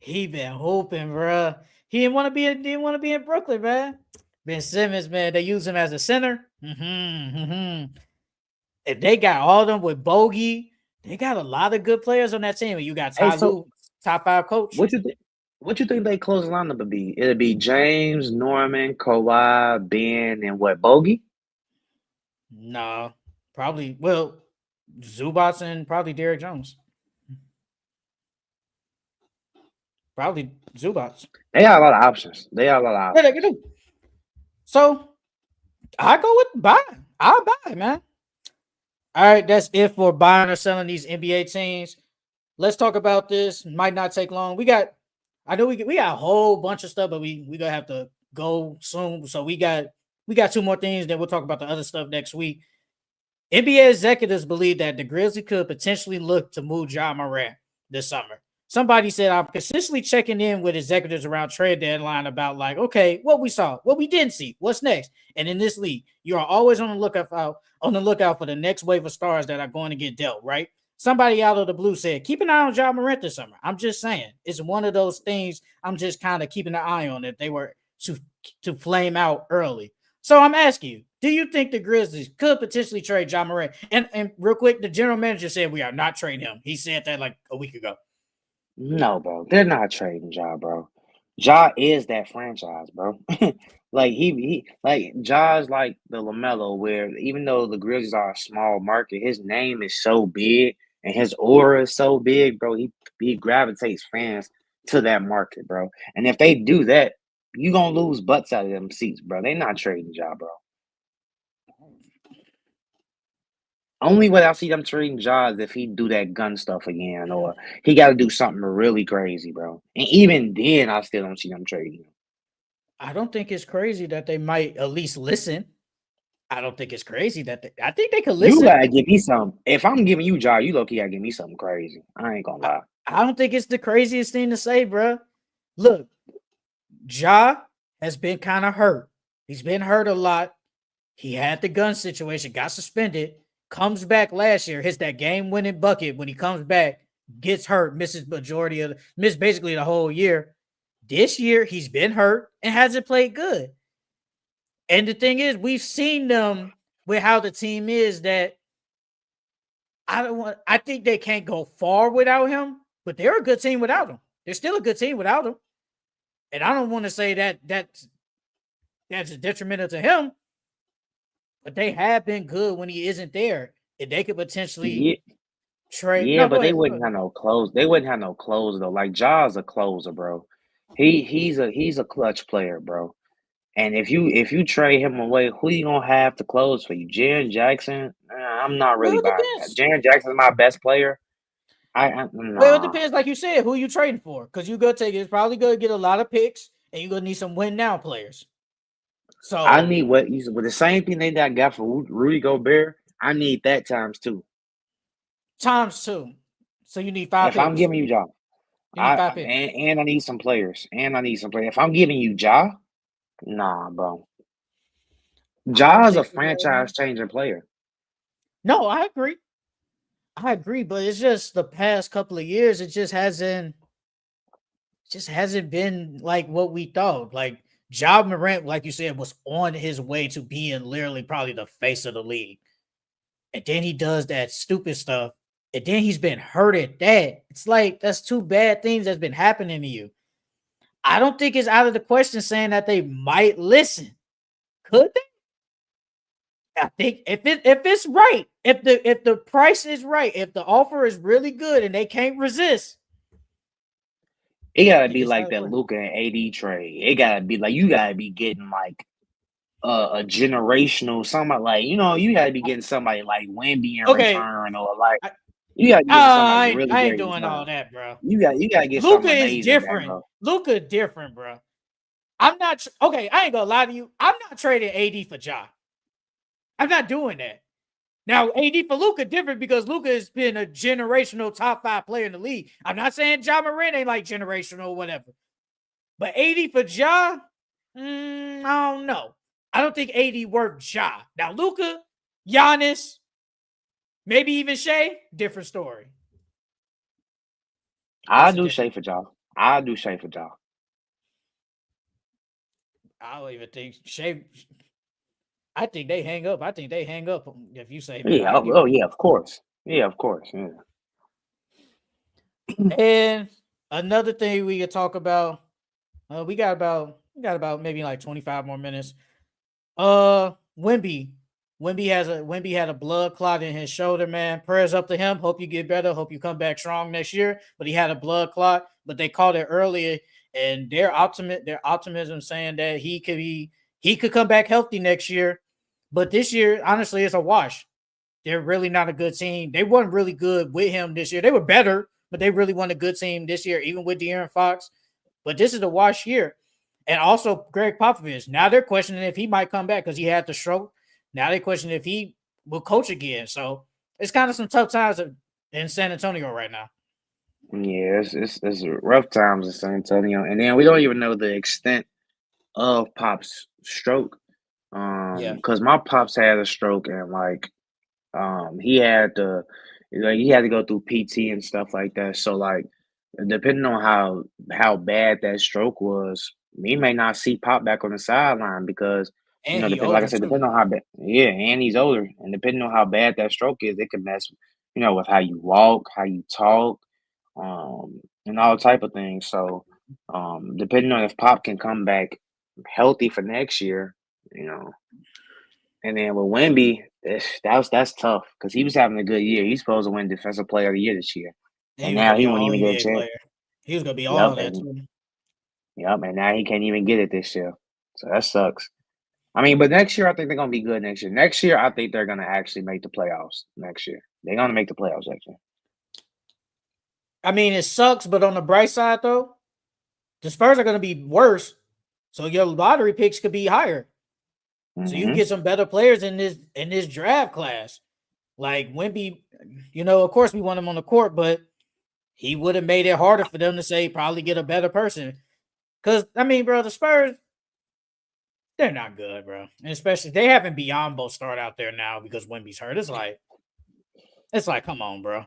He been hooping, bro. He didn't want to be in Brooklyn, man. Ben Simmons, man, they use him as a center. If they got all of them with Bogey, they got a lot of good players on that team. And you got Hey, Ty so Lue, top 5 coach. what you think? What you think they closing lineup would be? It'd be James, Norman, Kawhi, Ben, and what Bogey? No, probably. Well, Zubats and probably Derrick Jones. Probably Zubats. They got a lot of options. They got a lot of Yeah, they options. can do. So I go with buy. I'll buy, man. All right, that's it for buying or selling these NBA teams. Let's talk about this. Might not take long. I know we got a whole bunch of stuff, but we gonna have to go soon. So we got two more things. Then we'll talk about the other stuff next week. NBA executives believe that the Grizzlies could potentially look to move Ja Morant this summer. Somebody said I'm consistently checking in with executives around trade deadline about like, okay, what we saw, what we didn't see, what's next. And in this league, you are always on the lookout for the next wave of stars that are going to get dealt, right? Somebody out of the blue said, keep an eye on Ja Morant this summer. I'm just saying, it's one of those things I'm just kind of keeping an eye on if they were to flame out early. So I'm asking you, do you think the Grizzlies could potentially trade Ja Morant? And real quick, the general manager said we are not trading him. He said that like a week ago. No, bro. They're not trading Ja, bro. Ja is that franchise, bro. Like he like Ja's like the LaMelo, where even though the Grizzlies are a small market, his name is so big and his aura is so big, bro. He gravitates fans to that market, bro. And if they do that, you gonna lose butts out of them seats, bro. They not trading Ja, bro. Only way I see them trading Ja is if he do that gun stuff again, or he got to do something really crazy, bro. And even then, I still don't see them trading him. I don't think it's crazy that they might at least listen. I don't think it's crazy I think they could You listen. gotta give me some. If I'm giving you Ja, you low key gotta give me something crazy. I ain't gonna I, lie. I don't think it's the craziest thing to say, bro. Look, Ja has been kind of hurt. He's been hurt a lot. He had the gun situation, got suspended, comes back last year, hits that game winning bucket when he comes back, gets hurt, miss basically the whole year. This year, he's been hurt and hasn't played good. And the thing is, we've seen them with how the team is that I think they can't go far without him, but they're a good team without him. They're still a good team without him. And I don't want to say that's detrimental to him, but they have been good when he isn't there. And they could potentially Yeah, trade. yeah, No, go but they ahead. Go wouldn't ahead. have no close. They wouldn't have no close though. Like Ja's a closer, bro. He's a clutch player, bro. And if you trade him away, who you gonna have to close for you? Jaren Jackson? I'm not Well, really it buying that. depends. Jaren Jackson's my best player. Well, it Nah. depends, like you said, who you trading for. Because you go take it's probably gonna get a lot of picks, and you're gonna need some win now players. I So need what you with the same thing they got for Rudy Gobert. I need that times two. times two. So you need five If I'm picks. giving you Ja, You need five picks. and I need some players. And I need some players. If I'm giving you Ja, nah, bro. I don't Ja is a think you're wrong. franchise changing player. No, I agree. I agree, but it's just the past couple of years, it just hasn't been like what we thought. Like Ja Morant, like you said, was on his way to being literally probably the face of the league. And then he does that stupid stuff. And then he's been hurt at that. It's like that's two bad things that's been happening to you. I don't think it's out of the question saying that they might listen. Could they? I think if it's right, if the price is right, if the offer is really good and they can't resist, It gotta He be like decided to that play. Luka and AD trade. It gotta be like you gotta be getting like a generational somebody like you gotta be getting somebody like Wemby in Okay, return or like I, you gotta be getting somebody really I ain't great in doing return. all that, bro. You gotta get Luca something is amazing back, different. bro. Luca different, bro. I'm not okay. I ain't gonna lie to you. I'm not trading AD for Ja. I'm not doing that. Now, AD for Luca different because Luca has been a generational top 5 player in the league. I'm not saying Ja Morant ain't like generational or whatever, but AD for Ja, I don't know. I don't think AD worth Ja. Now, Luca, Giannis, maybe even Shea, different story. I That's a do different. Shea for y'all. I do Shea for y'all. I don't even think Shea. I think they hang up. I think they hang up if you say, man, Yeah. I Oh, give oh you. yeah. Of course. Yeah. Of course. Yeah. And another thing we could talk about. We got about maybe like 25 more minutes. Wemby. Wemby had a blood clot in his shoulder, man. Prayers up to him. Hope you get better. Hope you come back strong next year. But he had a blood clot, but they caught it earlier, and their optimism saying that he could come back healthy next year. But this year, honestly, it's a wash. They're really not a good team. They weren't really good with him this year. They were better, but they really weren't a good team this year, even with De'Aaron Fox. But this is a wash year. And also Greg Popovich. Now they're questioning if he might come back because he had the stroke. Now they question if he will coach again. So it's kind of some tough times in San Antonio right now. Yeah. It's rough times in San Antonio, and then we don't even know the extent of Pop's stroke. Yeah. Because my pops had a stroke and like he had to he had to go through PT and stuff like that. So like depending on how bad that stroke was, we may not see Pop back on the sideline because And he depend like I older said, too. depending on how bad and he's older, and depending on how bad that stroke is, it could mess with how you walk, how you talk, and all type of things. So depending on if Pop can come back healthy for next year, you know. And then with Wemby, that's tough because he was having a good year. He's supposed to win Defensive Player of the Year this year, And and he was gonna now be he an wouldn't all even get a NBA chance. player. He was gonna be Yep, all that and too. and now he can't even get it this year. So that sucks. I mean, but next year I think they're gonna be good next year. Next year I think they're gonna actually make the playoffs next year. They're gonna make the playoffs next year. I mean, it sucks, but on the bright side though, the Spurs are gonna be worse. So your lottery picks could be higher. So you Hmm. get some better players in this draft class. Like Wemby, of course we want him on the court, but he would have made it harder for them to say probably get a better person. Cause I mean, bro, the Spurs, they're not good, bro. And especially they having Biyombo start out there now because Wemby's hurt. It's like, come on, bro.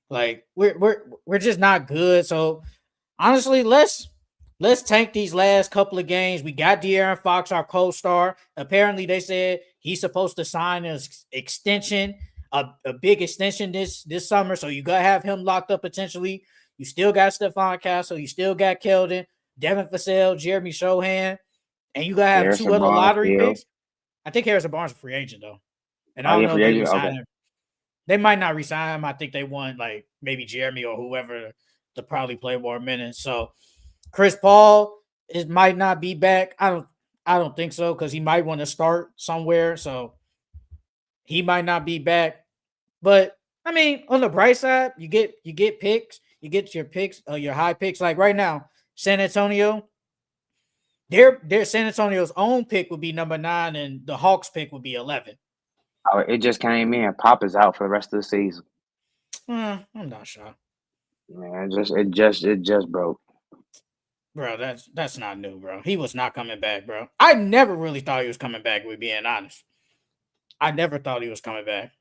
Like we're just not good. So honestly, let's tank these last couple of games. We got De'Aaron Fox, our co-star. Apparently, they said he's supposed to sign an extension, a big extension this summer. So you gotta have him locked up potentially. You still got Stephon Castle. You still got Keldon, Devin Vassell, Jeremy Shohan, and you gotta have two Harrison other Barnes lottery still. picks. I think Harrison Barnes is a free agent though, and I Oh don't yeah, know if free they agent. Okay. resign him. They might not resign him. I think they want like maybe Jeremy or whoever to probably play more minutes. So Chris Paul might not be back. I don't think so because he might want to start somewhere. So he might not be back. But I mean, on the bright side, you get picks, you get your picks, your high picks. Like right now, San Antonio, their San Antonio's own pick would be number 9, and the Hawks pick would be 11. Oh, it just came in. Pop is out for the rest of the season. I'm not sure. Man, it just broke. Bro, that's not new, bro. He was not coming back, bro. I never really thought he was coming back, with being honest. I never thought he was coming back.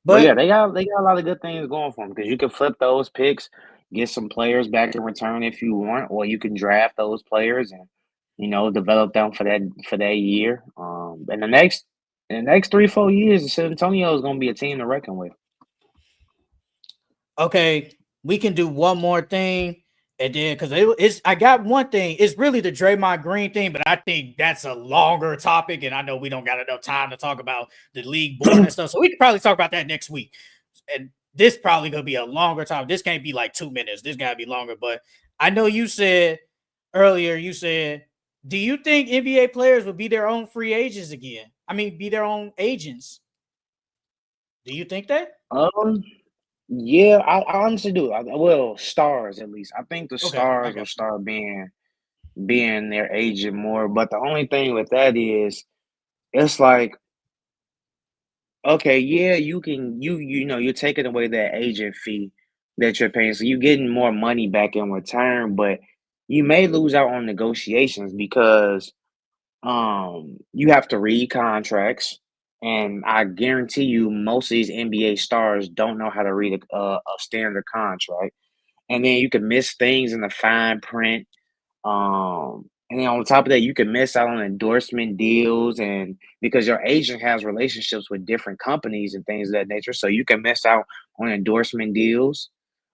But yeah, But they got a lot of good things going for them because you can flip those picks, get some players back in return if you want, or you can draft those players and develop them for that year. In the next 3-4 years, San Antonio is going to be a team to reckon with. okay, we can do one more thing, and then because it's I got one thing. It's really the Draymond Green thing, but I think that's a longer topic, and I know we don't got enough time to talk about the league board and stuff. So we can probably talk about that next week. And this probably gonna be a longer time. This can't be like 2 minutes. This gotta be longer. But I know you said earlier, you said, do you think NBA players would be their own free agents again? I mean, be their own agents. Do you think that? Um, yeah, I honestly do. Well, stars at least. I think the Okay, I stars will got you. start being their agent more. But the only thing with that is, it's like, okay, yeah, you're taking away that agent fee that you're paying, so you're getting more money back in return, but you may lose out on negotiations because you have to read contracts, and I guarantee you most of these NBA stars don't know how to read a standard contract, and then you can miss things in the fine print. And then on top of that, you can miss out on endorsement deals, and because your agent has relationships with different companies and things of that nature, so you can miss out on endorsement deals.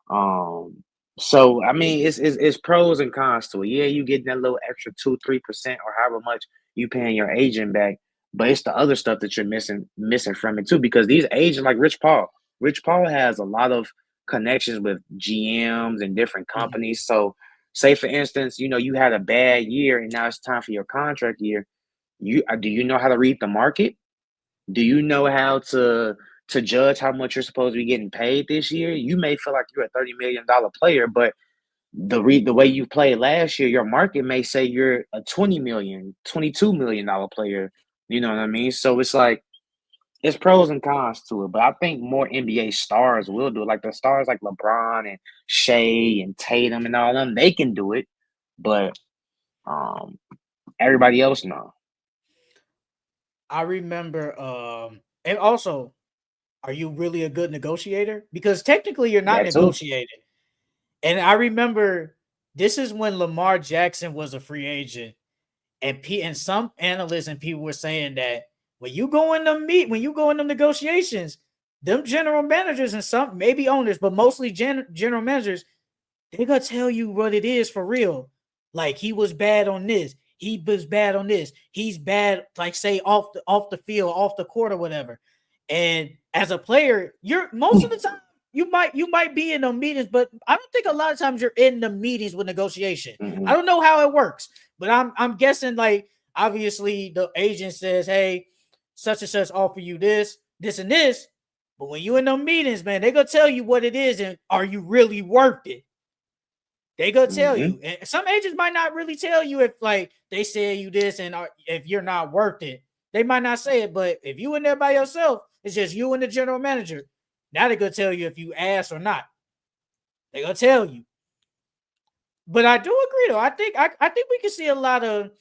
Um, so I mean, it's pros and cons to it. Yeah, you getting that little extra 2-3% or however much you paying your agent back, but it's the other stuff that you're missing from it too. Because these agents like Rich Paul has a lot of connections with GMs and different Mhm. companies. So say for instance, you had a bad year and now it's time for your contract year. Do you know how to read the market? Do you know how to judge how much you're supposed to be getting paid this year? You may feel like you're a $30 million player, but the way you played last year, your market may say you're a 20 million, $22 million player. You know what I mean? So it's like it's pros and cons to it, but I think more NBA stars will do it. Like the stars like LeBron and Shea and Tatum and all them, they can do it, but um everybody else no. I remember, and also, are you really a good negotiator? Because technically, you're not That too. negotiating. And I remember this is when Lamar Jackson was a free agent, and some analysts and people were saying that when you go in the negotiations, them general managers and some maybe owners, but mostly general managers, they gonna tell you what it is for real. Like he was bad on this, he was bad on this, he's bad, like say off the field, off the court or whatever. And as a player, you're most of the time you might be in the meetings, but I don't think a lot of times you're in the meetings with negotiation. I Mhm. don't know how it works, but I'm guessing like obviously the agent says, hey, such and such offer you this, this, and this. But when you in them meetings, man, they gonna tell you what it is and are you really worth it? They gonna tell Mhm. you. And some agents might not really tell you if like they say you this and if you're not worth it. They might not say it, but if you in there by yourself, it's just you and the general manager. Now they gonna tell you if you ask or not. They gonna tell you. But I do agree though. I think we can see a lot of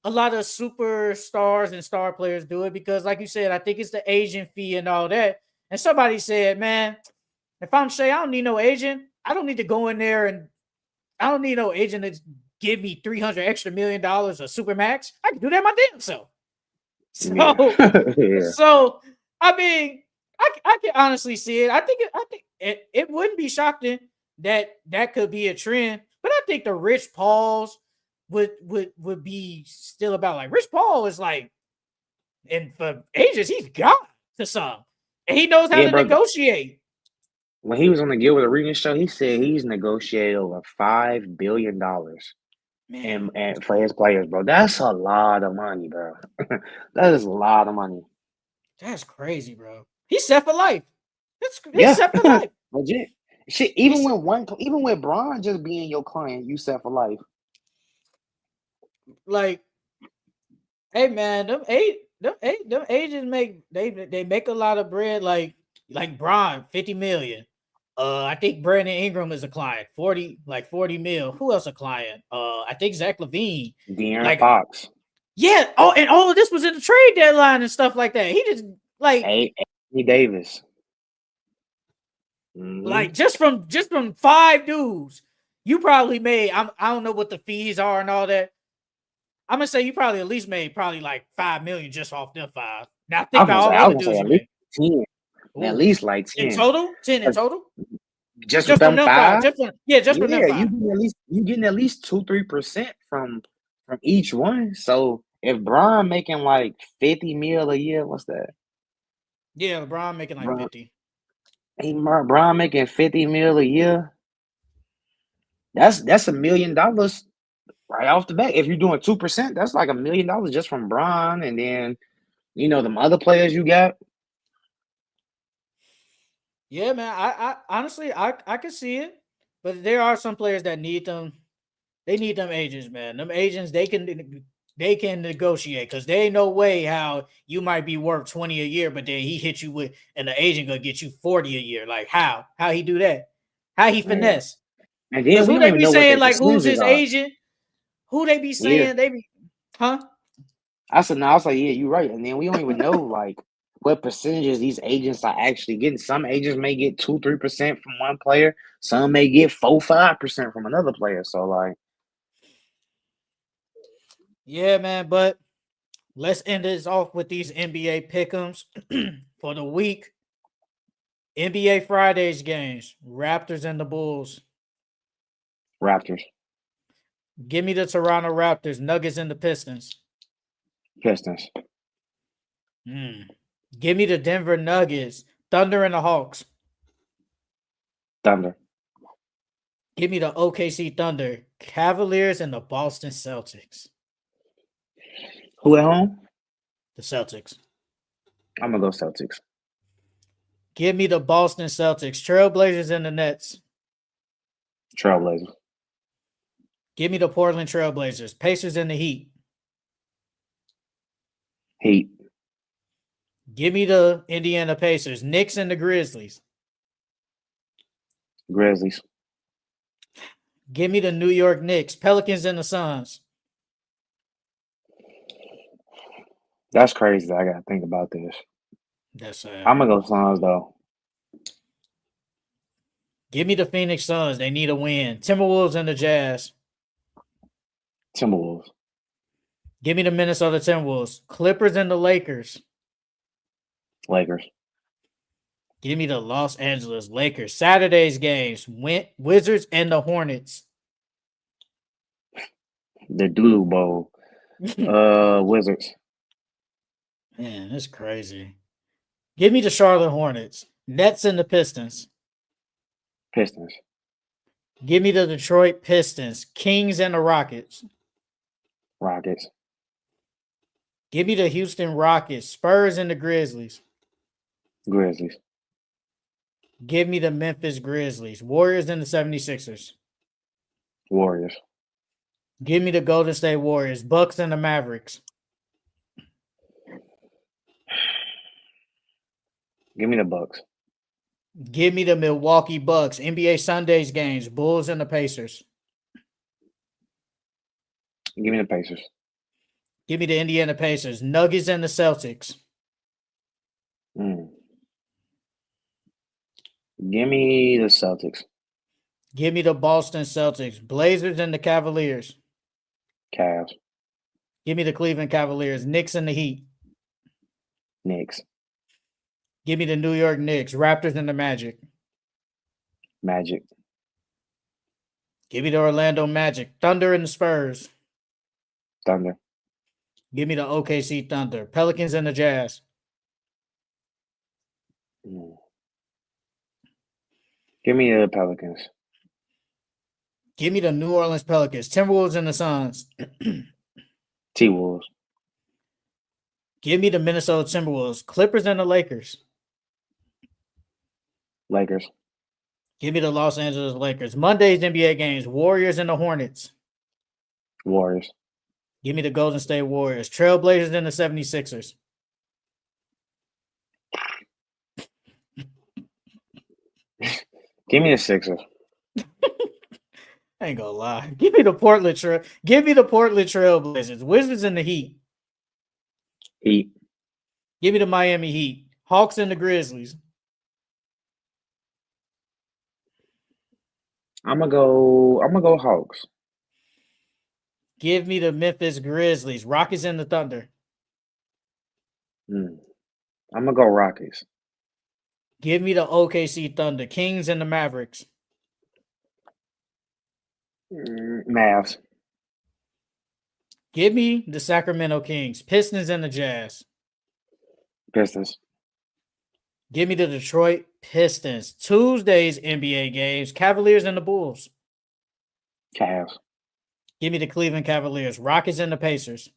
superstars and star players do it because, like you said, I think it's the agent fee and all that. And somebody said, man, if I'm Shay, I don't need no agent. I don't need to go in there and I don't need no agent to give me 300 extra $1 million or super max. I can do that my damn self. Yeah. So, Yeah. so I mean, I can honestly see it. I think it wouldn't be shocking that could be a trend, but I think the Rich Pauls would be still about like Rich Paul is like, and for agents he's God to some, and he knows how Yeah, to bro. negotiate. When he was on the Gilbert Arenas show, he said he's negotiated over $5 billion Man, and for his players, bro. That's a lot of money, bro. That is a lot of money. that's crazy, bro. He's set for life. He's Yeah, set for life. legit. Shit, He's even with Braun just being your client, you set for life. like, hey man, them agents they make a lot of bread. Like Braun, 50 million. I think Brandon Ingram is a client, 40 mil. Who else a client? I think Zach Levine. De'Aaron Like, Fox, yeah. Oh, and all of this was in the trade deadline and stuff like that. He just like Anthony Davis. Hmm. just from five dudes, you probably made. I don't know what the fees are and all that. I'm gonna say you probably at least made probably like 5 million just off them five. Now think about all the I other was gonna say dudes at you least made. 10, at Ooh, least like in 10. total, 10 in 'Cause total, just with just from them them five. five, Just from them yeah, five. you getting at least 2-3% from each one. So if Brian making like 50 mil a year, what's that? Yeah, LeBron making like Brian, 50. Brian making 50 mil a year. That's $1 million right off the bat. If you're doing 2%, that's like $1 million just from Bron, and then them other players you got. Yeah, man. I honestly I can see it, but there are some players that need them. They need them agents, man. Them agents they can negotiate because there ain't no way how you might be worth 20 a year, but then he hit you with and the agent gonna get you 40 a year. Like how he do that? How he Yeah. finesse? And Because then we who don't they even be know what saying their like who's percentages his are. agent? Who they be Yeah. saying they be huh? I said, no, I was like, yeah, you're right. And then we don't even know like what percentages these agents are actually getting. Some agents may get 2-3% from one player. Some may get 4-5% from another player. So like, Yeah, man. But let's end this off with these NBA pick'ems for the week. NBA Fridays games, Raptors and the Bulls. Raptors, Give me the Toronto Raptors, Nuggets and the Pistons. Pistons, Give me the Denver Nuggets, Thunder and the Hawks. Thunder. Give me the OKC Thunder, Cavaliers and the Boston Celtics. Who at home? The Celtics. I'm gonna go Celtics. Give me the Boston Celtics, Trailblazers and the Nets. Trailblazers, Give me the Portland Trailblazers, Pacers and the Heat. Heat, Give me the Indiana Pacers, Knicks and the Grizzlies. Grizzlies. Give me the New York Knicks, Pelicans and the Suns. That's crazy. I gotta think about this. That's I'm gonna go Suns though. Give me the Phoenix Suns. They need a win. Timberwolves and the Jazz. Timberwolves, Give me the Minnesota Timberwolves. Clippers and the Lakers. Lakers, Give me the Los Angeles Lakers. Saturday's games. Wizards and the Hornets. the Doodoo Bowl, Wizards, Man, that's crazy. Give me the Charlotte Hornets. Nets and the Pistons. Pistons, Give me the Detroit Pistons. Kings and the Rockets. Rockets, Give me the Houston Rockets. Spurs and the Grizzlies. Grizzlies, Give me the Memphis Grizzlies. Warriors and the 76ers. Warriors, Give me the Golden State Warriors. Bucks and the Mavericks. give me the Bucks, Give me the Milwaukee Bucks. NBA Sundays games. Bulls and the Pacers. give me the Pacers, Give me the Indiana Pacers. Nuggets and the Celtics. Give me the Celtics, Give me the Boston Celtics. Blazers and the Cavaliers. Cavs, Give me the Cleveland Cavaliers. Knicks and the Heat. Knicks, Give me the New York Knicks. Raptors and the Magic. Magic, Give me the Orlando Magic. Thunder and the Spurs. Thunder, Give me the OKC Thunder. Pelicans and the Jazz. give me the Pelicans, Give me the New Orleans Pelicans. Timberwolves and the Suns. T-Wolves, Give me the Minnesota Timberwolves. Clippers and the Lakers. Lakers, Give me the Los Angeles Lakers. Monday's NBA games. Warriors and the Hornets. Warriors, Give me the Golden State Warriors. Trailblazers and the 76ers. give me the Sixers, I ain't gonna lie. Give me the Portland Trailblazers. Wizards and the Heat. Heat, Give me the Miami Heat. Hawks and the Grizzlies. I'm gonna go Hawks, Give me the Memphis Grizzlies. Rockets and the Thunder. I'm gonna go Rockets, Give me the OKC Thunder. Kings and the Mavericks. Mavs, Give me the Sacramento Kings. Pistons and the Jazz. Pistons, Give me the Detroit Pistons. Tuesday's NBA games. Cavaliers and the Bulls. Cavs. Give me the Cleveland Cavaliers. Rockets and the Pacers.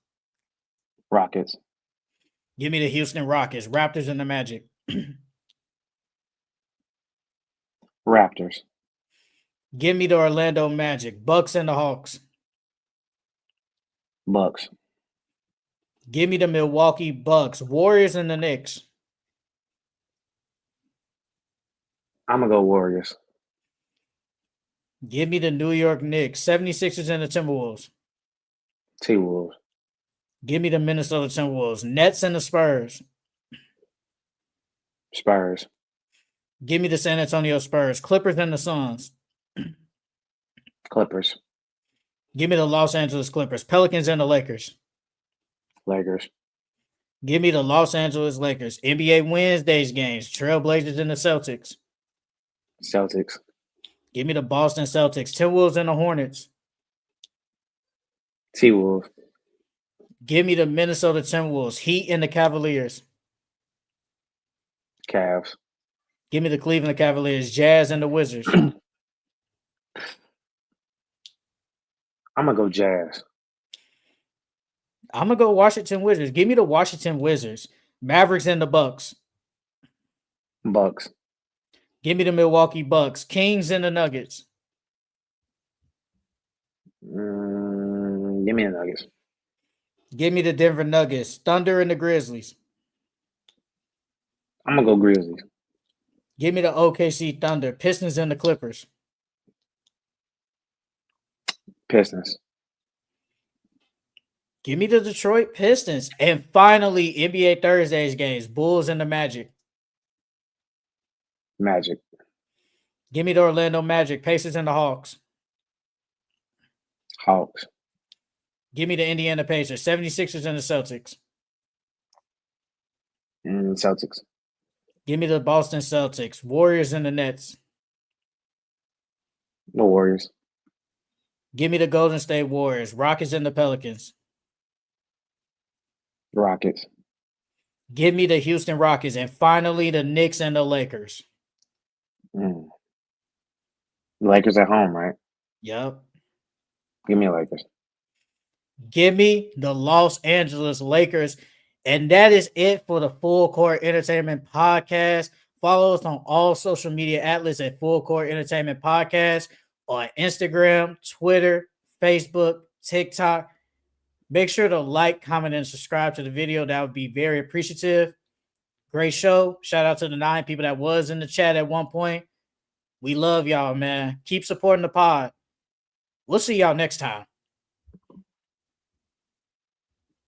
Rockets. Give me the Houston Rockets. Raptors and the Magic. Raptors. Give me the Orlando Magic. Bucks and the Hawks. Bucks. Give me the Milwaukee Bucks. Warriors and the Knicks. I'm going to go Warriors. Give me the New York Knicks. 76ers and the Timberwolves. T-Wolves. Give me the Minnesota Timberwolves. Nets and the Spurs. Spurs. Give me the San Antonio Spurs. Clippers and the Suns. Clippers. Give me the Los Angeles Clippers. Pelicans and the Lakers. Lakers. Give me the Los Angeles Lakers. NBA Wednesdays games. Trailblazers and the Celtics. Celtics. Give me the Boston Celtics. Timberwolves and the Hornets. T-Wolves. Give me the Minnesota Timberwolves. Heat and the Cavaliers. Cavs. Give me the Cleveland Cavaliers. Jazz and the Wizards. I'm going to go Jazz. I'm going to go Washington Wizards. Give me the Washington Wizards. Mavericks and the Bucks. Bucks. Give me the Milwaukee Bucks. Kings and the Nuggets. Give me the Nuggets. Give me the Denver Nuggets. Thunder and the Grizzlies. I'm going to go Grizzlies. Give me the OKC Thunder. Pistons and the Clippers. Pistons. Give me the Detroit Pistons. And finally, NBA Thursdays games. Bulls and the Magic. Magic. Give me the Orlando Magic. Pacers and the Hawks. Hawks. Give me the Indiana Pacers. 76ers and the Celtics. Celtics. Give me the Boston Celtics. Warriors and the Nets. The Warriors. Give me the Golden State Warriors. Rockets and the Pelicans. Rockets. Give me the Houston Rockets. And finally, the Knicks and the Lakers. The Lakers at home, right? Yep. Give me Lakers. Give me the Los Angeles Lakers. And that is it for the Full Court Entertainment Podcast. Follow us on all social media outlets at Full Court Entertainment Podcast on Instagram, Twitter, Facebook, TikTok. Make sure to like, comment, and subscribe to the video. That would be very appreciative. Great show. Shout out to the 9 people that was in the chat at one point. We love y'all, man. Keep supporting the pod. We'll see y'all next time.